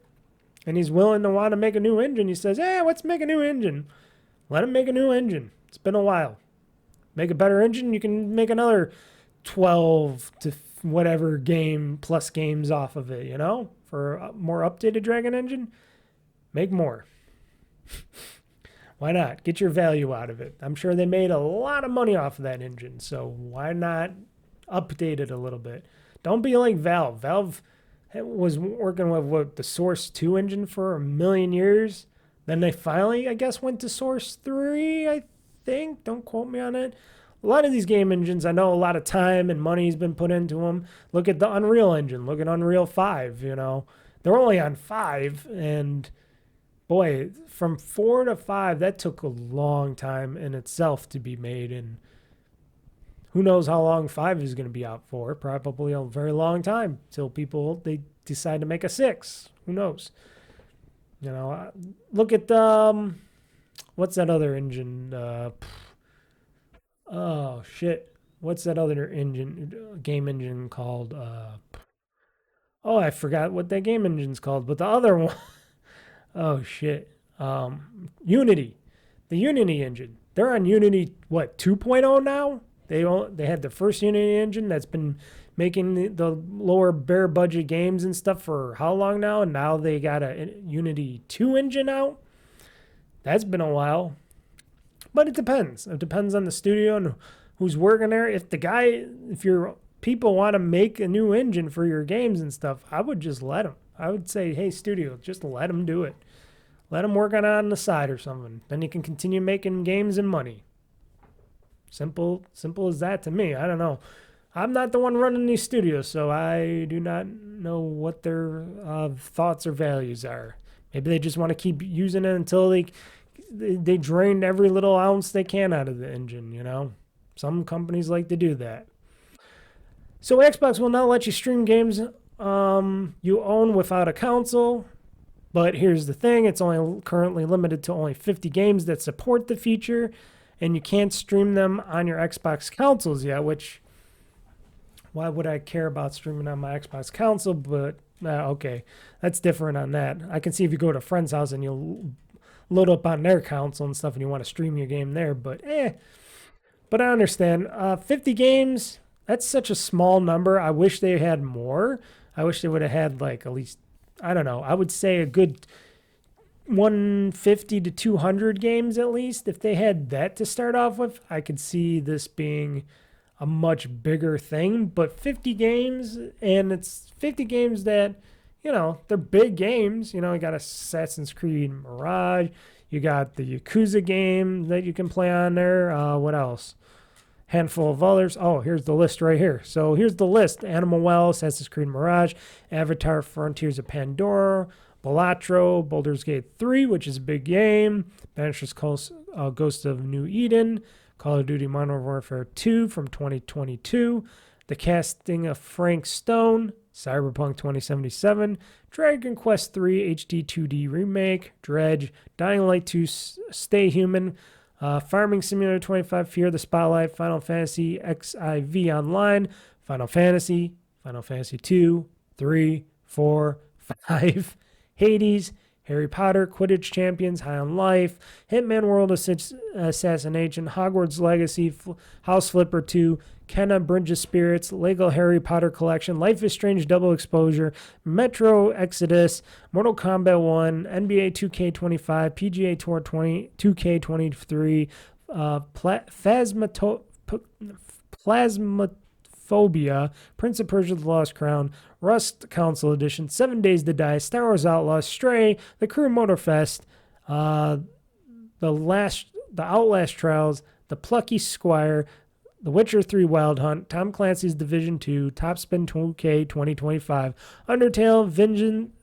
and he's willing to want to make a new engine, he says, hey, let's make a new engine. Let him make a new engine. It's been a while. Make a better engine, you can make another 12 to whatever game plus games off of it, for a more updated Dragon engine. Make more. Why not? Get your value out of it. I'm sure they made a lot of money off of that engine, so why not update it a little bit? Don't be like Valve. Valve was working with the Source 2 engine for a million years. Then they finally, I guess, went to Source 3, I think. Don't quote me on it. A lot of these game engines, I know a lot of time and money has been put into them. Look at the Unreal Engine. Look at Unreal 5, you know. They're only on 5, and boy, from 4 to 5, that took a long time in itself to be made, and who knows how long 5 is going to be out for. Probably a very long time till they decide to make a 6. Who knows? You know, look at what's that other engine? Oh shit, what's that other game engine called? Oh, I forgot what that game engine's called, but the other one. Oh shit, Unity, the Unity engine. They're on Unity what 2.0 now. They had the first Unity engine that's been making the lower bare budget games and stuff for how long now? And now they got a Unity 2 engine out. That's been a while. But it depends. It depends on the studio and who's working there. If your people want to make a new engine for your games and stuff, I would just let them. I would say, hey, studio, just let them do it. Let them work on the side or something. Then you can continue making games and money. Simple as that to me. I don't know. I'm not the one running these studios, so I do not know what their thoughts or values are. Maybe they just want to keep using it until they drain every little ounce they can out of the engine, you know? Some companies like to do that. So Xbox will not let you stream games you own without a console. But here's the thing, it's only currently limited to only 50 games that support the feature, and you can't stream them on your Xbox consoles yet, which, why would I care about streaming on my Xbox console? But, okay, that's different on that. I can see if you go to a friend's house and you'll load up on their console and stuff and you want to stream your game there, but But I understand. 50 games, that's such a small number. I wish they had more. I wish they would have had like at least, I don't know, I would say a good 150 to 200 games at least. If they had that to start off with, I could see this being a much bigger thing. But 50 games, and it's 50 games that, you know, they're big games. You know, you got Assassin's Creed Mirage. You got the Yakuza game that you can play on there. What else? Handful of others. Oh, here's the list right here. So here's the list. Animal Well, Assassin's Creed Mirage, Avatar Frontiers of Pandora, Balatro, Baldur's Gate 3, which is a big game, Banisher's Ghost of New Eden, Call of Duty Modern Warfare 2 from 2022, The Casting of Frank Stone, Cyberpunk 2077, Dragon Quest 3 HD 2D Remake, Dredge, Dying Light 2 Stay Human, Farming Simulator 25, Fear the Spotlight, Final Fantasy XIV Online, Final Fantasy 2, 3, 4, 5, Hades, Harry Potter, Quidditch Champions, High on Life, Hitman World Assassination, Hogwarts Legacy, House Flipper 2, Kenna Bridge of Spirits, Lego Harry Potter Collection, Life is Strange Double Exposure, Metro Exodus, Mortal Kombat 1, NBA 2K25, PGA Tour 2K23, Phasmophobia, Prince of Persia The Lost Crown, Rust Console Edition, 7 Days to Die, Star Wars Outlaws, Stray, The Crew Motorfest, the Outlast Trials, The Plucky Squire, The Witcher 3 Wild Hunt, Tom Clancy's Division 2, Top Spin 2K 2025, Undertale,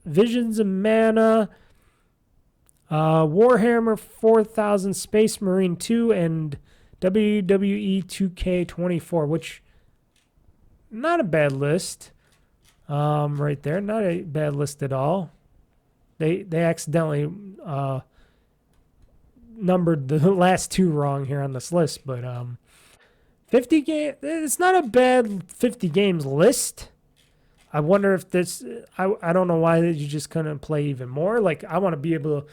Visions of Mana, Warhammer 4000 Space Marine 2, and WWE 2K24, which, not a bad list. Right there, not a bad list at all. They accidentally numbered the last two wrong here on this list, but 50 game, it's not a bad 50 games list. I wonder if this, I don't know why you just couldn't play even more. Like, I want to be able to,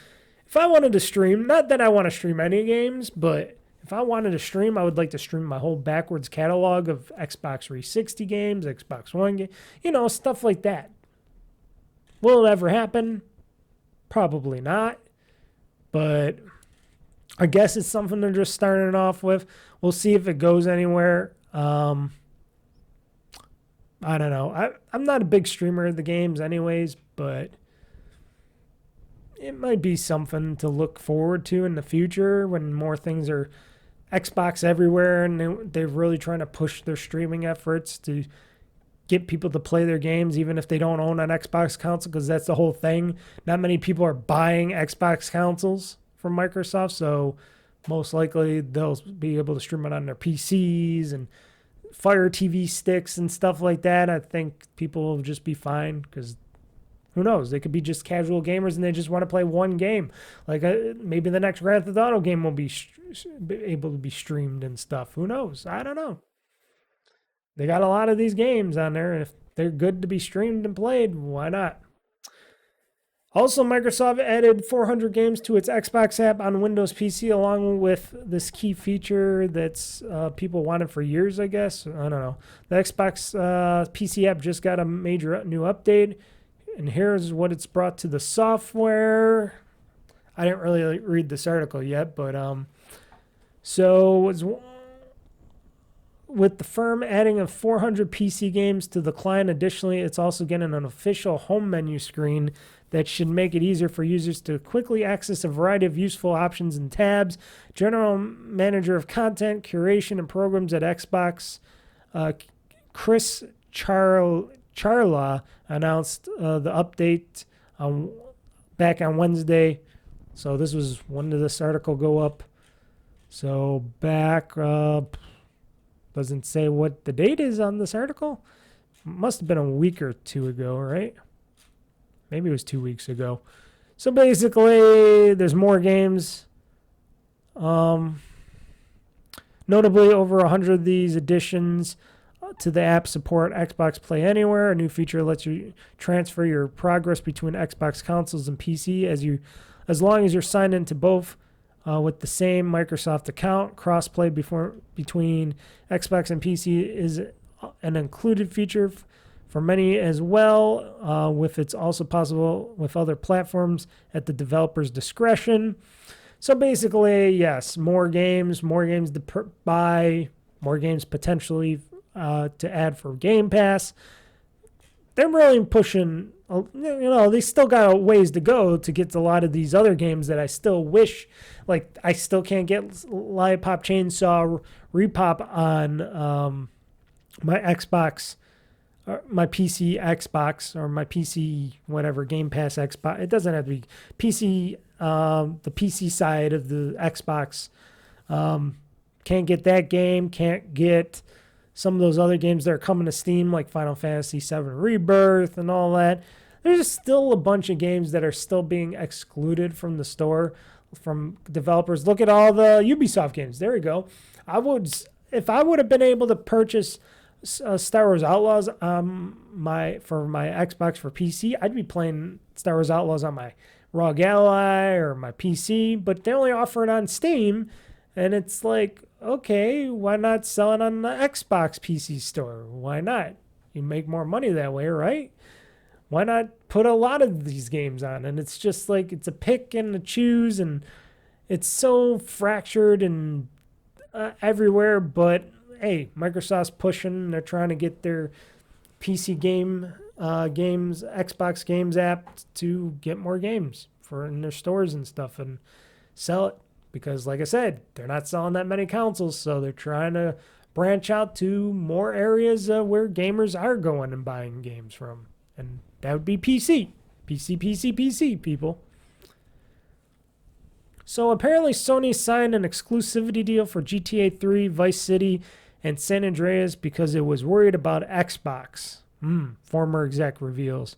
if I wanted to stream, not that I want to stream any games, but if I wanted to stream, I would like to stream my whole backwards catalog of Xbox 360 games, Xbox One games, you know, stuff like that. Will it ever happen? Probably not. But I guess it's something they're just starting off with. We'll see if it goes anywhere. I don't know. I'm not a big streamer of the games anyways, but it might be something to look forward to in the future when more things are Xbox everywhere and they're really trying to push their streaming efforts to get people to play their games even if they don't own an Xbox console, because that's the whole thing. Not many people are buying Xbox consoles from Microsoft, so most likely they'll be able to stream it on their PCs and Fire TV sticks and stuff like that. I think people will just be fine because who knows? They could be just casual gamers and they just want to play one game. Like maybe the next Grand Theft Auto game will be able to be streamed and stuff. Who knows? I don't know. They got a lot of these games on there, and if they're good to be streamed and played, why not? Also, Microsoft added 400 games to its Xbox app on Windows PC, along with this key feature that's people wanted for years, I guess. I don't know. The Xbox PC app just got a major new update, and here's what it's brought to the software. I didn't really read this article yet, but so it's with the firm adding of 400 PC games to the client. Additionally, it's also getting an official home menu screen that should make it easier for users to quickly access a variety of useful options and tabs. General Manager of Content, Curation, and Programs at Xbox, Chris Charla, announced the update back on Wednesday. So this was, when did this article go up? So back, doesn't say what the date is on this article. Must have been a week or two ago, right? Maybe it was 2 weeks ago. So basically, there's more games. Notably, over 100 of these additions to the app support Xbox Play Anywhere. A new feature lets you transfer your progress between Xbox consoles and PC as long as you're signed into both with the same Microsoft account. Crossplay between Xbox and PC is an included feature for many as well, with it's also possible with other platforms at the developer's discretion. So basically, yes, more games to buy, more games potentially to add for Game Pass. They're really pushing, they still got a ways to go to get to a lot of these other games that I still wish, like I still can't get Lollipop Chainsaw Repop on my Xbox, or my PC Xbox, or my PC whatever, Game Pass Xbox. It doesn't have to be PC, the PC side of the Xbox. Can't get that game, can't get some of those other games that are coming to Steam, like Final Fantasy VII Rebirth and all that. There's still a bunch of games that are still being excluded from the store from developers. Look at all the Ubisoft games. There we go. If I would have been able to purchase Star Wars Outlaws for my Xbox for PC, I'd be playing Star Wars Outlaws on my ROG Ally or my PC, but they only offer it on Steam, and it's like, okay, why not sell it on the Xbox PC store? Why not? You make more money that way, right? Why not put a lot of these games on? And it's just like, it's a pick and a choose, and it's so fractured and everywhere. But hey, Microsoft's pushing. They're trying to get their PC games, Xbox Games app to get more games for in their stores and stuff and sell it. Because like I said, they're not selling that many consoles, so they're trying to branch out to more areas where gamers are going and buying games from. And that would be PC. PC, people. So apparently Sony signed an exclusivity deal for GTA 3, Vice City, and San Andreas because it was worried about Xbox. Former exec reveals.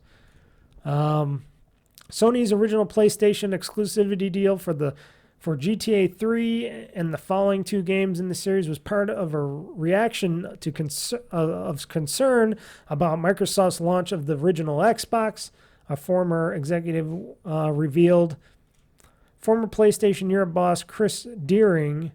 Sony's original PlayStation exclusivity deal for GTA 3 and the following two games in the series was part of a reaction to concern about Microsoft's launch of the original Xbox. A former executive revealed. Former PlayStation Europe boss Chris Deering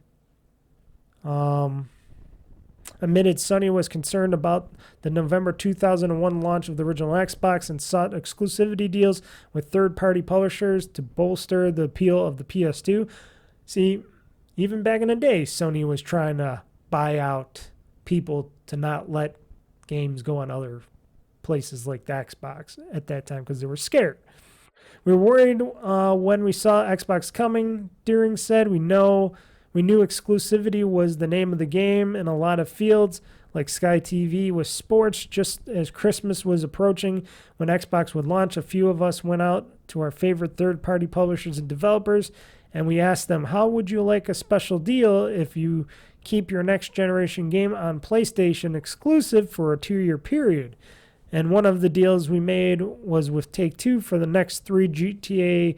admitted Sony was concerned about the November 2001 launch of the original Xbox and sought exclusivity deals with third-party publishers to bolster the appeal of the PS2. See, even back in the day, Sony was trying to buy out people to not let games go on other places like the Xbox at that time because they were scared. We were worried when we saw Xbox coming. Deering said, we knew exclusivity was the name of the game in a lot of fields, like Sky TV with sports. Just as Christmas was approaching when Xbox would launch, a few of us went out to our favorite third-party publishers and developers, and we asked them, how would you like a special deal if you keep your next generation game on PlayStation exclusive for a 2-year period? And one of the deals we made was with Take-Two for the next 3 GTA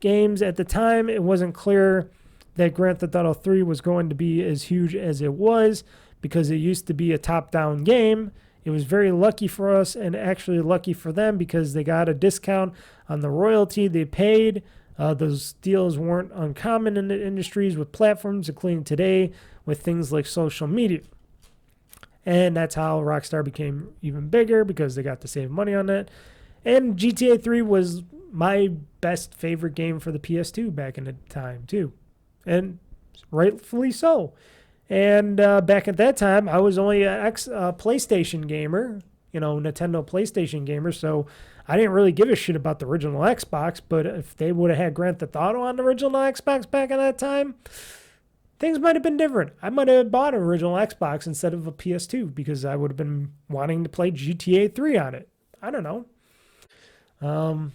games. At the time, it wasn't clear that Grand Theft Auto 3 was going to be as huge as it was because it used to be a top-down game. It was very lucky for us and actually lucky for them because they got a discount on the royalty they paid. Those deals weren't uncommon in the industries with platforms, including today with things like social media. And that's how Rockstar became even bigger because they got to save money on that. And GTA 3 was my best favorite game for the PS2 back in the time, too. And rightfully so. And back at that time, I was only a PlayStation gamer, Nintendo PlayStation gamer. So I didn't really give a shit about the original Xbox. But if they would have had Grand Theft Auto on the original Xbox back at that time, things might have been different. I might have bought an original Xbox instead of a PS2 because I would have been wanting to play GTA 3 on it. I don't know.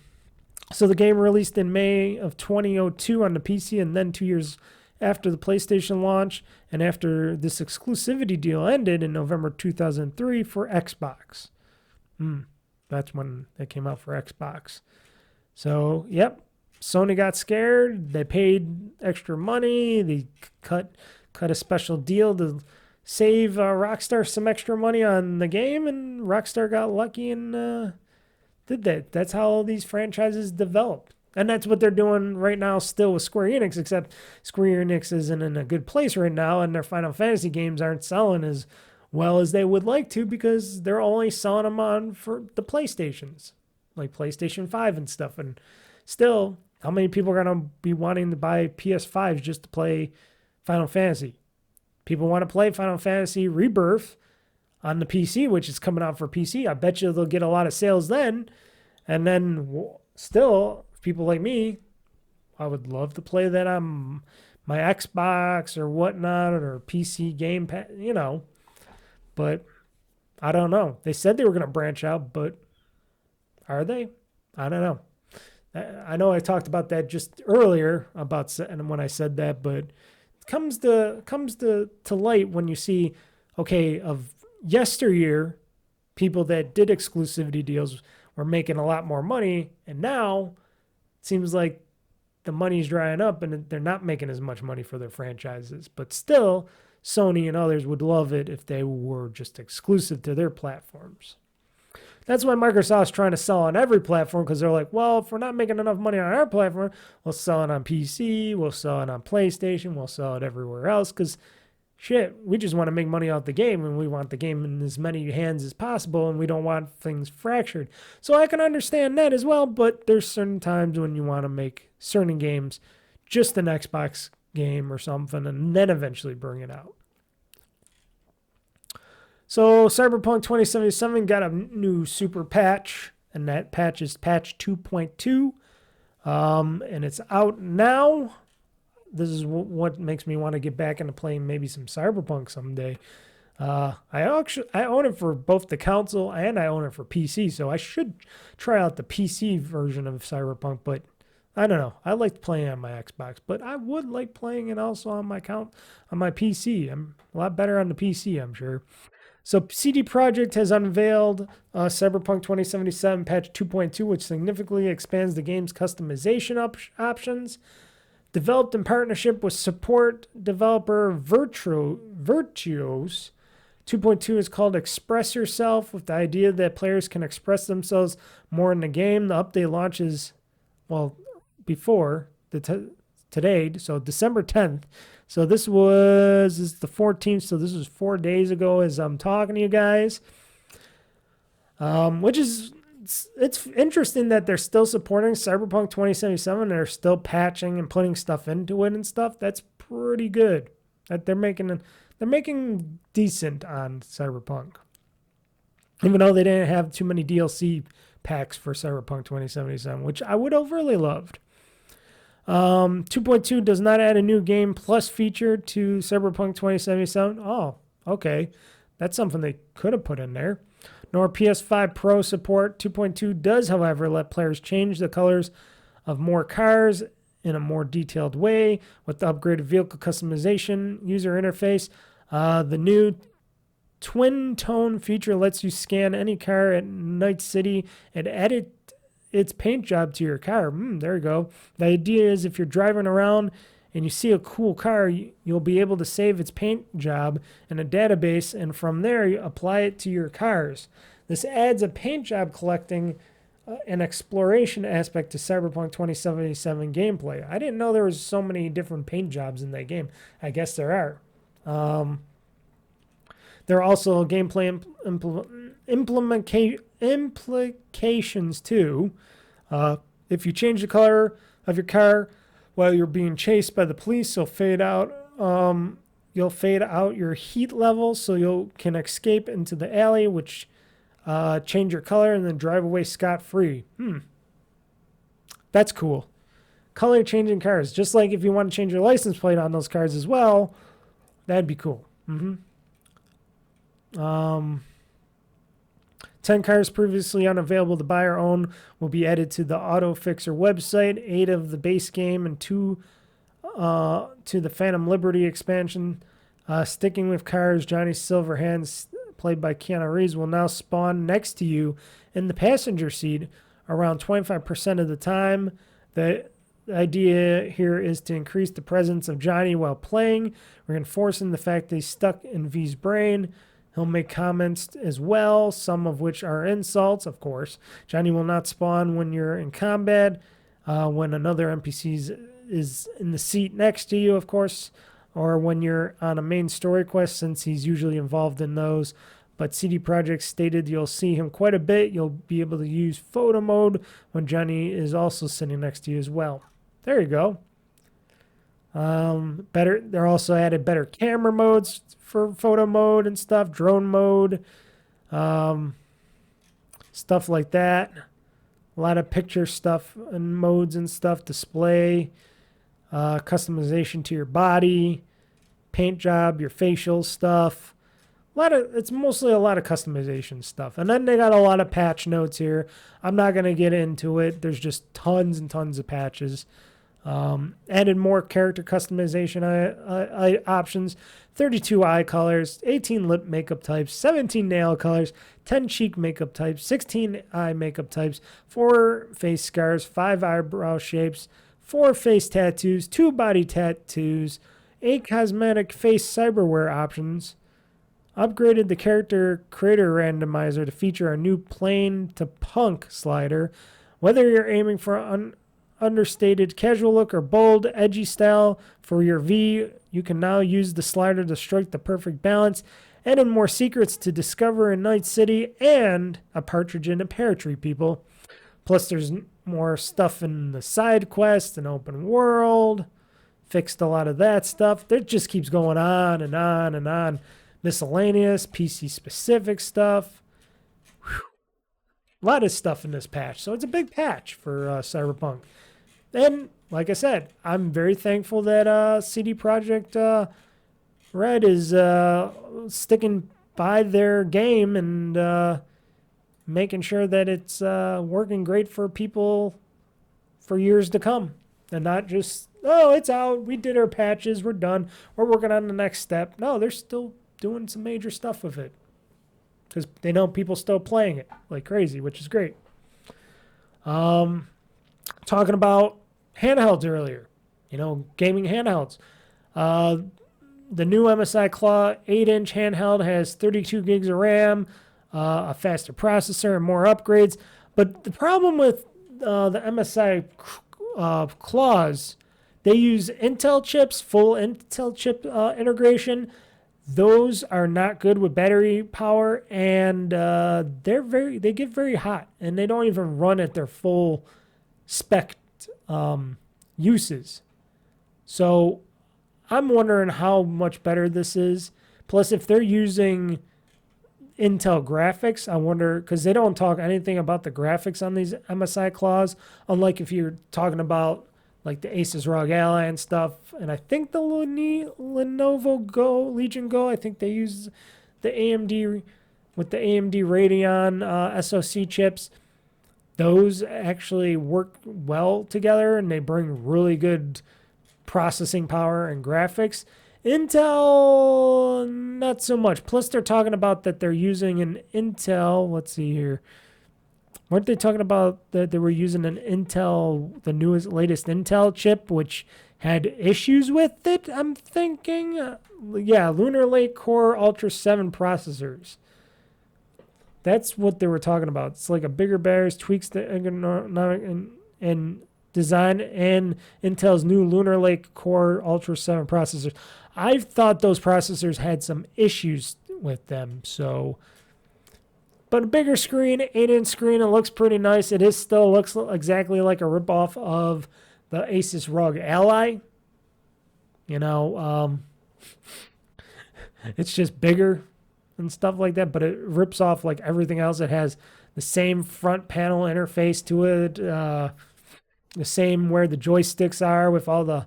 So the game released in May of 2002 on the PC, and then 2 years after the PlayStation launch, and after this exclusivity deal ended in November 2003 for Xbox. That's when it came out for Xbox. So, yep. Sony got scared. They paid extra money. They cut a special deal to save Rockstar some extra money on the game, and Rockstar got lucky and did that. That's how all these franchises developed. And that's what they're doing right now still with Square Enix, except Square Enix isn't in a good place right now, and their Final Fantasy games aren't selling as well as they would like to because they're only selling them on for the PlayStations, like PlayStation 5 and stuff. And still, how many people are going to be wanting to buy PS5s just to play Final Fantasy? People want to play Final Fantasy Rebirth on the PC, which is coming out for PC. I bet you they'll get a lot of sales then. And then still, people like me, I would love to play that on my Xbox or whatnot or PC GamePass, But I don't know. They said they were going to branch out, but are they? I don't know. I know I talked about that just earlier and when I said that, but it comes to light when you see, okay, of yesteryear, people that did exclusivity deals were making a lot more money, and now it seems like the money's drying up and they're not making as much money for their franchises. But still, Sony and others would love it if they were just exclusive to their platforms. That's why Microsoft's trying to sell on every platform, because they're like, well, if we're not making enough money on our platform, we'll sell it on PC, we'll sell it on PlayStation, we'll sell it everywhere else, because shit, we just want to make money out the game, and we want the game in as many hands as possible, and we don't want things fractured. So I can understand that as well, but there's certain times when you want to make certain games just an Xbox game or something, and then eventually bring it out. So Cyberpunk 2077 got a new super patch, and that patch is patch 2.2, and it's out now. This is what makes me want to get back into playing maybe some Cyberpunk someday. I own it for both the console and I own it for PC, so I should try out the PC version of Cyberpunk, but I don't know. I like playing on my Xbox, but I would like playing it also on my PC. I'm a lot better on the PC, I'm sure. So CD Projekt has unveiled Cyberpunk 2077 patch 2.2, which significantly expands the game's customization options. Developed in partnership with support developer Virtuos, 2.2 is called Express Yourself, with the idea that players can express themselves more in the game. The update launches, before today, so December 10th. So this is the 14th, so this was 4 days ago as I'm talking to you guys. Which is, it's interesting that they're still supporting Cyberpunk 2077 and they're still patching and putting stuff into it and stuff. That's pretty good. That they're making decent on Cyberpunk. Even though they didn't have too many DLC packs for Cyberpunk 2077, which I would have really loved. 2.2 does not add a new game plus feature to Cyberpunk 2077. Oh, okay. That's something they could have put in there. Nor PS5 Pro support. 2.2 does, however, let players change the colors of more cars in a more detailed way with the upgraded vehicle customization user interface. The new twin tone feature lets you scan any car at Night City and edit its paint job to your car. There you go. The idea is if you're driving around and you see a cool car, you'll be able to save its paint job in a database, and from there you apply it to your cars. This adds a paint job collecting and exploration aspect to Cyberpunk 2077 gameplay. I didn't know there was so many different paint jobs in that game. I guess there are. There are also gameplay implications too. If you change the color of your car while you're being chased by the police, you'll fade out your heat level, so you can escape into the alley, which change your color and then drive away scot-free. That's cool. Color changing cars, just like if you want to change your license plate on those cars as well, that'd be cool. 10 cars previously unavailable to buy or own will be added to the Auto Fixer website, 8 of the base game, and 2 to the Phantom Liberty expansion. Sticking with cars, Johnny Silverhands, played by Keanu Reeves, will now spawn next to you in the passenger seat around 25% of the time. The idea here is to increase the presence of Johnny while playing, reinforcing the fact that he's stuck in V's brain. He'll make comments as well, some of which are insults, of course. Johnny will not spawn when you're in combat, when another NPC is in the seat next to you, of course, or when you're on a main story quest, since he's usually involved in those. But CD Projekt stated you'll see him quite a bit. You'll be able to use photo mode when Johnny is also sitting next to you as well. There you go. They're also added better camera modes for photo mode and stuff, drone mode, stuff like that. A lot of picture stuff and modes and stuff, display, customization to your body, paint job, your facial stuff. It's mostly a lot of customization stuff. And then they got a lot of patch notes here. I'm not going to get into it. There's just tons and tons of patches. Added more character customization options, 32 eye colors, 18 lip makeup types, 17 nail colors, 10 cheek makeup types, 16 eye makeup types, 4 face scars, 5 eyebrow shapes, 4 face tattoos, 2 body tattoos, 8 cosmetic face cyberware options. Upgraded the character creator randomizer to feature a new plain to punk slider. Whether you're aiming for understated casual look or bold, edgy style for your V, you can now use the slider to strike the perfect balance. Added more secrets to discover in Night City and a partridge in a pear tree, people. Plus, there's more stuff in the side quest and open world. Fixed a lot of that stuff. It just keeps going on and on and on. Miscellaneous, PC-specific stuff. Whew. A lot of stuff in this patch. So it's a big patch for Cyberpunk. And like I said, I'm very thankful that CD Projekt Red is sticking by their game and making sure that it's working great for people for years to come. And not just, oh, it's out, we did our patches, we're done, we're working on the next step. No, they're still doing some major stuff with it. Because they know people still playing it like crazy, which is great. Talking about handhelds earlier, gaming handhelds. The new MSI Claw 8-inch handheld has 32 gigs of RAM, a faster processor, and more upgrades. But the problem with the MSI Claws, they use Intel chips, full Intel chip integration. Those are not good with battery power, and they get very hot, and they don't even run at their full spec uses. So I'm wondering how much better this is. Plus, if they're using Intel graphics. I wonder, because they don't talk anything about the graphics on these MSI claws, unlike if you're talking about like the Asus ROG Ally and stuff. And I think the Lenovo Legion Go, I think they use the AMD with the AMD Radeon SoC chips. Those actually work well together and they bring really good processing power and graphics. Intel, not so much. Plus, they're talking about that they're using an Intel. Let's see here. Weren't they talking about that they were using an Intel, the latest Intel chip, which had issues with it? I'm thinking, yeah, Lunar Lake Core Ultra 7 processors. That's what they were talking about. It's like a bigger battery, tweaks the ergonomic and design, and Intel's new Lunar Lake Core Ultra 7 processors. I thought those processors had some issues with them, so. But a bigger screen, 8-inch screen, it looks pretty nice. It still looks exactly like a ripoff of the Asus ROG Ally. You know, it's just bigger and stuff like that, but it rips off like everything else. It has the same front panel interface to it, the same where the joysticks are with all the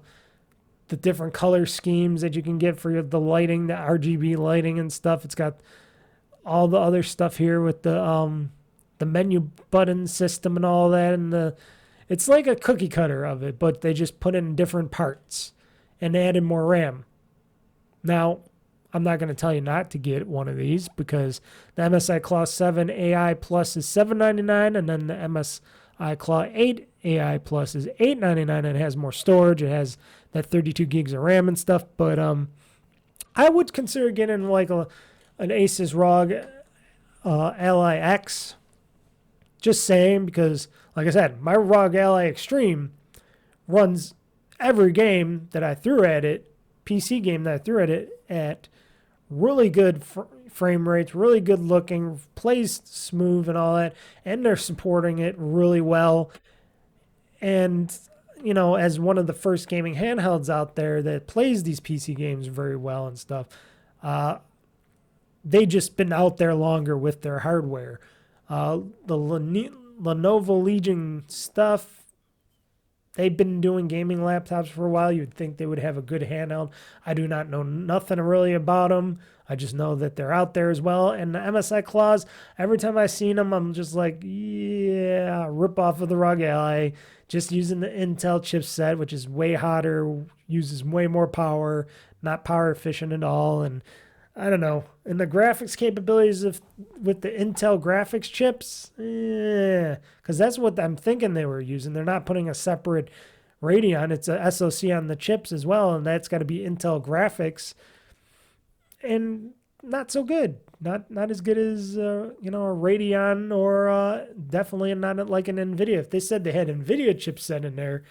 different color schemes that you can get for the lighting, the RGB lighting and stuff. It's got all the other stuff here with the menu button system and all that, and it's like a cookie cutter of it, but they just put in different parts and added more RAM. Now, I'm not going to tell you not to get one of these because the MSI Claw 7 AI Plus is $799, and then the MSI Claw 8 AI Plus is $899, and it has more storage. It has that 32 gigs of RAM and stuff, but I would consider getting like an Asus ROG Ally X. Just saying, because like I said, my ROG Ally Extreme runs every game that I threw at it, PC game that I threw at it, at really good frame rates, really good looking, plays smooth and all that, and they're supporting it really well. And, you know, as one of the first gaming handhelds out there that plays these PC games very well and stuff, they just been out there longer with their hardware. The Lenovo Legion stuff, they've been doing gaming laptops for a while. You'd think they would have a good handheld. I do not know nothing really about them. I just know that they're out there as well. And the MSI Claws, every time I've seen them, I'm just like, yeah, rip off of the ROG Ally. Just using the Intel chipset, which is way hotter, uses way more power, not power efficient at all. And I don't know. And the graphics capabilities with the Intel graphics chips, because that's what I'm thinking they were using. They're not putting a separate Radeon. It's a SoC on the chips as well, and that's got to be Intel graphics. And not so good. Not as good as a Radeon, or definitely not like an NVIDIA. If they said they had NVIDIA chipset in there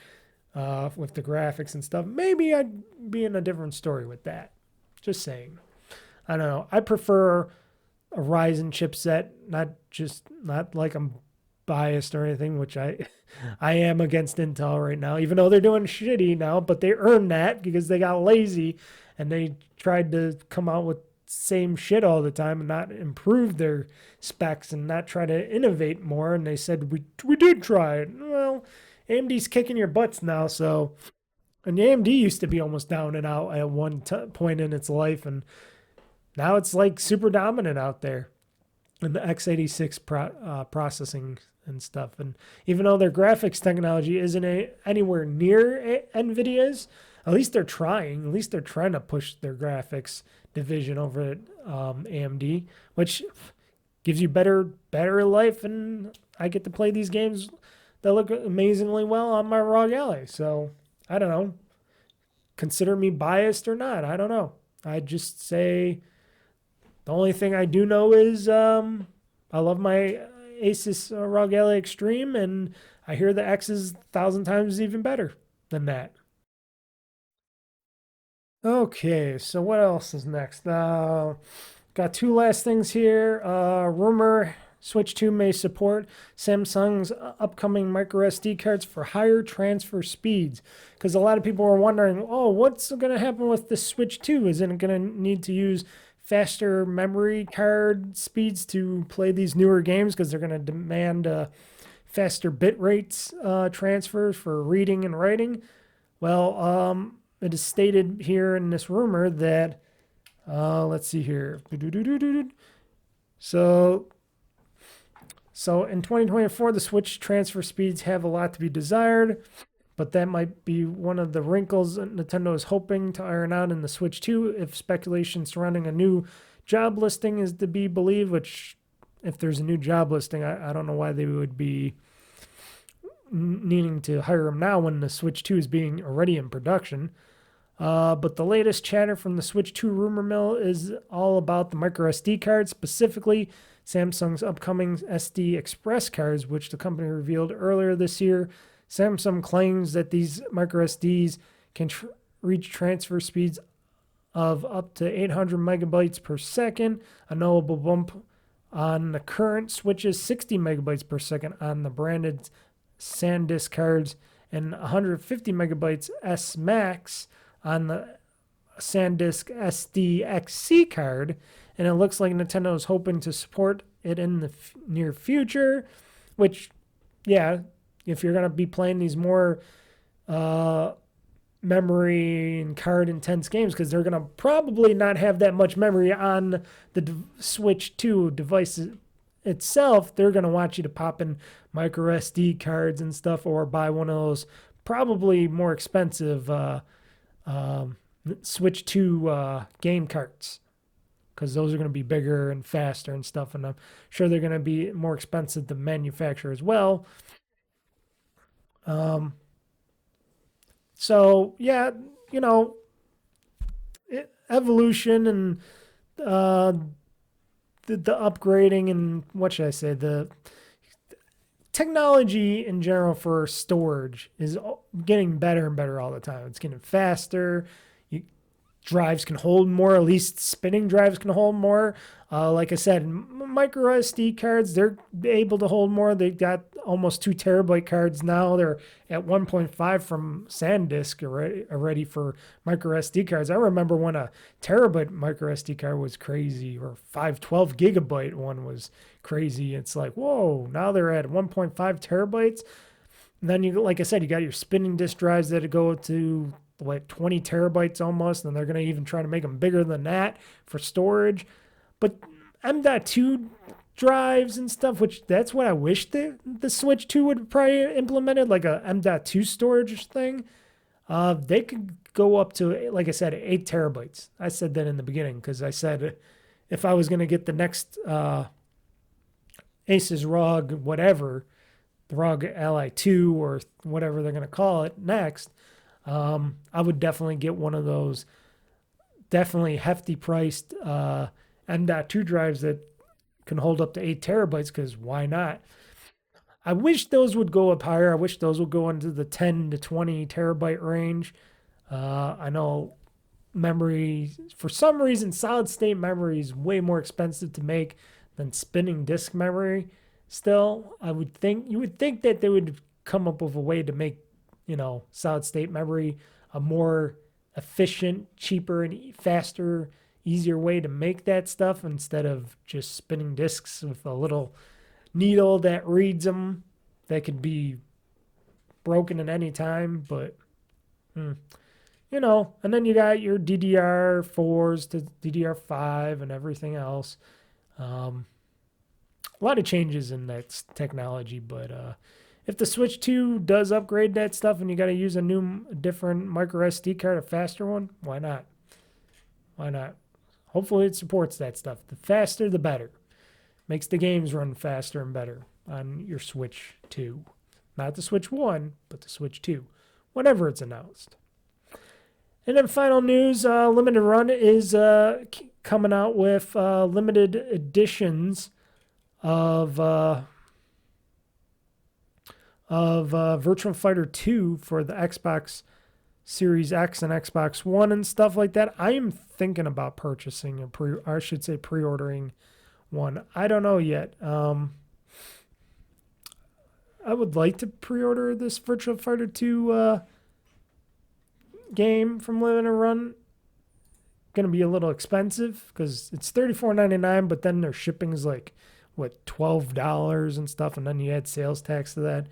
with the graphics and stuff, maybe I'd be in a different story with that. Just saying. I don't know. I prefer a Ryzen chipset, not like I'm biased or anything, which I am against Intel right now, even though they're doing shitty now, but they earned that because they got lazy and they tried to come out with same shit all the time and not improve their specs and not try to innovate more. And they said, we did try it. Well, AMD's kicking your butts now, so. And AMD used to be almost down and out at one point in its life, and now it's like super dominant out there in the x86 processing and stuff. And even though their graphics technology isn't anywhere near NVIDIA's, at least they're trying. At least they're trying to push their graphics division over at AMD, which gives you better life. And I get to play these games that look amazingly well on my ROG Ally. So I don't know. Consider me biased or not. I don't know. I just say. The only thing I do know is I love my Asus ROG Ally Extreme, and I hear the X is 1,000 times even better than that. Okay, so what else is next? Got two last things here. Rumor Switch 2 may support Samsung's upcoming microSD cards for higher transfer speeds. Because a lot of people are wondering, oh, what's going to happen with the Switch 2? Is it going to need to use faster memory card speeds to play these newer games because they're going to demand faster bit rates transfers for reading and writing. Well, it is stated here in this rumor that, let's see here. So in 2024, the Switch transfer speeds have a lot to be desired, but that might be one of the wrinkles that Nintendo is hoping to iron out in the Switch 2 if speculation surrounding a new job listing is to be believed, which if there's a new job listing, I don't know why they would be needing to hire him now when the Switch 2 is being already in production. But the latest chatter from the Switch 2 rumor mill is all about the micro SD cards, specifically Samsung's upcoming SD Express cards, which the company revealed earlier this year. Samsung claims that these micro SDs can reach transfer speeds of up to 800 megabytes per second, a notable bump on the current Switch's 60 megabytes per second on the branded SanDisk cards, and 150 megabytes S Max on the SanDisk SD XC card. And it looks like Nintendo is hoping to support it in the near future, which, yeah, if you're going to be playing these more memory and card intense games, because they're going to probably not have that much memory on the Switch 2 device itself, they're going to want you to pop in micro SD cards and stuff, or buy one of those probably more expensive Switch 2 game carts, because those are going to be bigger and faster and stuff, and I'm sure they're going to be more expensive to manufacture as well. So yeah, you know, evolution and the upgrading and what should I say, the technology in general for storage is getting better and better all the time. It's getting faster. Drives can hold more, at least spinning drives can hold more. Like I said, micro SD cards, they're able to hold more. They've got almost 2 terabyte cards now. They're at 1.5 from SanDisk already for micro SD cards. I remember when a terabyte micro SD card was crazy, or 512 gigabyte one was crazy. It's like, whoa, now they're at 1.5 terabytes. And then you, like I said, you got your spinning disk drives that go to like 20 terabytes almost, and they're going to even try to make them bigger than that for storage. But M.2 drives and stuff, which that's what I wish the Switch 2 would probably implemented, like a M.2 storage thing. They could go up to, like I said, 8 terabytes. I said that in the beginning because I said if I was going to get the next Asus ROG whatever, the ROG Ally 2 or whatever they're going to call it next, I would definitely get one of those definitely hefty priced M.2 drives that can hold up to 8 terabytes, because why not? I wish those would go up higher. I wish those would go into the 10 to 20 terabyte range. I know memory, for some reason, solid state memory is way more expensive to make than spinning disk memory. Still, you would think that they would come up with a way to make, solid state memory a more efficient, cheaper, and faster, easier way to make that stuff, instead of just spinning disks with a little needle that reads them that could be broken at any time. But, and then you got your DDR4s to DDR5 and everything else. A lot of changes in that technology, but if the Switch 2 does upgrade that stuff and you got to use a different micro SD card, a faster one, why not? Why not? Hopefully it supports that stuff. The faster, the better. Makes the games run faster and better on your Switch 2. Not the Switch 1, but the Switch 2, whenever it's announced. And then final news, Limited Run is coming out with limited editions of Virtua Fighter 2 for the Xbox Series X and Xbox One and stuff like that. I am thinking about purchasing pre-ordering one. I don't know yet. I would like to pre-order this Virtua Fighter 2 game from Limited Run. going to be a little expensive because it's $34.99, but then their shipping is like, what, $12 and stuff, and then you add sales tax to that.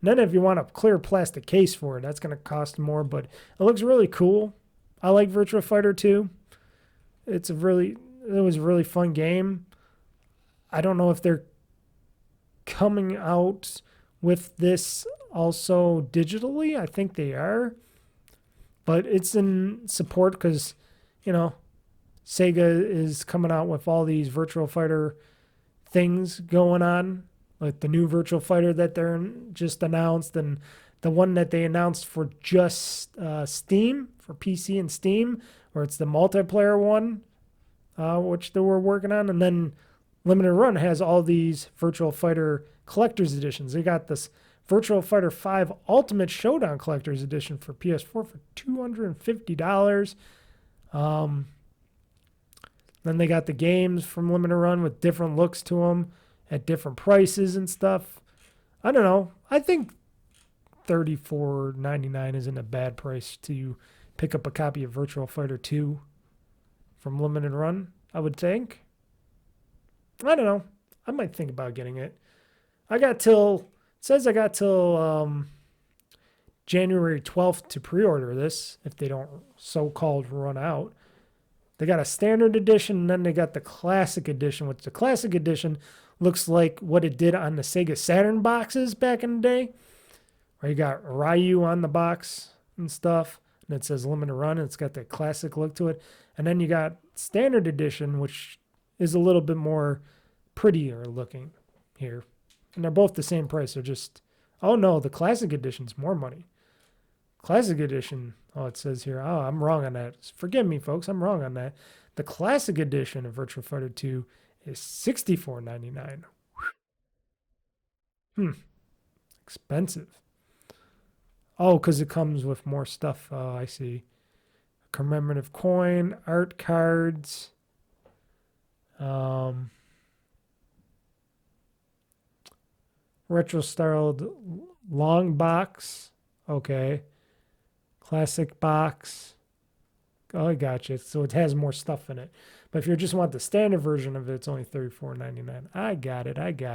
And then if you want a clear plastic case for it, that's going to cost more, but it looks really cool. I like Virtua Fighter 2. It was a really fun game. I don't know if they're coming out with this also digitally. I think they are. But it's in support because, you know, Sega is coming out with all these Virtua Fighter things going on. Like the new Virtua Fighter that they're just announced, and the one that they announced for just Steam, for PC and Steam, where it's the multiplayer one, which they were working on. And then Limited Run has all these Virtua Fighter collector's editions. They got this Virtua Fighter 5 Ultimate Showdown Collector's Edition for PS4 for $250. Then they got the games from Limited Run with different looks to them at different prices and stuff. I don't know. I think $34.99 isn't a bad price to pick up a copy of Virtua Fighter 2 from Limited Run, I would think. I don't know. I might think about getting it. I got till January 12th to pre-order this if they don't so-called run out. They got a standard edition, and then they got the classic edition, which the classic edition looks like what it did on the Sega Saturn boxes back in the day, where you got Ryu on the box and stuff, and it says Limited Run, and it's got that classic look to it. And then you got standard edition, which is a little bit more prettier looking here. And they're both the same price. They're just, oh no, the classic edition's more money. Classic edition, oh, it says here, oh, I'm wrong on that. Forgive me, folks, I'm wrong on that. The classic edition of Virtua Fighter 2 is $64.99. Expensive. Oh, because it comes with more stuff. Oh, I see. A commemorative coin, art cards, retro-styled long box. Okay. Classic box. Oh, I gotcha. So it has more stuff in it. But if you just want the standard version of it, it's only $34.99. I got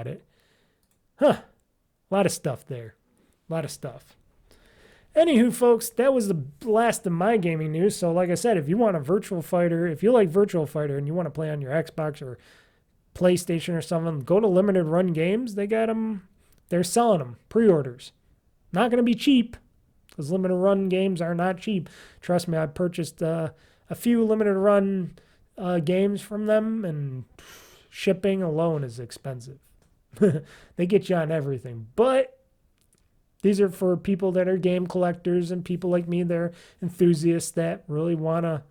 it. Huh. A lot of stuff there. A lot of stuff. Anywho, folks, that was the last of my gaming news. So like I said, if you want a Virtua Fighter, if you like Virtua Fighter and you want to play on your Xbox or PlayStation or something, go to Limited Run Games. They got them. They're selling them. Pre-orders. Not going to be cheap, because Limited Run games are not cheap. Trust me, I purchased a few Limited Run games from them, and shipping alone is expensive. They get you on everything. But these are for people that are game collectors and people like me. They're enthusiasts that really want to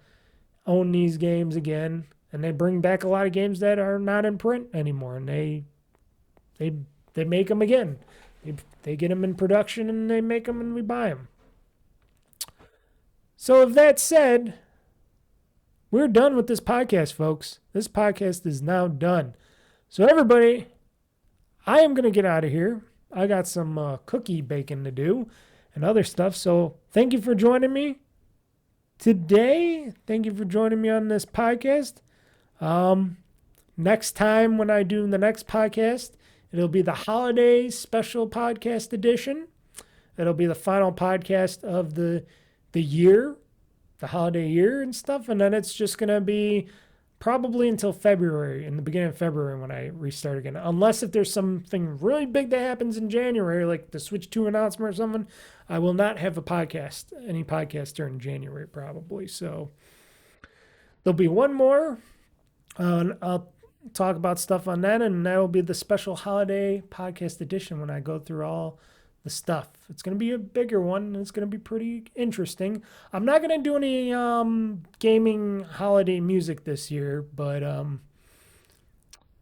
own these games again. And they bring back a lot of games that are not in print anymore. And they make them again. They get them in production and they make them and we buy them. So with that said, we're done with this podcast, folks. This podcast is now done. So everybody, I am going to get out of here. I got some cookie baking to do and other stuff. So thank you for joining me today. Thank you for joining me on this podcast. Next time when I do the next podcast, it'll be the holiday special podcast edition. It'll be the final podcast of the year, the holiday year and stuff. And then it's just going to be probably until February, in the beginning of February when I restart again. Unless if there's something really big that happens in January, like the Switch 2 announcement or something, I will not have any podcast during January probably. So there'll be one more. I'll talk about stuff on that, and that'll be the special holiday podcast edition when I go through all the stuff. It's going to be a bigger one, and it's going to be pretty interesting. I'm not going to do any gaming holiday music this year, but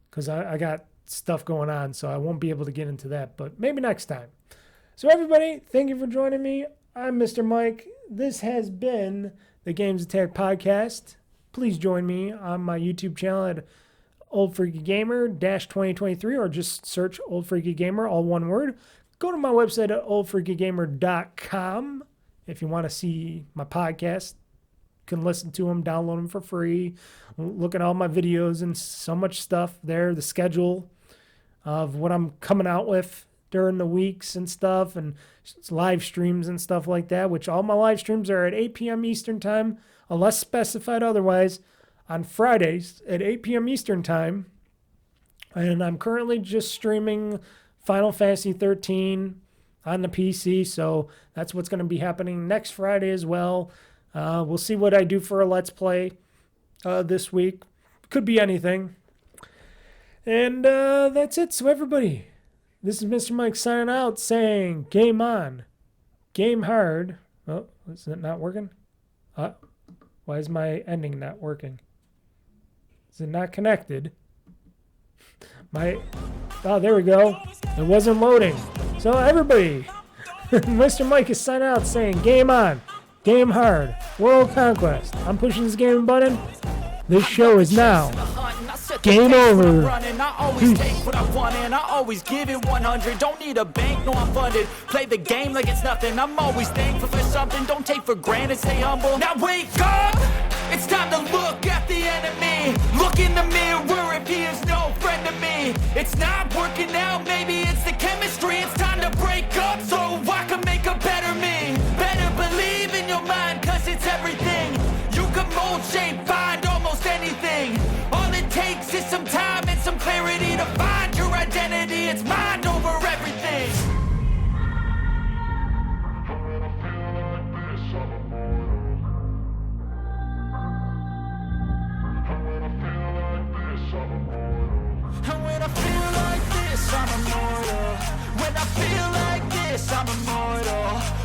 because I got stuff going on, so I won't be able to get into that, but maybe next time. So everybody, thank you for joining me. I'm Mr. Mike. This has been the GamezAttack podcast. Please join me on my YouTube channel at OldFreakyGamer-2023, or just search OldFreakyGamer, all one word. Go to my website at OldFreakyGamer.com if you want to see my podcast can listen to them, download them for free. Look at all my videos and so much stuff there. The schedule of what I'm coming out with during the weeks and stuff, and live streams and stuff like that, which all my live streams are at 8 p.m. Eastern time, unless specified otherwise, on Fridays at 8 p.m. Eastern time. And I'm currently just streaming Final Fantasy 13 on the PC, so that's what's going to be happening next Friday as well. We'll see what I do for a Let's Play this week. Could be anything. And that's it. So everybody, this is Mr. Mike signing out saying game on, game hard. Oh, is it not working? Why is my ending not working? Is it not connected? Oh, there we go. It wasn't loading. So everybody, Mr. Mike is signing out saying game on, game hard, world conquest. I'm pushing this game button. This show is now game over. I always take what I want and I always give it 100. Don't need a bank, no I'm funded. Play the game like it's nothing. I'm always thankful for something. Don't take for granted, stay humble. Now wake up! It's time to look at the enemy. Look in the mirror if he is no friend to me. It's not working out, maybe it's the chemistry. It's time to break up so I can make a better me. Better believe in your mind, cause it's everything. You can mold, shape, find almost anything. All it takes is some time and some clarity to find your identity. It's mind over everything. And when I feel like this, I'm immortal. When I feel like this, I'm immortal.